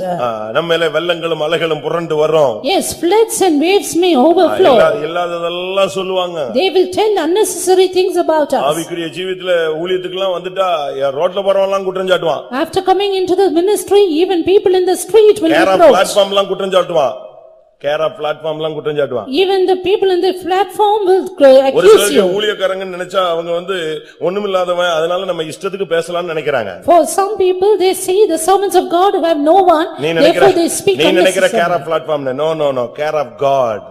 நம்ம மேல வெள்ளங்களும் அலைகளும் புரண்டு வரும். Yes, floods and waves may overflow. இல்லாததெல்லாம் சொல்லுவாங்க. They will tell unnecessary things about us. ஆவிக்குரிய ஜீவிதத்துல ஊழியத்துக்குலாம் வந்துட்டா ரோட்ல போறவன்லாம் குற்றம் சாட்டுவான். After coming into the ministry, even people in the street will reproach. பிளாட்ஃபார்ம்லாம் குற்றம் சாட்டுவான். பிளாட்ஃபார்ம்லாம் குற்றம் சாட்டுவான். Even the people in the platform will ஒரு accuse சில you. ஊழியக்காரங்க நினைச்சா அவங்க ஒண்ணுமில்லாதவன், அதனால நம்ம இஷ்டத்துக்கு பேசலாம்னு நினைக்கிறாங்க. For some people, they see the servants of God who have no one, therefore they speak நீ நினைக்கிற care unnecessarily. Of platform no care of God.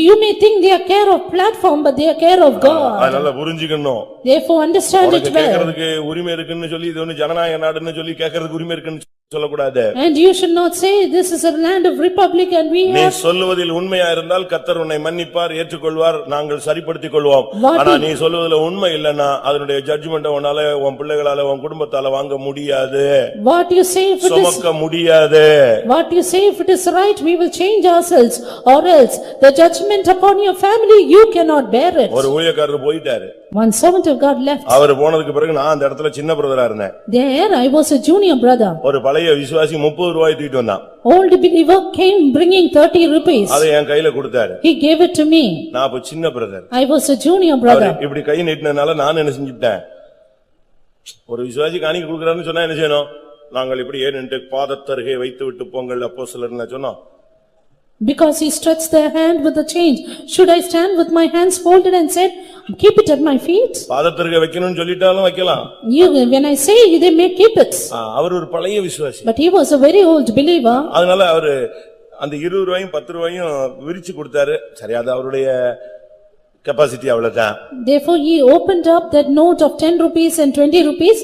You may think they are care of platform, but they are care of God. அதனால புரிஞ்சுக்கணும். Therefore understand it well. கேக்குறதுக்கு உரிமை இருக்குன்னு சொல்லி இது ஜனநாயக நாடுன்னு சொல்லி கேக்குறதுக்கு உரிமை இருக்குன்னு சொல்லக்கூடாது. And you should not say this is a land of republic and we நீ have. சொல்லுவதில் உண்மையா இருந்தால் கர்த்தர் உன்னை மன்னிப்பார், ஏற்றுக்கொள்வார், நாங்கள் சரிப்படுத்திக் கொள்வோம். ஆனா நீ சொல்லுவதில் உண்மை இல்லனா அதனுடைய ஜட்ஜ்மென்ட் உன்னால உன் பிள்ளைகளால உன் குடும்பத்தால வாங்க முடியாது. What you say if it is சுமக்க முடியாது. What you say if it is right, we will change ourselves, or else the judgment upon your family you cannot bear it. ஒரு ஊழியக்காரர் போயிட்டாரு. One servant of God left. அவர் போனதுக்கு பிறகு நான் அந்த இடத்துல சின்ன பிரதரா இருந்தேன். There I was a junior brother. ஒரு பழைய விசுவாசி 30 ரூபாய் தூக்கிட்டு வந்தான். Old believer came bringing 30 rupees. அதை என் கையில கொடுத்தாரு. He gave it to me. நான் அப்ப சின்ன brother. I was a junior brother. இப்படி கை நீட்டினனால நான் என்ன செஞ்சிட்டேன்? ஒரு விசுவாசி காணிக்கை கொடுக்கறாருன்னு சொன்னா என்ன செய்யணும்? நாங்கள் இப்படி ஏறிட்டு பாதத்தருகே வைத்து விட்டு போங்கள் அப்போஸ்தலர்னு சொன்னோம். Because he stretched their hand with the change. Should I stand with my hands folded and said, keep it at my feet? பாதத்தருகே வைக்கணும்னு சொல்லிட்டாலும் வைக்கலாம். When I say, they may keep it. அவர் ஒரு பழைய விசுவாசி. But he was a very old believer. அதனால அவரு அந்த 20 ரூபாயும் 10 ரூபாயும் விரிச்சு கொடுத்தாரு. சரி, அது அவருடைய கெபாசிட்டி அவ்வளவுதான். Therefore he opened up that note of 10 rupees and 20 rupees.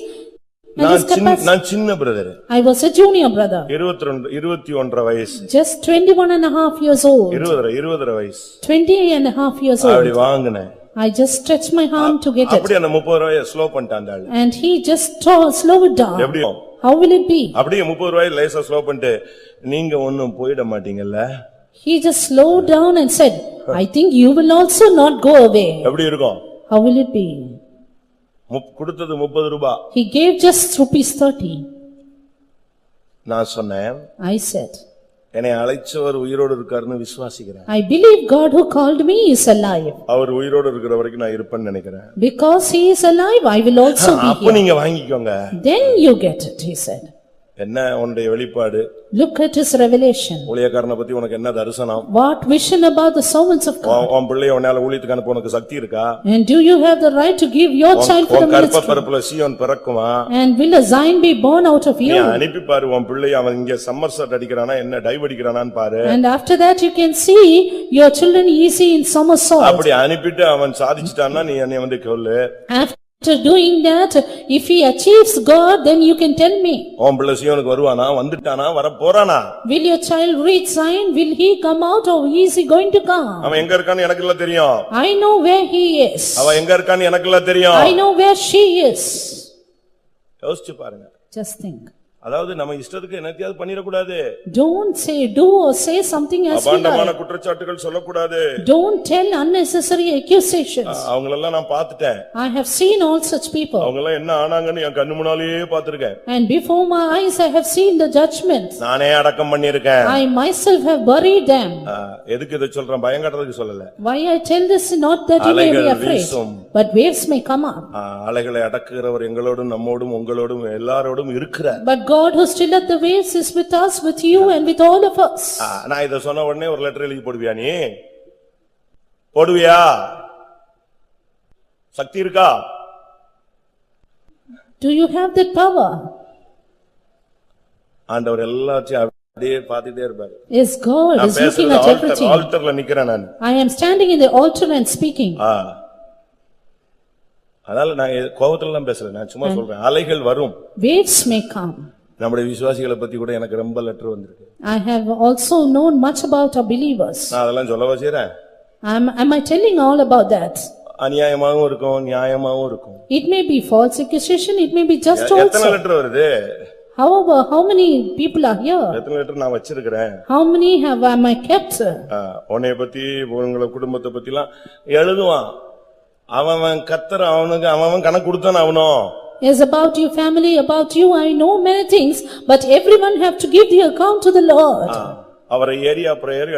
நான் சின்ன brother. I was a junior brother. 21 வயசு. Just 21 and a half years old. 20 வயசு. 20 and a half years old. அப்படி வாங்குனேன். I just stretched my hand to get it. அப்படி அந்த 30 ரூபாயை slow பண்ணிட்டான் அந்த ஆளு. And he just slowed it down. எப்படி? How will it be? அப்படியே 30 ரூபாயை லேசா ஸ்லோ பண்ணிட்டு நீங்க ஒண்ணும் போயிட மாட்டீங்கல்ல. He just slowed down and said, I think you will also not go away. எப்படி இருக்கும்? How will it be? கொடுத்தது 30 ரூபாய். He gave just rupees 30. நான் சொன்னேன், I said, என்னை அழைச்சவர் உயிரோடு இருக்காருன்னு விசுவாசிக்கிறேன். I believe God who called me is alive. அவர் உயிரோடு இருக்கிற வரைக்கும் நான் இருப்பேன்னு நினைக்கிறேன். Because he is alive, I will also be அப்ப here. நீங்க வாங்கிக்கோங்க. Then you get it, he said. என்ன உன்னுடைய வெளிப்பாடு? Look at his revelation. ஊழியக்காரனை பத்தி உனக்கு என்ன தரிசனம்? What vision about the servants of God? உன் பிள்ளையை உன்னால ஊழியத்துக்கு அனுப்ப உனக்கு சக்தி இருக்கா? And do you have the right to give your child for the ministry? கற்பப்பரப்புல Zion பிறக்குமா? And will a Zion be born out of you? நீ அனுப்பி பாரு உன் பிள்ளையை, அவன் இங்க சம்மர் ஷாட் அடிக்கிறானா என்ன டைவ் அடிக்கிறானான்னு பாரு. And after that you can see your children easy in somersault. அப்படி அனுப்பிட்டு அவன் சாதிச்சிட்டான்னா நீ என்னை வந்து சொல்லு. After doing that, if he achieves God, then you can tell me. உன் பிள்ளை சீயோனுக்கு வருவானா, வந்துட்டானா, வர போறானா? Will your child reach Zion? Will he come out or is he going to come? அவன் எங்க இருக்கான்னு எனக்கு எல்லாம் தெரியும். I know where he is. அவ எங்க இருக்கான்னு எனக்கு எல்லாம் தெரியும். I know where she is. யோசிச்சு பாருங்க. Just think. அதாவது நம்ம இஷ்டத்துக்கு என்னத்தையாவது பண்ணிர கூடாது. Don't say, do or say something as we அபாண்டமான like. குற்றச்சாட்டுகள் சொல்லக்கூடாது. Don't tell unnecessary accusations. அவங்களெல்லாம் நான் பார்த்துட்டேன். I have seen all such people. அவங்கெல்லாம் என்ன ஆனாங்கன்னு என் கண்ணு முன்னாலேயே பார்த்திருக்கேன். And before my eyes I have seen the judgment. நானே அடக்கம் பண்ணியிருக்கேன். I myself have buried them. எதுக்கு இத சொல்றேன்? பயங்கட்டதுக்கு சொல்லல. Why I tell this, not that you may be afraid, but waves may come up. அலைகளை அடக்குகிறவர் எங்களோடும் நம்மோடும் உங்களோடும் எல்லாரோடும் இருக்கிறார். But God who stilleth the waves is with us, with you and with all of us. நான் இத சொன்ன உடனே ஒரு letter எழுதி போடுவியா நீ? போடுவியா? சக்தி இருக்கா? Do you have that power? ஆண்டவர் எல்லாத்தையும் அப்படியே பார்த்துட்டே இருப்பார். Yes, God is looking at everything. ஆல்டர்ல நிக்கிறேன் நான். I am standing in the altar and speaking. அதனால நான் கோபத்துல எல்லாம் பேசல, நான் சும்மா சொல்றேன். அலைகள் வரும். Waves may come. நம்முடைய விசுவாசிகளை பத்தி கூட எனக்கு ரொம்ப லெட்டர் வந்திருக்கு. I have also known much about our believers. நான் அதெல்லாம் சொல்லவா செய்றேன்? Am I telling all about that? அநியாயமாவும் இருக்கும், நியாயமாவும் இருக்கும். It may be false accusation, it may be just also. எத்தனை லெட்டர் வருது? However, how many people are here? எத்தனை letter நான் வச்சிருக்கிறேன்? How many am I kept? உன்னை பத்தி உங்களோட குடும்பத்தை பத்திலாம் எழுதுவான். அவன் கத்தர், அவனுக்கு அவன் கணக்கு கொடுத்தான் அவனும். Yes, about your family, about you, I know many things, but everyone have to give the account to the Lord. அவரை ஏரியா பிரேயர்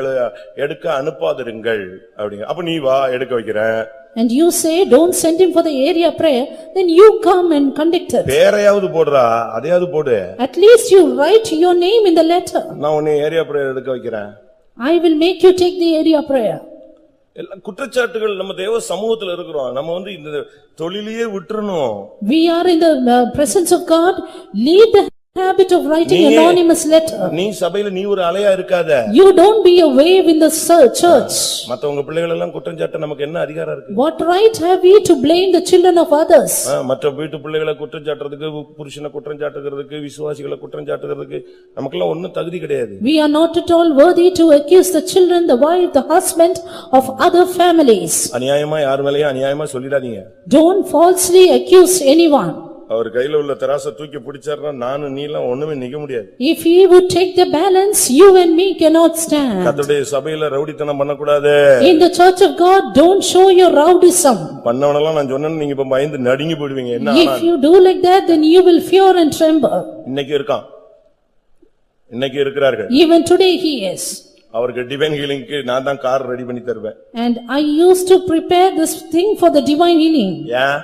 எடுக்க அனுப்பாதிருங்கள் அப்படிங்க. அப்ப நீ வா, எடுக்க வைக்கிறேன். And you say, don't send him for the area prayer, then you come and conduct it. பேரையாவது போடுறா, அதையாவது போடு. At least you write your name in the letter. நான் உன்னை ஏரியா பிரேயர் எடுக்க வைக்கிறேன். I will make you take the area prayer. எல்லாம் குற்றச்சாட்டுகள். நம்ம தேவ சமூகத்துல இருக்கிறோம், நம்ம வந்து இந்த தொழிலையே விட்டுறணும். We are in the presence of God. Leave the habit of writing anonymous letter. நீ சபையில நீ ஒரு அலையா இருக்காத. You don't be a wave in the church. மத்தவங்க பிள்ளைகள் எல்லாம் குற்றச்சாட்ட நமக்கு என்ன அதிகாரம் இருக்கு? What right have we to blame the children of others? மற்ற வீட்டு பிள்ளைகளை குற்றச்சாட்டுறதுக்கு, புருஷனை குற்றச்சாட்டுகிறதுக்கு, விசுவாசிகளை குற்றச்சாட்டுகிறதுக்கு நமக்கெல்லாம் ஒண்ணும் தகுதி கிடையாது. We are not at all worthy to accuse the children, the wife, the husband of other families. அநியாயமா யார் மேலயும் அநியாயமா சொல்லிடாதீங்க. Don't falsely accuse anyone. அவர் கையில உள்ள தராசை தூக்கி பிடிச்சாருன்னா நானும் நீ எல்லாம் ஒண்ணுமே நிக்க முடியாது. If he would take the balance, you and me cannot stand. கர்த்தருடைய சபையில ரவுடித்தனம் பண்ணக்கூடாது. In the church of God, don't show your rowdyism. பண்ணவனெல்லாம் நான் சொன்னேன்னு நீங்க இப்ப பயந்து நடுங்கி போடுவீங்க. என்ன If you do like that, then you will fear and tremble. இன்னைக்கு இருக்கான், இன்னைக்கு இருக்கிறார்கள். Even today he is. அவருக்கு டிவைன் ஹீலிங்க்கு நான் தான் கார் ரெடி பண்ணி தருவேன். And I used to prepare this thing for the divine healing. ஏன்?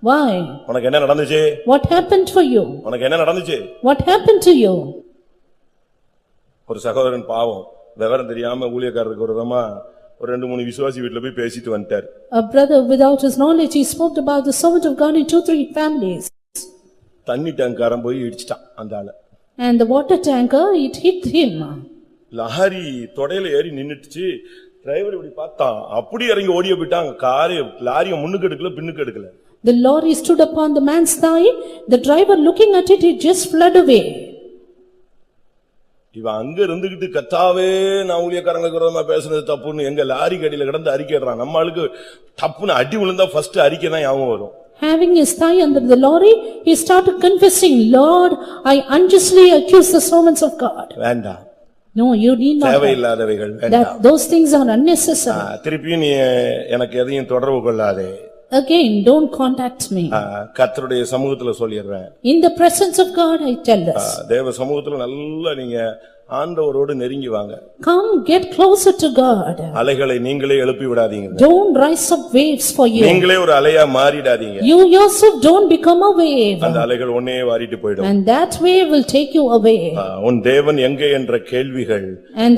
Why? உனக்கு என்ன நடந்துச்சு? What happened for you? உனக்கு என்ன நடந்துச்சு? What happened to you? ஒரு சகோதரன் பாவம் விவரம் தெரியாம ஊழியக்காரருக்கு ஒரு விதமா ஒரு 2-3 விசுவாசி வீட்டுல போய் பேசிட்டு வந்துட்டார். A brother without his knowledge, he spoke about the servant of God in 2-3 families. தண்ணி டேங்காரன் போய் இடிச்சிட்டான் அந்த ஆளு. And the water tanker, it hit him. Lorry தொடையில ஏறி நின்னுட்டுச்சு. டிரைவர் இப்படி பார்த்தான், அப்படி இறங்கி ஓடிய போயிட்டாங்க. காரு லாரியை முன்னுக்கு எடுக்கல, பின்னுக்கு எடுக்கல. The lorry stood upon the man's thigh. The driver looking at it, he just fled away. இவன் அங்க இருந்துகிட்டு கத்தாவே நான் ஊழியக்காரங்களுக்கு விரோதமா பேசுனது தப்புன்னு எங்க லாரி கடியில கிடந்து அறிக்கைறான். நம்ம ஆளுக்கு தப்புன்னு அடி விழுந்தா ஃபர்ஸ்ட் அறிக்கை தான் ஞாபகம் வரும். Having his thigh under the lorry, he started confessing, Lord, I unjustly accuse the servants of God. வேண்டாம். No, you need not. தேவையில்லாதவைகள் வேண்டாம். Those things are unnecessary. திருப்பியும் நீ எனக்கு எதையும் தொடர்பு கொள்ளாதே. Again, don't contact me. கர்த்தருடைய சமூகத்துல சொல்லிடுறேன். In the presence of God, I tell this. தேவ சமூகத்துல நல்லா நீங்க ஆண்டவரோடு நெருங்கி வாங்க. Come get closer to God. அலைகளை நீங்களே எழுப்பி விடாதீங்க. Don't rise up waves for you. நீங்களே ஒரு அலையா மாறிடாதீங்க. You yourself don't become a wave. அந்த அலைகள் ஒண்ணே வாரிட்டு போய்டும். And that wave will take you away. உன் தேவன் எங்கே என்ற கேள்விகள்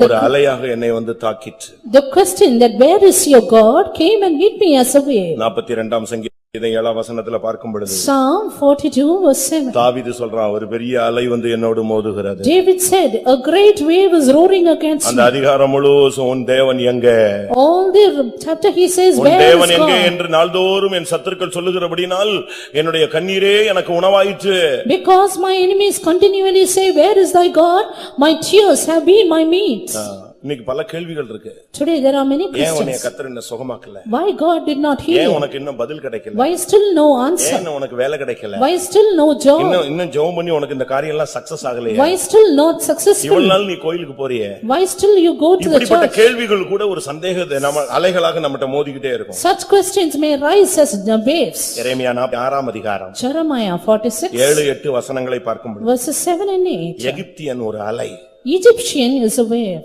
ஒரு அலையாக என்னை வந்து தாக்கிற்று. The question that where is your God came and hit me as a wave. 42ஆம் சங்கீதம் 7ஆம் வசனத்துல பார்க்கும் பொழுது Psalm 42 verse 7. தாவீது சொல்றான் ஒரு பெரிய அலை வந்து என்னோடு மோதுகிறது. David said a great wave is roaring against me. அந்த அதிகாரம் முழுவதும் உன் தேவன் எங்கே? All the chapter he says உன் where is தேவன் எங்கே God? என்று நாள்தோறும் என் சத்துருக்கள் சொல்லுகிறபடியால் என்னுடைய கண்ணீரே எனக்கு உணவாயிற்று. Because my enemies continually say where is thy God? My tears have been my meat. இன்னைக்கு பல கேள்விகள் இருக்கு. Today there are many ஏன் உன்னை questions. கர்த்தர் என்ன சுகமாக்கல? Why God did not heal? ஏன் உனக்கு இன்னும் பதில் கிடைக்கல? Why still no answer? ஏன் உனக்கு வேலை கிடைக்கல? Why still no job? இன்னும் ஜெபம் பண்ணி உனக்கு இந்த காரியம் எல்லாம் சக்சஸ் ஆகலையா? Why still not successful? இவ்வளவு நாள் நீ கோயிலுக்கு போறியே. Why still you go to the இப்படிப்பட்ட church? கேள்விகள் கூட ஒரு சந்தேகத்தை நம்ம அலைகளாக நம்மட்ட மோதிக்கிட்டே இருக்கும். Such questions may rise as the waves. எரேமியா 6ஆம் அதிகாரம் Jeremiah 46 7-8 வசனங்களை பார்க்கும்போது verses 7 and 8. எகிப்தியன் ஒரு அலை. Egyptian is a wave.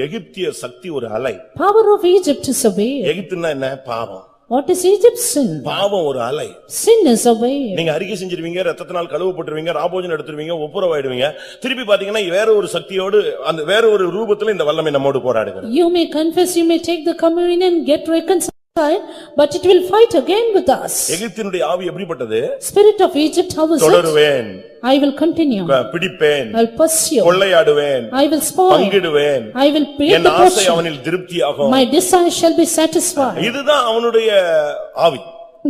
எகிப்திய சக்தி ஒரு அலை. Power of Egypt is a wave. எகிப்துன்னா என்ன? பாவம். What is Egypt's sin? பாவம் ஒரு அலை. Sin is a wave. நீங்க அறிக்கை செஞ்சிருவீங்க, ரத்தத்தினால் கழுவப்பட்டுருவீங்க, ராபோஜனம் எடுத்துருவீங்க, ஒப்புரவாயிடுவீங்க. திருப்பி பாத்தீங்கன்னா வேற ஒரு சக்தியோடு அந்த வேற ஒரு ரூபத்துல இந்த வல்லமை நம்மோடு போராடுகிறது. You may confess, you may take the communion, get reconciled, but it will fight again with us. எகிப்தினுடைய ஆவி எப்படிப்பட்டது? Spirit of Egypt, how is it? தொடருவேன், I will continue, பிடிப்பேன், I will pursue, கொள்ளையாடுவேன், I will spoil, பங்கிடுவேன், I will pay N the ஆசை portion, அவனில் திருப்தியாகும். my desire shall be satisfied. இதுதான் அவனுடைய ஆவி.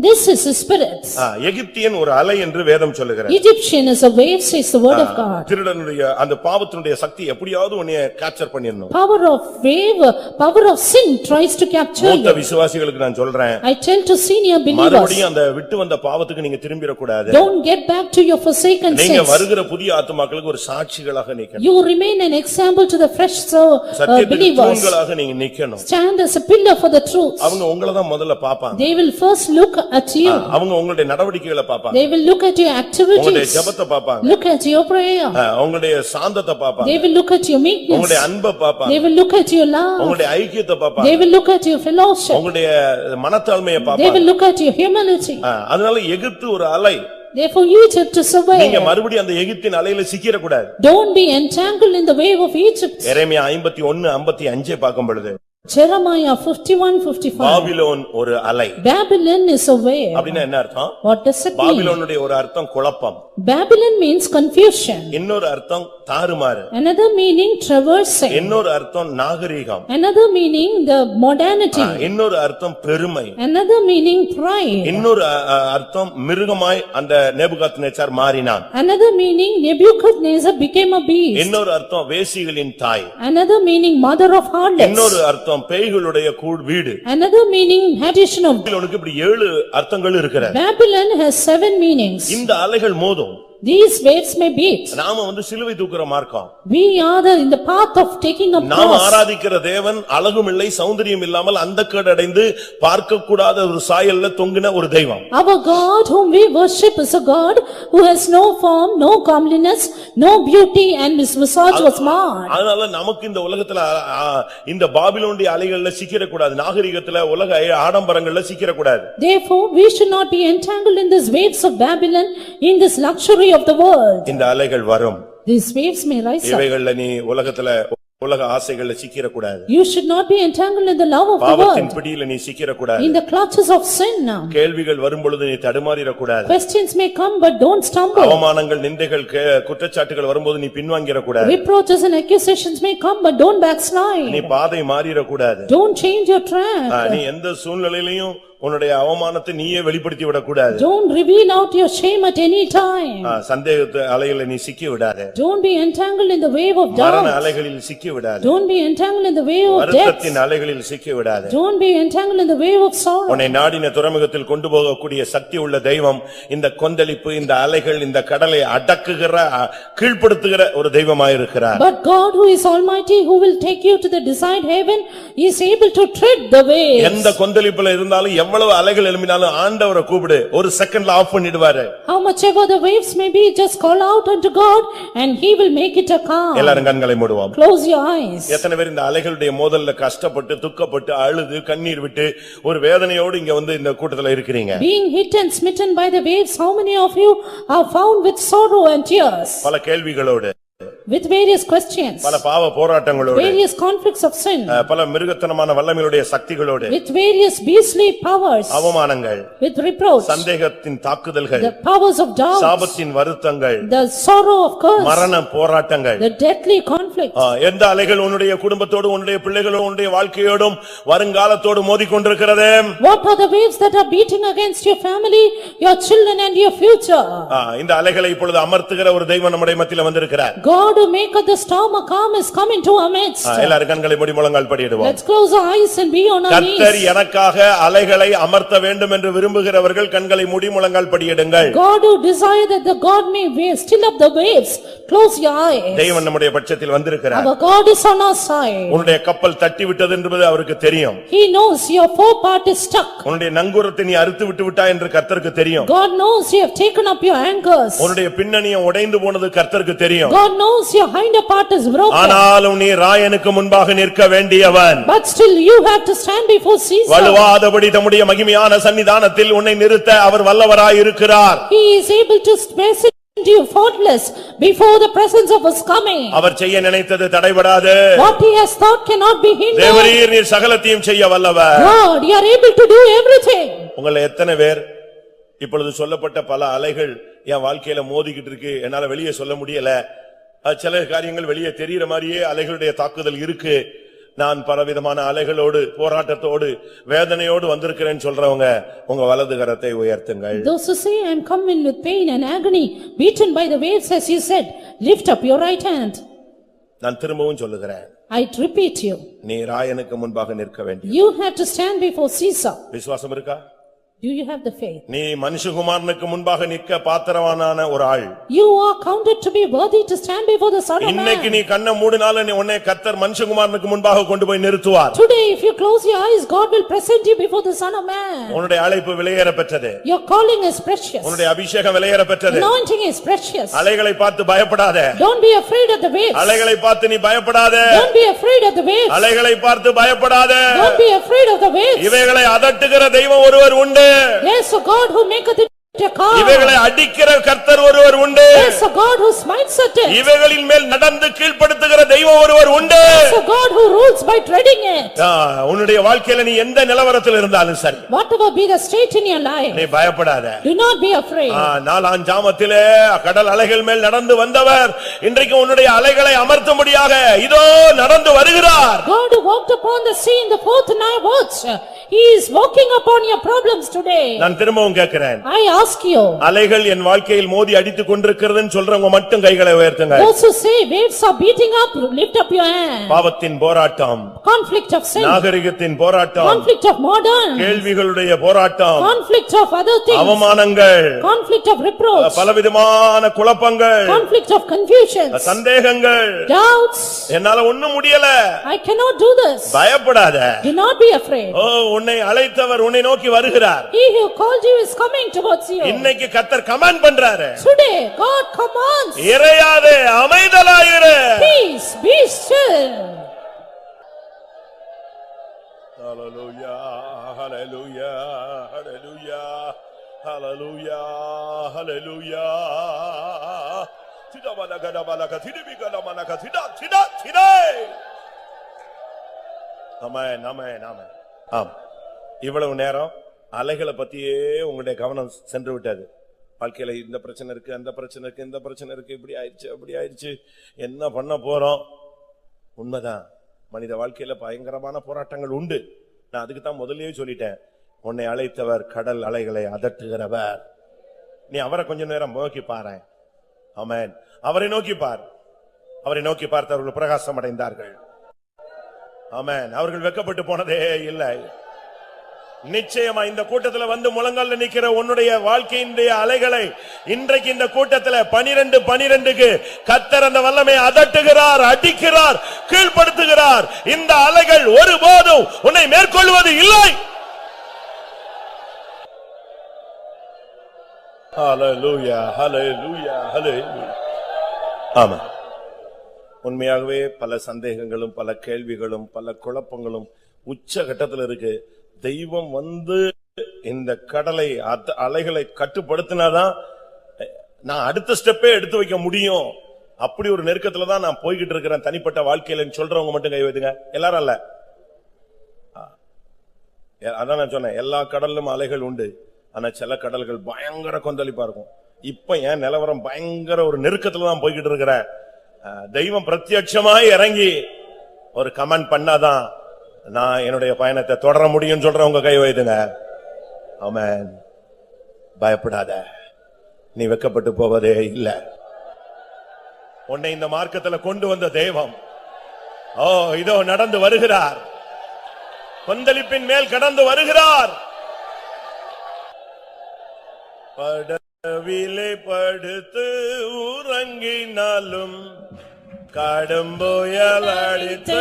This is his spirit. எகிப்தியன் ஒரு அலை என்று வேதம் சொல்லுகிறது. Egyptian is a wave, says the word of God. திருடனுடைய அந்த பாவத்தினுடைய சக்தி எப்படியாவது உன்னை capture பண்ணிரணும். Power of wave, power of sin tries to capture மூத்த you. விசுவாசிகளுக்கு நான் சொல்றேன், I tell to senior believers, மறுபடியும் அந்த விட்டு வந்த பாவத்துக்கு நீங்க திரும்பிர கூடாது. don't get back to your forsaken நீங்க sins. வருகிற புதிய ஆத்துமாக்களுக்கு ஒரு சாட்சிகளாக நிக்கணும். You remain an example to the fresh சத்தியத்தின் believers. தூண்களாக நீங்க நிக்கணும். Stand as a pillar for the truth. அவங்க உங்களை தான் முதல்ல பாப்பாங்க. They will first look at you. அவங்க உங்களுடைய நடவடிக்கைகளை பாப்பாங்க. They will look at your உங்களுடைய activities. ஜெபத்தை பாப்பாங்க. Look at your prayer. உங்களுடைய சாந்தத்தை பாப்பாங்க. They will look at your meekness. உங்களுடைய அன்பை பாப்பாங்க. They will look at your love. உங்களுடைய ஐக்கியத்தை பாப்பாங்க. They will look at your fellowship. உங்களுடைய மனத்தாழ்மையை They பாப்பாங்க. will look at your humility. அதனால எகிப்து ஒரு அலை. Therefore Egypt is a நீங்க wave. மறுபடியும் அந்த எகிப்தின் அலையில சிக்கிர கூடாது. Don't be entangled in the wave of Egypt. எரேமியா 51:55 பார்க்கும் பொழுது Jeremiah 51:55. பாபிலோன் ஒரு அலை. Babylon is a wave. அப்படின்னா என்ன அர்த்தம்? What does it mean? பாபிலோனுடைய ஒரு அர்த்தம் குழப்பம். Babylon means confusion. இன்னொரு அர்த்தம் தாறுமாறு. Another meaning traversing. இன்னொரு அர்த்தம் நாகரீகம். Another meaning the modernity. இன்னொரு அர்த்தம் பெருமை. Another meaning pride. இன்னொரு அர்த்தம் மிருகமாய் அந்த நேபுகாத்நேச்சார் மாறினான். Another meaning Nebuchadnezzar became a beast. இன்னொரு அர்த்தம் வேசிகளின் தாய். Another meaning mother of harlots. இன்னொரு அர்த்தம் பேய்களுடைய வீடு. Another meaning addition of. பாபிலோனுக்கு இப்படி 7 அர்த்தங்கள் இருக்கிறது. Babylon has 7 meanings. இந்த அலைகள் மோதும். These waves may beat. நாம வந்து சிலுவை தூக்குற மார்க்கம். We are in the path of taking up நாம் cross. ஆராதிக்கிற தேவன் அழகும் இல்லை சௌந்தரியம் இல்லாமல் அந்தக்கேடு அடைந்து பார்க்க கூடாத ஒரு சாயல்ல தொங்கின ஒரு தெய்வம். Our God whom we worship is a God who has no form, no comeliness, no beauty, and his visage was marred. அதனால நமக்கு இந்த உலகத்துல இந்த பாபிலோனுடைய அலைகள்ல சிக்கிர கூடாது. நாகரிகத்துல உலக ஆடம்பரங்கள்ல சிக்கிர கூடாது. Therefore we should not be entangled in these waves of Babylon, in this luxury of the world. இந்த அலைகள் வரும். These waves may rise up. இவைகள்ல நீ உலகத்துல உலக ஆசைகள்ல சிக்கிர கூடாது. You should not be entangled in the love of the பாவத்தின் world, பிடியில நீ சிக்கிர கூடாது. in the clutches of sin now. கேள்விகள் வரும்பொழுது நீ தடுமாறிர கூடாது. Questions may come but don't stumble. அவமானங்கள் நிந்தைகள் குற்றச்சாட்டுகள் வரும்போது நீ பின்வாங்கிர கூடாது. Reproaches and accusations may come but don't backslide. நீ பாதை மாறிர கூடாது. Don't change your track. நீ எந்த சூழ்நிலையிலும் உன்னுடைய அவமானத்தை நீயே வெளிப்படுத்தி விட கூடாது. Don't reveal out your shame at any time. சந்தேகத்து அலையில நீ சிக்கி விடாதே. Don't be entangled in the wave of மரண doubt. அலைகளில் சிக்கி சிக்கி விடாதே. Don't be entangled in the wave of death. வருத்தத்தின் அலைகளில் சிக்கி விடாதே. Don't be entangled in the wave of sorrow. உன்னை நாடின துறைமுகத்தில் கொண்டு போகக்கூடிய சக்தி உள்ள தெய்வம் இந்த கொந்தளிப்பு, இந்த அலைகள், இந்த கடலை அடக்குகிற, கீழ்ப்படுத்துகிற ஒரு தெய்வமாயிருக்கிறார். But God who is almighty, who will take you to the desired heaven, is able to tread the waves. எந்த கொந்தளிப்புல இருந்தாலும் எவ்வளவு அலைகள் எழும்பினாலும் ஆண்டவரை கூப்பிடு, ஒரு செகண்ட்ல ஆஃப் பண்ணிடுவாரு. How much ever the waves may be, just call out unto God and he will make it a calm. எல்லாரும் கண்களை மூடுவோம். Close your eyes. எத்தனை பேர் இந்த அலைகளுடைய மோதல்ல கஷ்டப்பட்டு, துக்கப்பட்டு, அழுது, கண்ணீர் விட்டு ஒரு வேதனையோடு இங்க வந்து இந்த கூட்டத்துல இருக்கிறீங்க? Being hit and smitten by the waves, how many of you are found with sorrow and tears? பல கேள்விகளோடு, With various questions, பல பாவ போராட்டங்களோடு, various conflicts of sin, பல மிருகத்தனமான வல்லமையுடைய சக்திகளோடு, with various beastly powers, அவமானங்கள், with reproach, சந்தேகத்தின் தாக்குதல்கள், the powers of doubt, சாபத்தின் வருத்தங்கள், the sorrow of curse, மரண போராட்டங்கள், the deadly conflict. எந்த அலைகள் உன்னுடைய குடும்பத்தோடு, உன்னுடைய பிள்ளைகளோடு, உன்னுடைய வாழ்க்கையோடும் வருங்காலத்தோடு மோதிக்கொண்டிருக்கிறது? What are the waves that are beating against your family, your children and your future? இந்த அலைகளை இப்பொழுது அமர்த்துகிற ஒரு தெய்வம் நம்முடைய மத்தியில வந்திருக்கிறார். God who maketh the storm a calm is coming to our midst. எல்லாரும் கண்களை மூடி முழங்கால் படியிடுவோம். Let's close our eyes and be on our knees. கர்த்தர் எனக்காக அலைகளை அமர்த்த வேண்டும் என்று விரும்புகிறவர்கள் கண்களை மூடி முழங்கால் படியிடுங்கள். God who desire that the God may still up the waves, close your eyes. தெய்வம் நம்முடைய பட்சத்தில் வந்திருக்கிறார். Our God is on our side. உன்னுடைய கப்பல் தட்டி விட்டது என்பது அவருக்கு தெரியும். He knows your forepart is stuck. உன்னுடைய நங்கூரத்தை நீ அறுத்து விட்டு விட்டாய் என்று கர்த்தருக்கு தெரியும். God knows you have taken up your anchors. உன்னுடைய பின்னணியம் உடைந்து போனது கர்த்தருக்கு தெரியும். God knows your hinder part is broken. ஆனாலும் நீ ராயனுக்கு முன்பாக நிற்க வேண்டியவன். But still you have to stand before Caesar. வலுவாதபடி தம்முடைய மகிமையான சன்னிதானத்தில் உன்னை நிறுத்த அவர் வல்லவராய் இருக்கிறார். He is able to present you faultless before the presence of his coming. அவர் செய்ய நினைத்தது தடைபடாது. What he has thought cannot be hindered. தேவரீர் நீர் சகலத்தையும் செய்ய வல்லவர். God, you are able to do everything. உங்களை எத்தனை பேர் இப்பொழுது சொல்லப்பட்ட பல அலைகள் என் வாழ்க்கையில மோதிக்கிட்டு இருக்கு, என்னால வெளியே சொல்ல முடியல, சில காரியங்கள் வெளியே தெரிகிற மாதிரியே அலைகளுடைய தாக்குதல் இருக்கு, நான் பலவிதமான அலைகளோடு, போராட்டத்தோடு, வேதனையோடு வந்திருக்கிறேன்னு சொல்றவங்க உங்க வலது கரத்தை உயர்த்துங்கள். Those who say I am coming with pain and agony, beaten by the waves as you said, lift up your right hand. நான் திரும்பவும் சொல்லுகிறேன், I repeat you. நீ ராயனுக்கு முன்பாக நிற்க வேண்டும். You have to stand before Caesar. விசுவாசம் இருக்கா? Do you have the faith? நீ மனுஷகுமாரனுக்கு முன்பாக நிற்க பாத்திரவானான ஒரு ஆள். You are counted to be worthy to stand before the Son of Man. இன்னைக்கு நீ கண்ணை மூடினால நீ உன்னை கர்த்தர் மனுஷகுமாரனுக்கு முன்பாக கொண்டு போய் நிறுத்துவார். Today if you close your eyes, God will present you before the Son of Man. உன்னுடைய அழைப்பு விலையேற பெற்றது. Your calling is precious. உன்னுடைய அபிஷேகம் விலையேற பெற்றது. Anointing is precious. அலைகளை பார்த்து பயப்படாதே. Don't be afraid of the waves. அலைகளை பார்த்து நீ பயப்படாதே. Don't be afraid of the waves. அலைகளை பார்த்து பயப்படாதே. Don't be afraid of the waves. இவைகளை அதட்டுகிற தெய்வம் ஒருவர் உண்டு. Yes, a God who maketh it a calm. இவைகளை அடிக்கிற கர்த்தர் ஒருவர் உண்டு. Yes, a God who smites at it. இவைகளின் மேல் நடந்து கீழ்ப்படுத்துகிற தெய்வம் ஒருவர் உண்டு. Yes, a God who rules by treading it. உன்னுடைய வாழ்க்கையில நீ எந்த நிலவரத்தில் இருந்தாலும் சரி, Whatever be the state in your life, நீ பயப்படாதே. do not be afraid. நாலாம் ஜாமத்திலே கடல் அலைகள் மேல் நடந்து வந்தவர் இன்றைக்கு உன்னுடைய அலைகளை அமர்த்தும்படியாக இதோ நடந்து வருகிறார். God who walked upon the sea in the fourth night watch, he is walking upon your problems today. நான் திரும்பவும் கேட்கிறேன், I ask you, அலைகள் என் வாழ்க்கையில் மோதி அடித்துக் கொண்டிருக்கிறதுன்னு சொல்றவங்க மட்டும் கைகளை உயர்த்துங்க. those who say waves are beating up, lift up your hand. பாவத்தின் போராட்டம், Conflict of sin, நாகரிகத்தின் போராட்டம், conflict of modern, கேள்விகளுடைய போராட்டம், conflict of other things, அவமானங்கள், conflict of reproach, பலவிதமான குழப்பங்கள், conflict of confusions, சந்தேகங்கள், doubts. என்னால ஒண்ணும் முடியல, I cannot do this. பயப்படாத. Do not be afraid. உன்னை அழைத்தவர் உன்னை நோக்கி வருகிறார். He who called you is coming towards you. இன்னைக்கு கர்த்தர் கமாண்ட் பண்றாரு. Today God commands. இறையாதே, அமைதலாயிரு. Peace, be still. Hallelujah, hallelujah, hallelujah, hallelujah, hallelujah. Sidabalagada balaka, sidibigala manaka, sida. ஆமென், ஆமென், ஆமென். ஆம், இவ்வளவு நேரம் அலைகளை பத்தியே உங்களுடைய கவனம் சென்று விட்டது. வாழ்க்கையில இந்த பிரச்சனை இருக்கு, அந்த பிரச்சனை இருக்கு, இந்த பிரச்சனை இருக்கு, இப்படி ஆயிடுச்சு, அப்படி ஆயிடுச்சு, என்ன பண்ண போறோம்? உண்மைதான், மனித வாழ்க்கையில பயங்கரமான போராட்டங்கள் உண்டு. நான் அதுக்கு தான் முதல்லயே சொல்லிட்டேன், உன்னை அழைத்தவர் கடல் அலைகளை அதட்டுகிறவர். நீ அவரை கொஞ்ச நேரம் நோக்கி பாரு. ஆமென், அவரை நோக்கி பார். அவரை நோக்கி பார்த்தவர்கள் பிரகாசம் அடைந்தார்கள். ஆமென். அவர்கள் வெட்கப்பட்டு போனதே இல்லை. நிச்சயமா இந்த கூட்டத்துல வந்து முழங்கால்ல நிக்கிற உன்னுடைய வாழ்க்கையினுடைய அலைகளை இன்றைக்கு இந்த கூட்டத்துல 12-12க்கு கர்த்தர் அந்த வல்லமை அதட்டுகிறார், அடிக்கிறார், கீழ்ப்படுத்துகிறார். இந்த அலைகள் ஒருபோதும் உன்னை மேற்கொள்வது இல்லை. ஹல்லேலூயா, ஹல்லேலூயா, ஹல்லேலூயா. ஆமென். உண்மையாகவே பல சந்தேகங்களும் பல கேள்விகளும் பல குழப்பங்களும் உச்ச கட்டத்தில் இருக்கு. தெய்வம் வந்து இந்த கடலை அலைகளை கட்டுப்படுத்தினாதான் நான் அடுத்த ஸ்டெப்பே எடுத்து வைக்க முடியும். அப்படி ஒரு நெருக்கத்துல தான் நான் போய்கிட்டு இருக்கிறேன் தனிப்பட்ட வாழ்க்கையில சொல்றவங்க மட்டும் கை வைத்துங்க. எல்லாரும் அல்ல. அதான் நான் சொன்னேன், எல்லா கடலிலும் அலைகள் உண்டு. ஆனா சில கடல்கள் பயங்கர கொந்தளிப்பா இருக்கும். இப்ப என் நிலவரம் பயங்கர ஒரு நெருக்கத்துல தான் போய்கிட்டு இருக்கிறேன். தெய்வம் பிரத்யட்சமாய் இறங்கி ஒரு கமெண்ட் பண்ணாதான் நான் என்னுடைய பயணத்தை தொடர முடியும் சொல்றவங்க கை வைத்துங்க. ஆமென். பயப்படாத, நீ வெட்கப்பட்டு போவதே இல்லை. உன்னை இந்த மார்க்கத்துல கொண்டு வந்த தெய்வம் இதோ நடந்து வருகிறார். கொந்தளிப்பின் மேல் கடந்து வருகிறார். படவிலே படுத்து உறங்கினாலும் கடும் புயல் அடித்து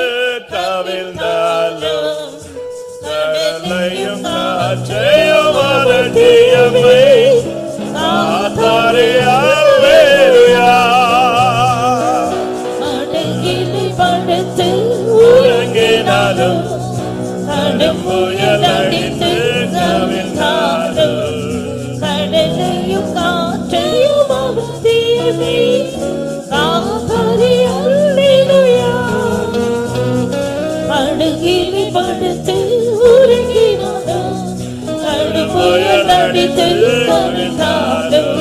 கவிழ்ந்தாலும் கடலையும் காற்றையும் அரட்டியம்மை காத்தாரே அல்லேலூயா. படகிலே படுத்து உறங்கினாலும் கடும் புயல் அடித்து கவிழ்ந்தாலும் கடலையும் காற்றையும் அவதியமே காத்தாரே அல்லேலூயா. படகிலே படுத்து உறங்கினாலும் கடும் புயல் அடித்து கவிழ்ந்தாலும்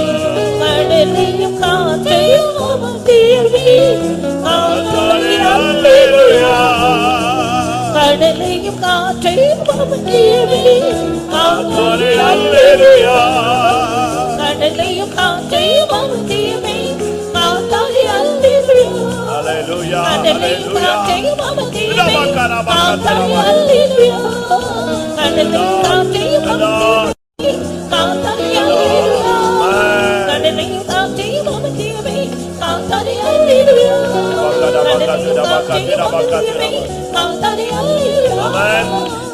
கடலையும் காற்றையும் அவதியமே காத்தாரே அல்லேலூயா. கடலையும் காற்றையும் அவதியமே காத்தாரே அல்லேலூயா. கடலையும் காற்றையும் அவதியமே காத்தாரே அல்லேலூயா. ஹல்லேலூயா, கடலையும் ஹல்லேலூயா. காற்றையும் அவதியமே காத்தாரே அல்லேலூயா. கடலையும் காற்றையும் அவதியமே காத்தாரே அல்லேலூயா. கடலையும் காற்றையும் அவதியமே காத்தாரே அல்லேலூயா. கடலையும் காற்றையும் அவதியமே காத்தாரே அல்லேலூயா.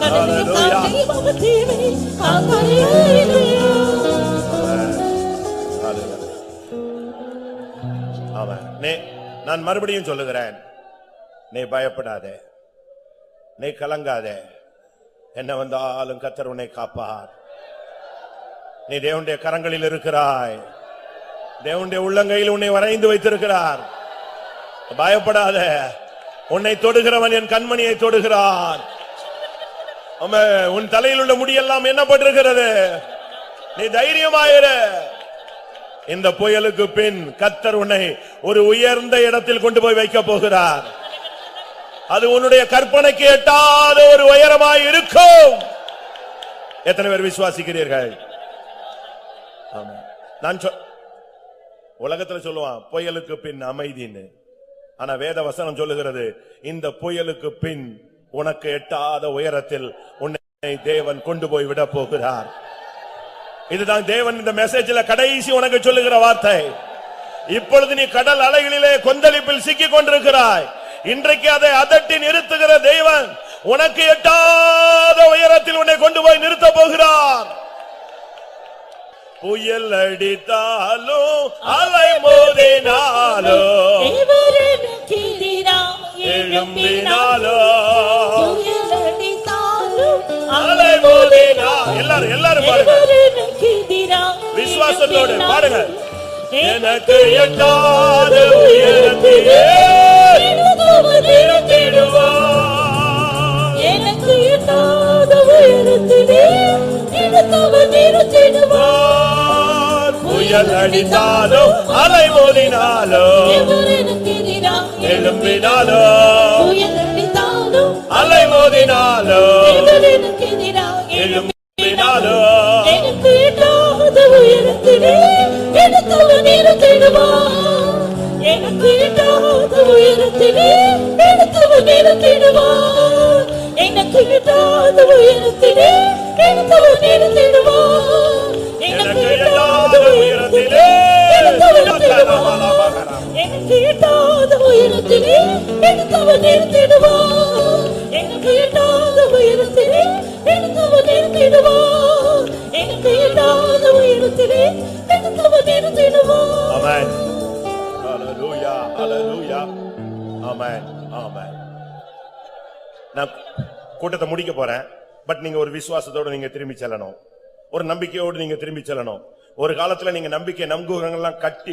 கடலையும் காற்றையும் அவதியமே காத்தாரே அல்லேலூயா. நான் மறுபடியும் சொல்லுகிறேன், நீ பயப்படாதே, நீ கலங்காதே. என்ன வந்தாலும் கர்த்தர் உன்னை காப்பார். நீ தேவனுடைய கரங்களில் இருக்கிறாய். தேவனுடைய உள்ளங்கையில் உன்னை வரைந்து வைத்திருக்கிறார். பயப்படாத. உன்னை தொடுகிறவன் என் கண்மணியை தொடுகிறான். உன் தலையில் உள்ள முடியெல்லாம் என்னப்பட்டிருக்கிறது. நீ தைரியமாயிரு. இந்த புயலுக்கு பின் கர்த்தர் உன்னை ஒரு உயர்ந்த இடத்தில் கொண்டு போய் வைக்க போகிறார். அது உன்னுடைய கற்பனைக்கு எட்டாத ஒரு உயரமாய் இருக்கும். எத்தனை பேர் விசுவாசிக்கிறீர்கள்? நான் உலகத்துல சொல்லுவான் புயலுக்கு பின் அமைதின்னு. ஆனா வேத வசனம் சொல்லுகிறது, இந்த புயலுக்கு பின் உனக்கு எட்டாத உயரத்தில் உன்னை தேவன் கொண்டு போய் விட போகிறார். இதுதான் தேவன் இந்த மெசேஜில் கடைசி உனக்கு சொல்லுகிற வார்த்தை. இப்பொழுது நீ கடல் அலைகளிலே கொந்தளிப்பில் சிக்கிக் கொண்டிருக்கிறாய். இன்றைக்கு அதை அதட்டி நிறுத்துகிற தேவன் உனக்கு எட்டாத உயரத்தில் உன்னை கொண்டு போய் நிறுத்த போகிறார். புயல் அடித்தாலும் அலை மோதினாலும் எழும்பினாலும் அலை மோதினாலும் எல்லாரும் பாருங்க, விசுவாசத்தோடு பாடுங்க. எனக்கு எட்டாத உயரத்திலே நிறுத்திடுவார். எனக்கு எட்டாத உயரத்திலே நிறுத்திடுவார். புயல் அடித்தாலும் அலை மோதினாலும் எழும்பினாலும் புயல் அடித்தாலும் அலை மோதினாலும் எழும்பினாலும் எனக்கு எட்டாத உயரத்திலே நிறுத்திடுவார். எனக்கு எட்டாத நிறுத்திடுவார். எனக்கு எட்டாத உயரத்திலே எடுத்தவர் நிறுத்திடுவார். எனக்கு எட்டாத உயரத்திலே எடுத்தவர் நிறுத்திடுவார். எனக்கு எட்டாத உயரத்திலே எடுத்தவர் நிறுத்திடுவார். எனக்கு எட்டாத உயரத்திலே எடுத்தவர் நிறுத்திடுவார். எனக்கு எட்டாத உயரத்திலே எடுத்தவர் நிறுத்திடுவார். ஆமென். ஹalleluya, ஹalleluya. ஆமென், ஆமென். நான் கூட்டத்தை முடிக்க போறேன். பட் நீங்க ஒரு விசுவாசத்தோட நீங்க திரும்பி செல்லணும். ஒரு நம்பிக்கையோடு நீங்க திரும்பி செல்லணும். ஒரு காலத்துல நீங்க நம்பிக்கை நம்புகிறவங்கெல்லாம் கட்டி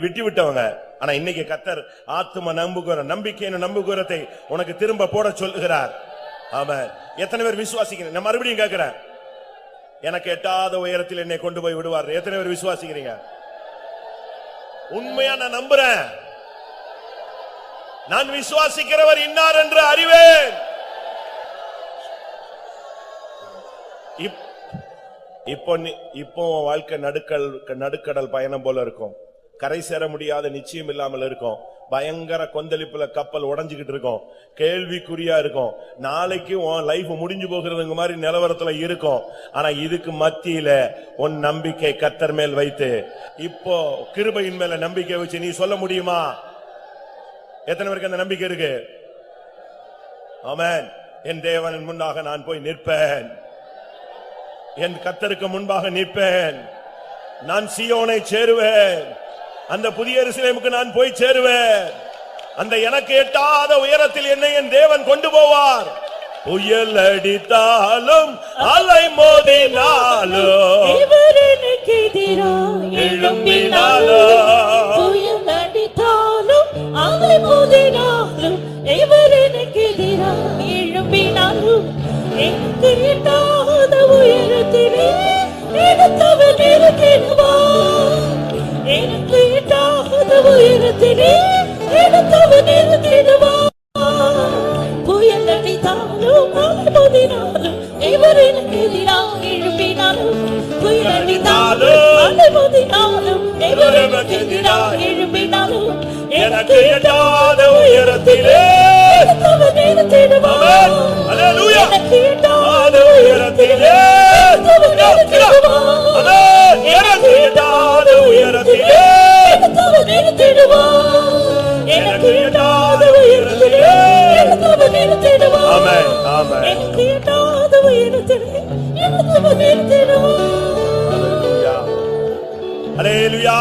வெட்டி விட்டவங்க. ஆனா இன்னைக்கு கர்த்தர் ஆத்தும நம்புகிற நம்பிக்கையின் நம்புகிறதை உனக்கு திரும்ப போட சொல்லுகிறார். ஆமென். எத்தனை பேர் விசுவாசிக்கிறீங்க? நான் மறுபடியும் கேட்கிறேன், எனக்கு எட்டாத உயரத்தில் என்னை கொண்டு போய் விடுவார். எத்தனை பேர் விசுவாசிக்கிறீங்க? உண்மையா நான் நம்புறேன். நான் விசுவாசிக்கிறவர் இன்னார் என்று அறிவேன். இப்போ வாழ்க்கை நடுக்கடல் பயணம் போல இருக்கும். கரை சேர முடியாத நிச்சயம் இல்லாமல் இருக்கும். பயங்கர கொந்தளிப்புல கப்பல் உடைஞ்சுகிட்டு இருக்கும். கேள்விக்குறியா இருக்கும். நாளைக்கு உன் லைஃப் முடிஞ்சு போகிறதுங்க மாதிரி நிலவரத்துல இருக்கும். ஆனா இதுக்கு மத்தியில உன் நம்பிக்கை கர்த்தர் மேல் வைத்து, இப்போ கிருபையின் மேல நம்பிக்கை வச்சு நீ சொல்ல முடியுமா? எத்தனை பேருக்கு அந்த நம்பிக்கை இருக்கு? ஆமென். என் தேவனின் முன்னாக நான் போய் நிற்பேன். என் கர்த்தருக்கு முன்பாக நிற்பேன். நான் சீயோனை சேருவேன். அந்த புதிய எருசலேமுக்கு நான் போய் சேருவேன். அந்த எனக்கு எட்டாத உயரத்தில் என்னை என் தேவன் கொண்டு போவார். புயல் அடித்தாலும் அலை மோதினாலும் இவர் எனக்கு எதிராக எழும்பினாலும், புயல் அடித்தாலும் அலை மோதினாலும், இவர் எனக்கு எதிராக எழும்பினாலும், எனக்கு எட்டாத உயரத்திலே எடுத்தவர் நிறுத்திடுவார். எனக்கு எட்டாத உயரத்திலே எடுத்தவர் நிறுத்திடுவார். புயல் அடித்தாலும் அலை மோதினாலும், இவர் எனக்கு எதிராக எழும்பினாலும், புயல் அடித்தாலும் அலை மோதினாலும், இவர் எனக்கு எதிராக எழும்பினாலும், எனக்கு எட்டாத உயரத்திலே எடுத்தவர் நிறுத்திடுவார். அல்லேலூயா. எனக்கு எட்டாத உயரத்திலே எடுத்தவர் நிறுத்திடுவார். ஆமென். எனக்கு எட்டாத உயரத்திலே எடுத்தவர் நிறுத்திடுவார். எனக்கு எட்டாத உயரத்திலே எடுத்தவர் நிறுத்திடுவார். ஆமென், ஆமென். எனக்கு எட்டாத உயரத்திலே எடுத்தவர் நிறுத்திடுவார். அல்லேலூயா, அல்லேலூயா.